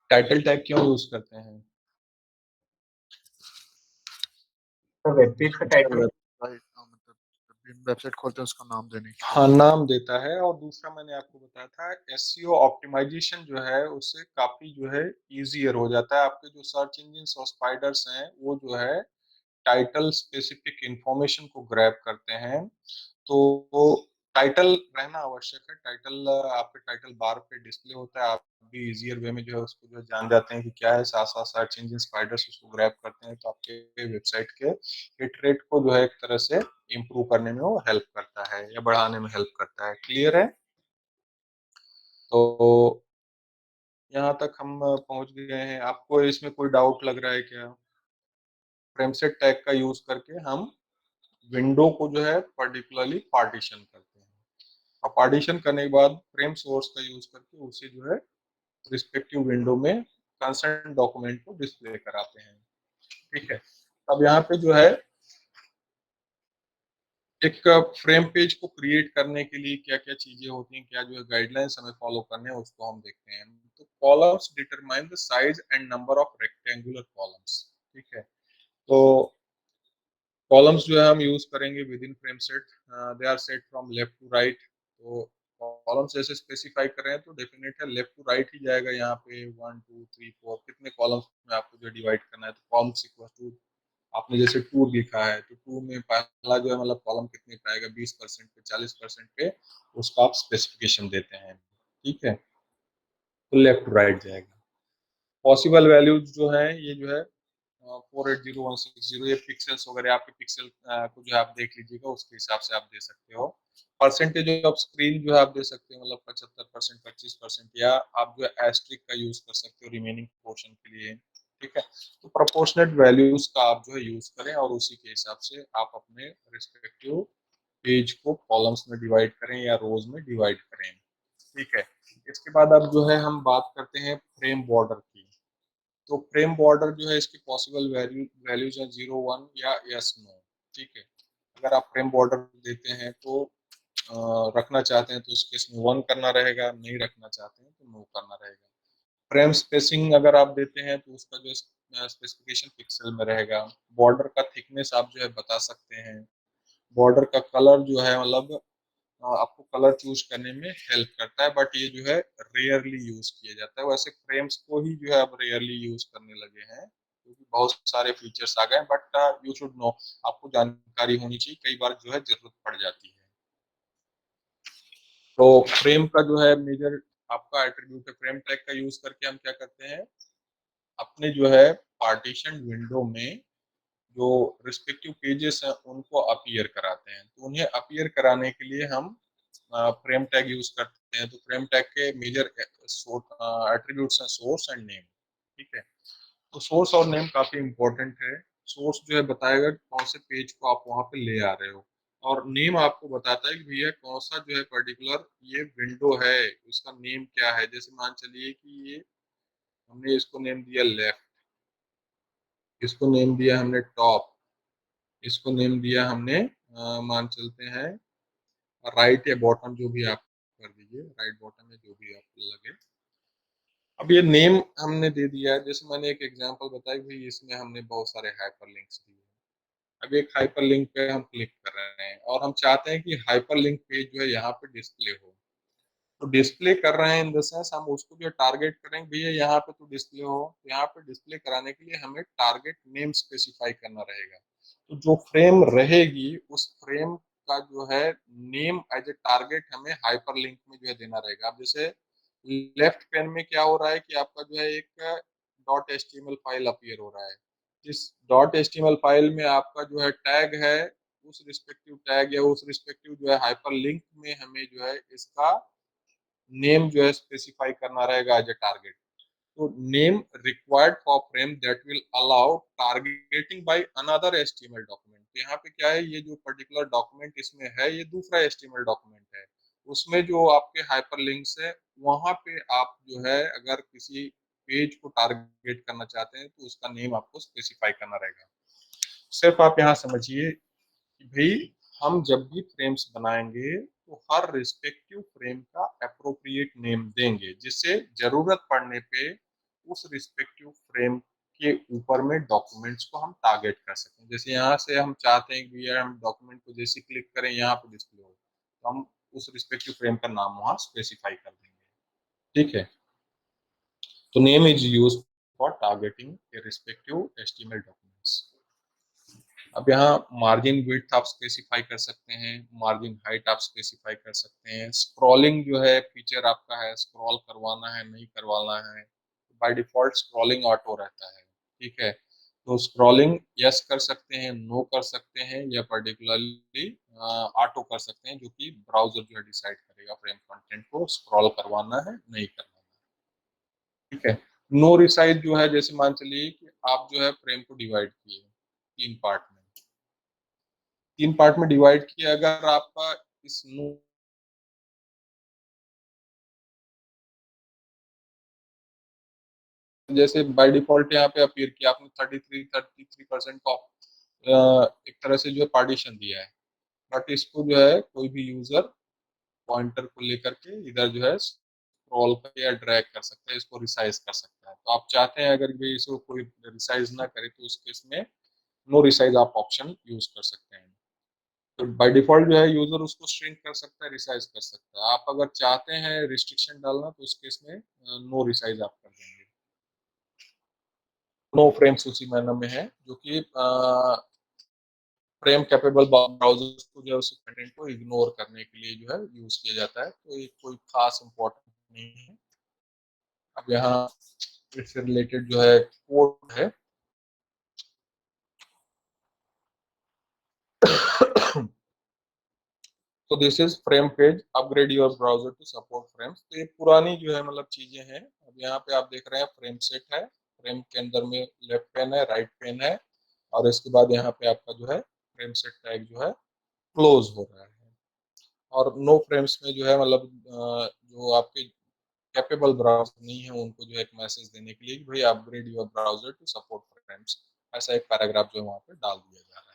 Title tag क्यों यूज करते हैं? वेबपेज का टाइटल। वेबसाइट मतलब जब भी हम वेबसाइट खोलते हैं उसका नाम देने के लिए। हाँ, नाम देता है, और दूसरा मैंने आपको बताया था एसईओ ऑप्टिमाइजेशन जो है उससे काफी जो है इजियर हो जाता है। आपके जो सर्च इंजिन और स्पाइडर्स हैं वो जो है टाइटल स्पेसिफिक इंफॉर्मेशन को ग्रैब करते हैं, तो टाइटल रहना आवश्यक है। टाइटल आपके टाइटल बार पे डिस्प्ले होता है, आप भी इजियर वे में जो है उसको जो जान जाते हैं कि क्या है, साथ साथ सर्च इंजन स्पाइडर्स उसको ग्रैब करते हैं, तो आपके वेबसाइट के हिट रेट को जो है एक तरह से इम्प्रूव करने में वो हेल्प करता है या बढ़ाने में हेल्प करता है। क्लियर है? तो यहाँ तक हम पहुंच गए हैं, आपको इसमें कोई डाउट लग रहा है क्या? फ्रेमसेट टैग का यूज करके हम विंडो को जो है पर्टिकुलरली पार्टीशन करते हैं, और पार्टीशन करने के बाद फ्रेम सोर्स का यूज करके उसे जो है रिस्पेक्टिव विंडो में कंसर्न डॉक्यूमेंट को डिस्प्ले कराते हैं। ठीक है, अब यहाँ पे जो है एक फ्रेम पेज को क्रिएट करने के लिए क्या क्या चीजें होती हैं, क्या जो है गाइडलाइंस हमें फॉलो करने हैं, उसको हम देखते हैं। तो columns determine the size and number of rectangular columns. ठीक है, तो कॉलम्स जो है हम यूज करेंगे within frame set, they are set from left to right. तो कॉलम्स जैसे स्पेसिफाई कर रहे हैं तो डेफिनेट है लेफ्ट टू राइट ही जाएगा। यहाँ पे 1 2 3 4 कितने कॉलम्स में आपको जो डिवाइड करना है, तो कॉलम्स इक्वल टू आपने जैसे 2 लिखा है तो 2 में पहला जो है मतलब कॉलम कितने पे आएगा, 20% पे, 40% पे, उसका आप स्पेसिफिकेशन देते हैं। ठीक है, तो लेफ्ट टू राइट जाएगा। पॉसिबल वैल्यूज जो है ये जो है 480160, ये पिक्सल्स वगैरह आपके पिक्सल को जो है आप देख लीजिएगा, उसके हिसाब से आप दे सकते हो। परसेंटेज ऑफ स्क्रीन जो है आप दे सकते हो, मतलब 75%, 25%, या आप जो है एस्ट्रिक का यूज कर सकते हो रिमेनिंग पोर्शन के लिए। ठीक है, तो प्रोपोर्शनेट वैल्यूज का आप जो है यूज करें और उसी के हिसाब से आप अपने रिस्पेक्टिव पेज को कॉलम्स में डिवाइड करें या रोज में डिवाइड करें। ठीक है, इसके बाद अब जो है हम बात करते हैं फ्रेम बॉर्डर की। तो फ्रेम बॉर्डर जो है इसकी पॉसिबल वैल्यूज है 0 1 या यस नो। ठीक है, अगर आप फ्रेम बॉर्डर देते हैं तो रखना चाहते हैं तो उस केस में 1 करना रहेगा, नहीं रखना चाहते हैं तो नो करना रहेगा। फ्रेम स्पेसिंग अगर आप देते हैं तो उसका जो स्पेसिफिकेशन पिक्सल में रहेगा। बॉर्डर का थिकनेस आप जो है बता सकते हैं। बॉर्डर का कलर जो है मतलब आपको कलर चूज करने में हेल्प करता है, बट ये जो है रेयरली यूज किया जाता है। वैसे फ्रेम्स को ही जो है अब रेयरली यूज करने लगे हैं क्योंकि बहुत सारे फीचर्स आ गए, बट यू शुड नो, आपको जानकारी होनी चाहिए, कई बार जो है जरूरत पड़ जाती है। तो फ्रेम का जो है मेजर आपका एट्रीब्यूट है, फ्रेम टैग का यूज करके हम क्या करते हैं, अपने जो है पार्टीशन विंडो में जो रिस्पेक्टिव पेजेस हैं उनको अपीयर कराते हैं। तो उन्हें अपीयर कराने के लिए हम फ्रेम टैग यूज करते हैं। तो फ्रेम टैग के मेजर एट्रीब्यूट्स हैं सोर्स एंड नेम। ठीक है, तो सोर्स और नेम काफी इंपॉर्टेंट है। सोर्स जो है बताएगा कि कौन से पेज को आप वहां पे ले आ रहे हो, और नेम आपको बताता है कि भैया कौन सा जो है पर्टिकुलर ये विंडो है, उसका नेम क्या है। जैसे मान चलिए कि ये हमने इसको नेम दिया लेफ्ट, इसको नेम दिया हमने टॉप, इसको नेम दिया हमने मान चलते हैं राइट या बॉटम, जो भी आप कर दीजिए, राइट बॉटम या जो भी आपको लगे। अब ये नेम हमने दे दिया है। जैसे मैंने एक एग्जांपल बताई भाई, इसमें हमने बहुत सारे हाइपरलिंक्स दिए। अब एक हाइपरलिंक पे हम क्लिक कर रहे हैं और हम चाहते हैं कि हाइपरलिंक पेज जो है यहाँ पे डिस्प्ले हो। तो डिस्प्ले कर रहे हैं इन द सेंस हम उसको जो टारगेट करेंगे, भैया यहाँ पे तो डिस्प्ले हो। यहाँ पे डिस्प्ले कराने के लिए हमें टारगेट नेम स्पेसिफाई करना रहेगा। तो जो फ्रेम रहेगी उस फ्रेम का जो है नेम एज ए टारगेट हमें हाइपरलिंक में जो है देना रहेगा। अब जैसे लेफ्ट पैन में क्या हो रहा है कि आपका जो है एक डॉट एचटीएमएल फाइल अपीयर हो रहा है। जिस डॉट एचटीएमएल फाइल में आपका जो है टैग है, उस रिस्पेक्टिव टैग या उस रिस्पेक्टिव जो है हाइपरलिंक में हमें जो है इसका नेम जो है स्पेसिफाई करना रहेगा एज ए टारगेट। तो name required for frame that will allow targeting by another HTML document. तो यहाँ पे क्या है, ये जो पर्टिकुलर डॉक्यूमेंट इसमें है ये दूसरा एचटीएमएल डॉक्यूमेंट है, उसमें जो आपके हाइपरलिंक्स है वहां पे आप जो है अगर किसी पेज को टारगेट करना चाहते हैं तो उसका नेम आपको स्पेसिफाई करना रहेगा। सिर्फ आप यहाँ समझिए कि भाई हम जब भी फ्रेम्स बनाएंगे तो हर रिस्पेक्टिव फ्रेम का अप्रोप्रिएट नेम देंगे, जिससे जरूरत पड़ने पे उस रिस्पेक्टिव फ्रेम के ऊपर में डॉक्यूमेंट्स को हम टारगेट कर सकें। जैसे यहाँ से हम चाहते हैं कि हम डॉक्यूमेंट को जैसे क्लिक करें यहाँ पे डिस्प्ले हो, तो हम उस रिस्पेक्टिव फ्रेम का नाम वहाँ स्पेसिफाई कर देंगे। ठीक है, तो name is use for targeting A respective HTML documents. अब यहाँ मार्जिन विड्थ आप स्पेसिफाई कर सकते हैं, मार्जिन हाइट आप स्पेसिफाई कर सकते हैं। स्क्रॉलिंग जो है फीचर आपका है, स्क्रॉल करवाना है नहीं करवाना है। बाय डिफॉल्ट स्क्रॉलिंग ऑटो रहता है। ठीक है, तो स्क्रॉलिंग यस कर सकते हैं, नो कर सकते हैं, या पर्टिकुलरली ऑटो कर सकते हैं, जो कि ब्राउजर जो है डिसाइड करेगा फ्रेम कंटेंट को स्क्रॉल करवाना है नहीं करवाना है। ठीक है, नो रिसाइज जो है, जैसे मान चलिए कि आप जो है फ्रेम को डिवाइड किए 3 पार्ट में, 3 पार्ट में डिवाइड किया। अगर आपका इस नो जैसे बाय डिफॉल्ट यहाँ पे अपीयर किया आपने 33% को एक तरह से जो है पार्टीशन दिया है, बट इसको जो है कोई भी यूजर पॉइंटर को लेकर के इधर जो है स्क्रॉल करके या ड्रैग कर सकता है, इसको रिसाइज कर सकता है। तो आप चाहते हैं अगर भी इसको कोई रिसाइज ना करे तो उस केस में नो रिसाइज आप ऑप्शन यूज कर सकते हैं। तो बाय डिफॉल्ट जो है यूजर उसको श्रिंक कर सकता है, रिसाइज कर सकता है। आप अगर चाहते हैं रिस्ट्रिक्शन डालना तो उस केस में नो रिसाइज आप कर देंगे। नो फ्रेम्स उसी मैनर में है जो कि फ्रेम कैपेबल ब्राउजर्स को जो है उस कंटेंट को इग्नोर करने के लिए जो है यूज किया जाता है। तो ये कोई खास इम्पोर्टेंट नहीं है। अब यहाँ इससे रिलेटेड जो है कोड है तो this is frame page, upgrade your browser to support frames. तो ये पुरानी जो है मतलब चीजें हैं। अब यहाँ पे आप देख रहे हैं फ्रेम सेट है, फ्रेम के अंदर में लेफ्ट पेन है, राइट पेन है, और इसके बाद यहाँ पे आपका जो है फ्रेम सेट टैग जो है क्लोज हो रहा है। और नो फ्रेम्स में जो है मतलब जो आपके कैपेबल ब्राउजर नहीं है उनको जो है एक मैसेज देने के लिए कि भाई upgrade your browser to support frames, ऐसा एक पैराग्राफ जो है वहाँ पे डाल दिया जा रहा है।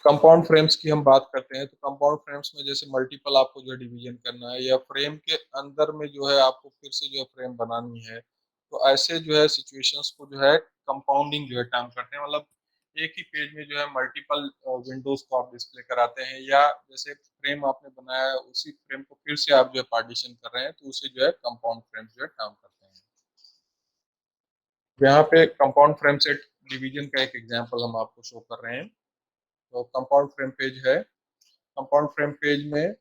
कंपाउंड फ्रेम्स की हम बात करते हैं तो कंपाउंड फ्रेम्स में जैसे मल्टीपल आपको जो है डिवीजन करना है या फ्रेम के अंदर में जो है आपको फिर से जो है फ्रेम बनानी है, तो ऐसे जो है सिचुएशंस को जो है कंपाउंडिंग जो है टर्म करते हैं। मतलब एक ही पेज में जो है मल्टीपल विंडोज को आप डिस्प्ले कराते हैं, या जैसे फ्रेम आपने बनाया है उसी फ्रेम को फिर से आप जो है पार्टीशन कर रहे हैं तो उसे जो है कंपाउंड फ्रेम जो है टर्म करते हैं। यहाँ पे कंपाउंड फ्रेम सेट डिवीजन का एक एग्जाम्पल हम आपको शो कर रहे हैं। तो कंपाउंड फ्रेम पेज है, कंपाउंड फ्रेम पेज में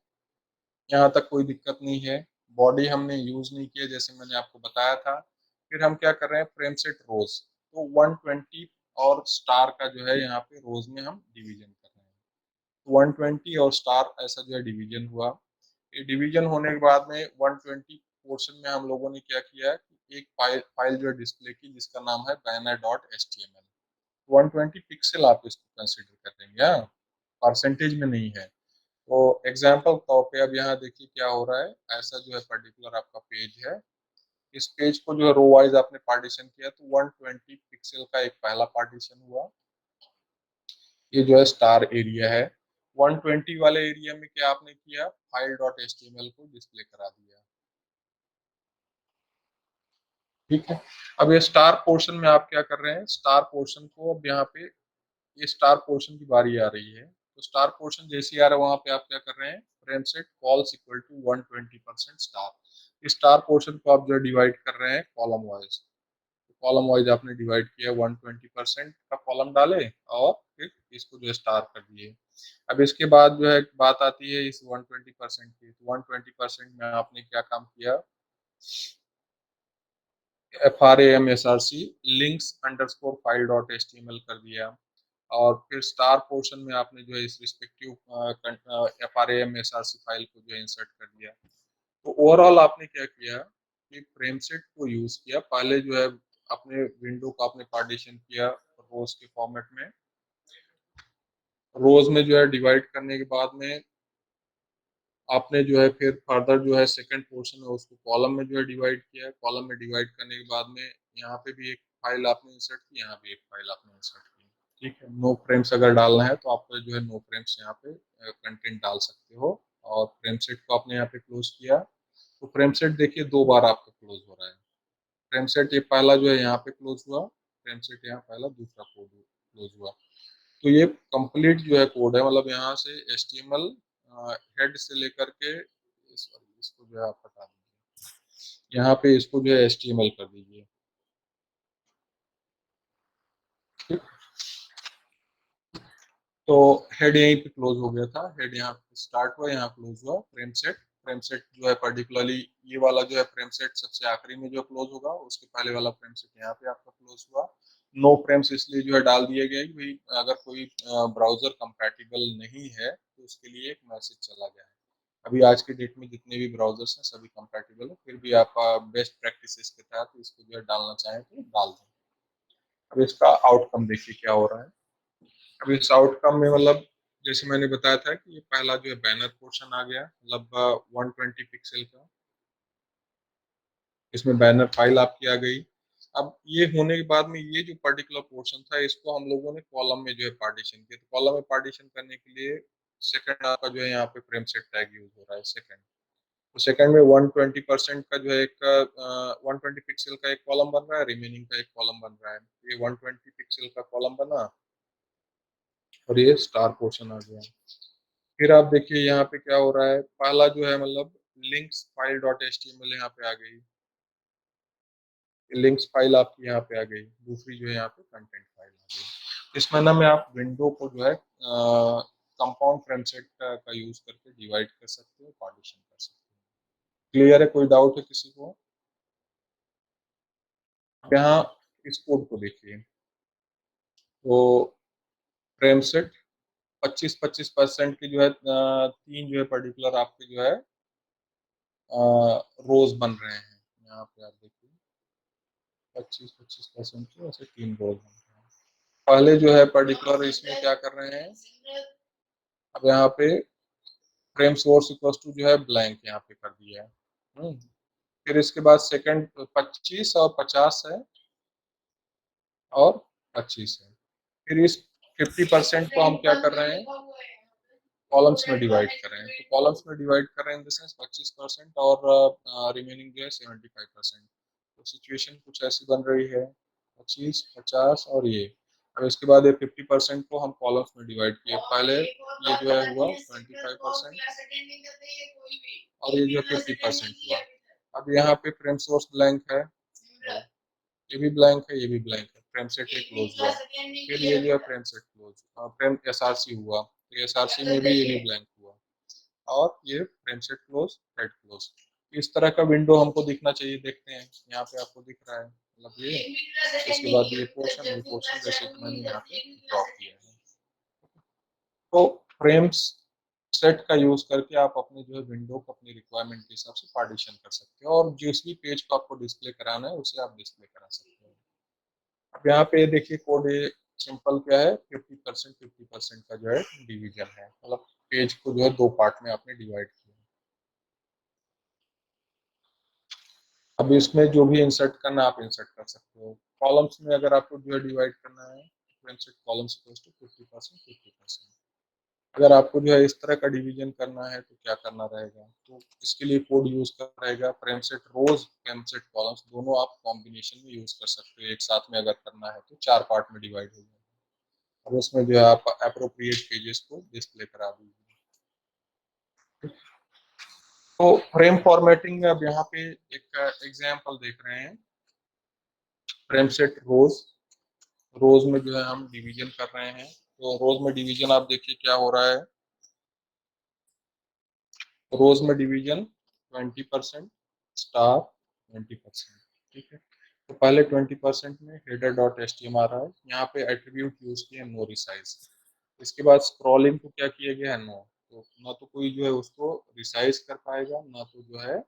यहाँ तक कोई दिक्कत नहीं है। बॉडी हमने यूज नहीं किया जैसे मैंने आपको बताया था। फिर हम क्या कर रहे हैं, फ्रेम सेट रोज, तो 120 और स्टार का जो है यहाँ पे रोज में हम डिवीजन कर रहे हैं। 120 और स्टार ऐसा जो है डिवीजन हुआ। ये डिवीजन होने के बाद में 120 पोर्शन में हम लोगों ने क्या किया कि एक फाइल जो है डिस्प्ले की जिसका नाम है banner.html। 120 पिक्सल आप इसको कंसिडर करेंगे, हाँ, परसेंटेज में नहीं है। तो एग्जाम्पल तौर पे अब यहाँ देखिए क्या हो रहा है। ऐसा जो है पर्टिकुलर आपका पेज है, इस पेज को जो है रो वाइज आपने पार्टीशन किया तो 120 पिक्सल का एक पहला पार्टीशन हुआ। ये जो है स्टार एरिया है। 120 वाले एरिया में क्या आपने किया, file.html को डिस्प्ले करा दिया। ठीक है, अब ये स्टार पोर्शन में आप क्या कर रहे हैं, स्टार पोर्शन को अब यहाँ पे ये स्टार पोर्शन की बारी आ रही है। तो स्टार पोर्शन जैसे आ रहा है वहां पे आप क्या कर रहे हैं, frame set cols equal to 120% star. Star portion को आप जो डिवाइड कर रहे हैं कॉलम वाइज। कॉलम वाइज आपने डिवाइड किया, 120% का कॉलम डाले और फिर इसको जो स्टार कर दिए। अब इसके बाद जो है बात आती है इस 120% की। तो 120% में आपने क्या काम किया, FRAMSRC links underscore file dot html कर दिया। और फिर स्टार पोर्शन में आपने जो है इस रिस्पेक्टिव FRAMSRC फाइल को जो है इंसर्ट कर दिया। तो ओवरऑल आपने क्या किया कि फ्रेम सेट को यूज किया। पहले जो है अपने विंडो का आपने पार्टीशन किया रोज के फॉर्मेट में। रोज में जो है डिवाइड करने के बाद में आपने जो है फिर फर्दर जो है सेकंड पोर्शन है उसको कॉलम में जो है डिवाइड किया। कॉलम में डिवाइड करने के बाद में यहाँ पे भी एक फाइल आपने इंसर्ट की, यहाँ भी एक फाइल आपने इंसर्ट की। ठीक है, नो फ्रेम्स अगर डालना है तो आप जो है नो फ्रेम्स यहाँ पे कंटेंट डाल सकते हो। और फ्रेम सेट को आपने यहाँ पे क्लोज किया तो फ्रेम सेट देखिए 2 बार आपका क्लोज हो रहा है। फ्रेम सेट ये पहला जो है यहाँ पे क्लोज हुआ, फ्रेम सेट यहाँ पहला, दूसरा कोड क्लोज हुआ। तो ये कंप्लीट जो है कोड है, मतलब यहाँ से HTML हेड से लेकर के इसको जो है आप हटा दीजिए, यहाँ पे इसको जो है HTML कर दीजिए। तो हेड यहीं पे क्लोज हो गया था, हेड यहाँ स्टार्ट हुआ, यहाँ क्लोज हुआ। फ्रेम सेट जो है पर्टिकुलरली ये वाला जो है फ्रेम सेट सबसे आखिरी में जो क्लोज होगा, उसके पहले वाला फ्रेम सेट यहाँ पे आपका क्लोज हुआ। नो फ्रेम्स इसलिए जो है डाल दिया गया कि भाई अगर कोई ब्राउजर कंपैटिबल नहीं है तो उसके लिए एक मैसेज चला गया है। अभी आज के डेट में जितने भी ब्राउजर्स हैं सभी कंपैटिबल है, फिर भी आप बेस्ट प्रैक्टिसेस के तहत इसको जो है डालना चाहें तो डाल दें। अब इसका आउटकम देखिए क्या हो रहा है। अब इस आउटकम में मतलब जैसे मैंने बताया था कि ये पहला जो है बैनर पोर्शन आ गया, मतलब 120 पिक्सल का, इसमें बैनर फाइल आपकी आ गई। अब ये होने के बाद में ये जो पर्टिकुलर पोर्शन था इसको हम लोगों ने कॉलम में जो है पार्टीशन किया। तो कॉलम में पार्टीशन करने के लिए सेकंड आपका जो है यहाँ पे फ्रेम सेट टैग यूज हो रहा है सेकंड। तो सेकंड में 120% का जो है एक 120 पिक्सल का एक कॉलम बन रहा है, रिमेनिंग का एक कॉलम बन रहा है। ये 120 पिक्सल का कॉलम बना और ये स्टार पोर्शन आ गया। फिर आप देखिए यहाँ पे क्या हो रहा है, पहला जो है मतलब लिंक्स फाइल डॉट HTML यहाँ पे आ गई, लिंक्स फाइल आपकी यहाँ पे आ गई। दूसरी जो है यहाँ पे कंटेंट फाइल आ गई। इस मैनर में आप विंडो को जो है कंपाउंड फ्रेम सेट का यूज करके डिवाइड कर सकते हो, पार्टीशन कर सकते हो। क्लियर है? कोई डाउट है किसी को? यहाँ इस कोड को देखिए, तो फ्रेम सेट 25-25% की जो है तीन जो है पर्टिकुलर आपके जो है रोज बन रहे हैं। यहाँ पे आप देखिए 25-25% के ऐसे तीन रोज बन रहे हैं। पहले जो है पर्टिकुलर इसमें क्या कर रहे हैं, अब यहाँ पे फ्रेम सोर्स इक्वल टू जो है ब्लैंक यहाँ पे कर दिया है। फिर इसके बाद सेकंड 25 और 50 है और 25 है। फिर इस 50% को हम क्या कर रहे हैं, कॉलम्स में डिवाइड कर रहे हैं। तो कॉलम्स में डिवाइड कर रहे हैं इन द सेंस 25% और रिमेनिंग जो है 75%। तो सिचुएशन कुछ ऐसी बन रही है, 25, 50 और ये। अब इसके बाद ये 50% को हम कॉलम्स में डिवाइड किए। पहले ये जो है हुआ 25% और ये जो 50% हुआ। अब यहाँ पे फ्रेम सोर्स ब्लैंक है, ये भी ब्लैंक है, ये भी ब्लैंक है। फ्रेम सेट एक क्लोज हुआ। फिर ये जो है frame set close, frame SRC हुआ, तो SRC में भी ये भी ब्लैंक हुआ और ये frame set close, head close. इस तरह का विंडो हमको दिखना चाहिए। देखते हैं यहाँ पे आपको दिख रहा है, मतलब ये, इसके बाद ये पोर्शन जैसे कि मैंने यहाँ पे ड्रॉ किया है। तो फ्रेम्स सेट का यूज करके आप अपने जो है विंडो को अपनी रिक्वायरमेंट के हिसाब से पार्टीशन कर सकते हो और जिस भी पेज को आपको डिस्प्ले कराना है उसे आप डिस्प्ले करा सकते हो। अब यहाँ पे देखिए कोड ये सिंपल क्या है, 50% का जो है डिवीजन है, मतलब पेज को जो है दो पार्ट में आपने डिवाइड किया। अब इसमें जो भी इंसर्ट करना आप इंसर्ट कर सकते हो। कॉलम्स में अगर आपको जो है डिवाइड करना है तो इंसर्ट कॉलम्स इक्वल्स टू 50%, 50%। अगर आपको जो है इस तरह का डिवीजन करना है तो क्या करना रहेगा, तो इसके लिए कोड यूज कर रहेगा फ्रेम सेट रोज, फ्रेम सेट कॉलम्स, दोनों आप कॉम्बिनेशन में यूज कर सकते हो। एक साथ में अगर करना है तो चार पार्ट में डिवाइड हो जाएगा और उसमें जो है आप अप्रोप्रिएट पेजेस को डिस्प्ले करा दीजिए। तो फ्रेम फॉर्मेटिंग में अब यहाँ पे एक एग्जाम्पल देख रहे हैं, फ्रेम सेट रोज, रोज में जो है हम डिवीजन कर रहे हैं। तो रोज में डिवीजन आप देखिए क्या हो रहा है, रोज में डिवीजन 20%, स्टार 20%, ठीक है। तो पहले 20% में हेडर डॉट HTML आ रहा है, यहाँ पे एट्रीब्यूट यूज किया नो रिसाइज। इसके बाद स्क्रॉलिंग को क्या किया गया है, नो। तो ना तो कोई जो है उसको रिसाइज कर पाएगा, ना तो जो है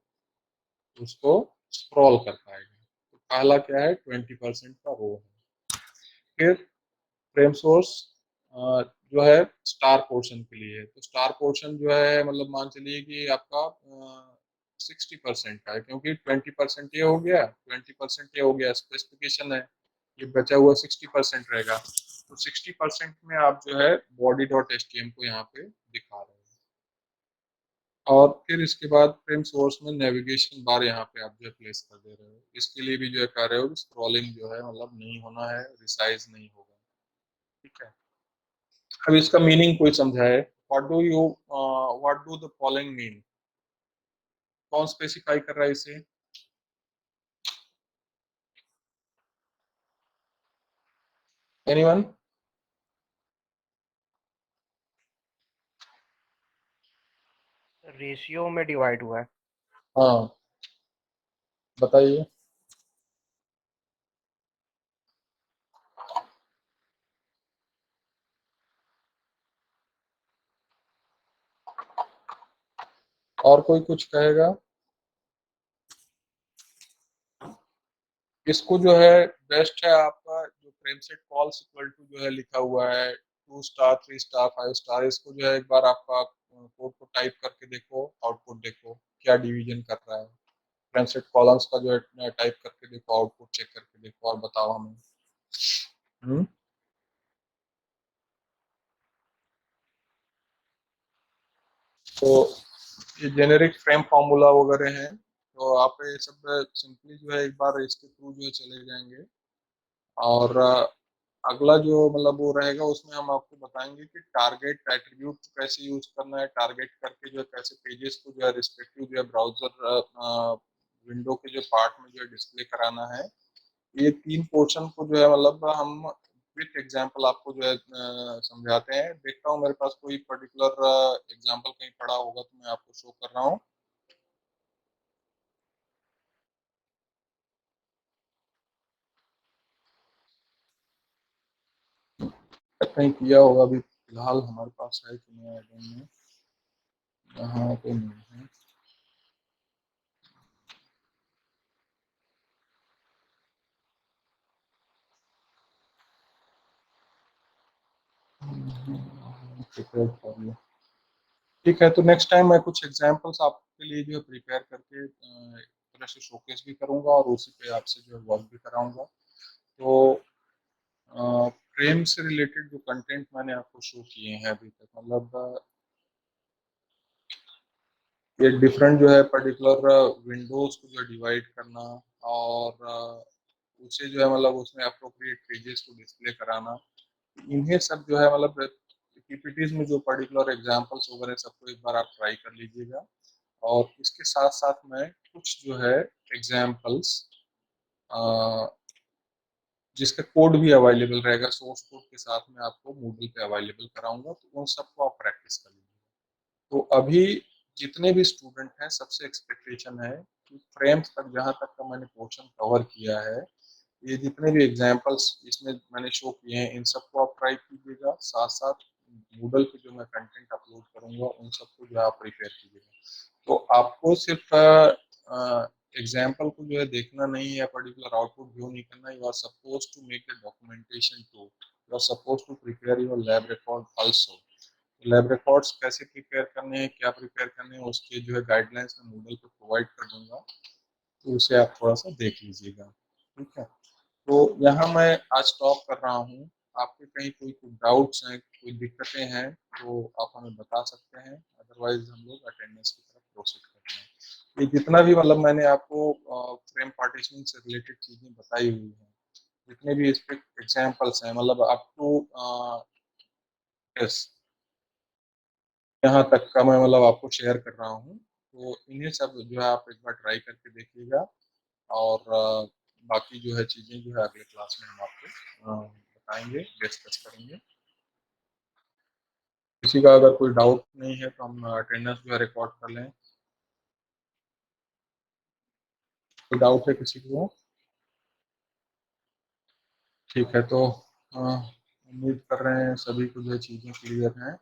उसको स्क्रॉल कर पाएगा। तो पहला क्या है, 20% का रो है। फिर फ्रेम सोर्स जो है स्टार पोर्शन के लिए है। तो स्टार पोर्शन जो है मतलब मान चलिए कि आपका 60% का है, क्योंकि 20% ये हो गया, 20% ये हो गया, स्पेसिफिकेशन है, ये बचा हुआ 60% रहेगा। तो 60% में आप जो है बॉडी डॉट HTML को यहाँ पे दिखा रहे हैं। और फिर इसके बाद फ्रेम सोर्स में नेविगेशन बार यहाँ पे आप जो है प्लेस कर दे रहे हो। इसके लिए भी जो है कर रहे हो, स्क्रॉलिंग जो है मतलब नहीं होना है, रिसाइज नहीं होगा, ठीक है। अब इसका मीनिंग कोई समझाए, what do the following mean, कौन स्पेसिफाई कर रहा है इसे? एनीवन? रेशियो में डिवाइड हुआ है। हाँ बताइए। और कोई कुछ कहेगा? इसको जो है बेस्ट है आपका जो frame set cols equal to जो है लिखा हुआ है 2 स्टार 3 स्टार 5 स्टार, इसको जो है एक बार आपका कोड को टाइप करके देखो, आउटपुट देखो क्या डिवीजन कर रहा है। ट्रांसलेट कॉलम्स का जो है टाइप करके देखो, आउटपुट चेक करके देखो और बताओ हमें। तो ये जेनेरिक फ्रेम फार्मूला वगैरह हैं, तो आप ये सब सिंपली जो है एक बार इसके थ्रू जो है चले जाएंगे। और अगला जो मतलब वो रहेगा उसमें हम आपको बताएंगे कि टारगेट एट्रीब्यूट कैसे यूज करना है, टारगेट करके जो है कैसे पेजेस को जो है रिस्पेक्टिव जो है ब्राउजर विंडो के जो पार्ट में जो है डिस्प्ले कराना है। ये 3 पोर्शन को जो है मतलब हम विथ एग्जांपल आपको जो है समझाते हैं। देखता हूँ मेरे पास कोई पर्टिकुलर एग्जांपल कहीं पड़ा होगा तो मैं आपको शो कर रहा हूँ। कहीं किया होगा, अभी फिलहाल हमारे पास है कि नहीं, आई डोंट नो। यहाँ तो नहीं है। प्रिपेयर कर लिया। ठीक है, तो नेक्स्ट टाइम मैं कुछ एग्जांपल्स आपके लिए जो है प्रिपेयर करके एक तरह से शोकेस भी करूंगा और उसी पे आपसे जो है वर्क भी कराऊंगा। तो फ्रेम से रिलेटेड जो कंटेंट मैंने आपको शो किए हैं अभी तक, मतलब ये डिफरेंट जो है पर्टिकुलर विंडोज को जो डिवाइड करना और उसे जो है मतलब उसमें अप्रोप्रिएट पेजेस को डिस्प्ले कराना, इन्हें सब जो है मतलब पीपीटीज में जो पर्टिकुलर एग्जांपल्स वगैरह सबको एक बार आप ट्राई कर लीजिएगा। और इसके साथ साथ मैं कुछ जो है एग्जांपल्स जिसका कोड भी अवेलेबल रहेगा, सोर्स कोड के साथ में आपको मूडल पे अवेलेबल कराऊंगा, तो उन सबको आप प्रैक्टिस कर लीजिए। तो अभी जितने भी स्टूडेंट हैं सबसे एक्सपेक्टेशन है कि फ्रेम्स तक जहाँ तक का मैंने पोर्शन कवर किया है, ये जितने भी एग्जांपल्स इसमें मैंने शो किए हैं इन सबको आप ट्राई कीजिएगा। साथ साथ गूगल पे जो मैं कंटेंट अपलोड करूंगा उन सबको जो है आप प्रिपेयर कीजिएगा। तो आपको सिर्फ एग्जाम्पल को जो है देखना नहीं है या पर्टिकुलर आउटपुट व्यू नहीं करना। You are suppose to make the documentation too, you are suppose to prepare your lab record also. Lab records कैसे प्रिपेयर करने हैं, क्या प्रिपेयर करने हैं, उसके जो है गाइडलाइंस मैं गूगल पे प्रोवाइड कर दूंगा, तो उसे आप थोड़ा सा देख लीजिएगा। ठीक है, तो यहाँ मैं आज स्टॉप कर रहा हूँ। आपके कहीं कोई डाउट्स हैं, कोई दिक्कतें हैं तो आप हमें बता सकते हैं, अदरवाइज हम लोग अटेंडेंस की तरफ प्रोसीड करते हैं। ये जितना भी मतलब मैंने आपको फ्रेम पार्टीशनिंग से रिलेटेड चीज़ें बताई हुई हैं, जितने भी इस पे एग्जाम्पल्स हैं, मतलब अप टू यस यहाँ तक का मैं मतलब आपको शेयर कर रहा हूँ। तो इन्हें सब जो है आप एक बार ट्राई करके देखिएगा और बाकी जो है चीज़ें जो है अगले क्लास में हम आपको बताएंगे, डिस्कस करेंगे। किसी का अगर कोई डाउट नहीं है तो हम अटेंडेंस जो है रिकॉर्ड कर लें। कोई डाउट है किसी को? ठीक है, तो उम्मीद कर रहे हैं सभी को जो चीज़ें क्लियर हैं।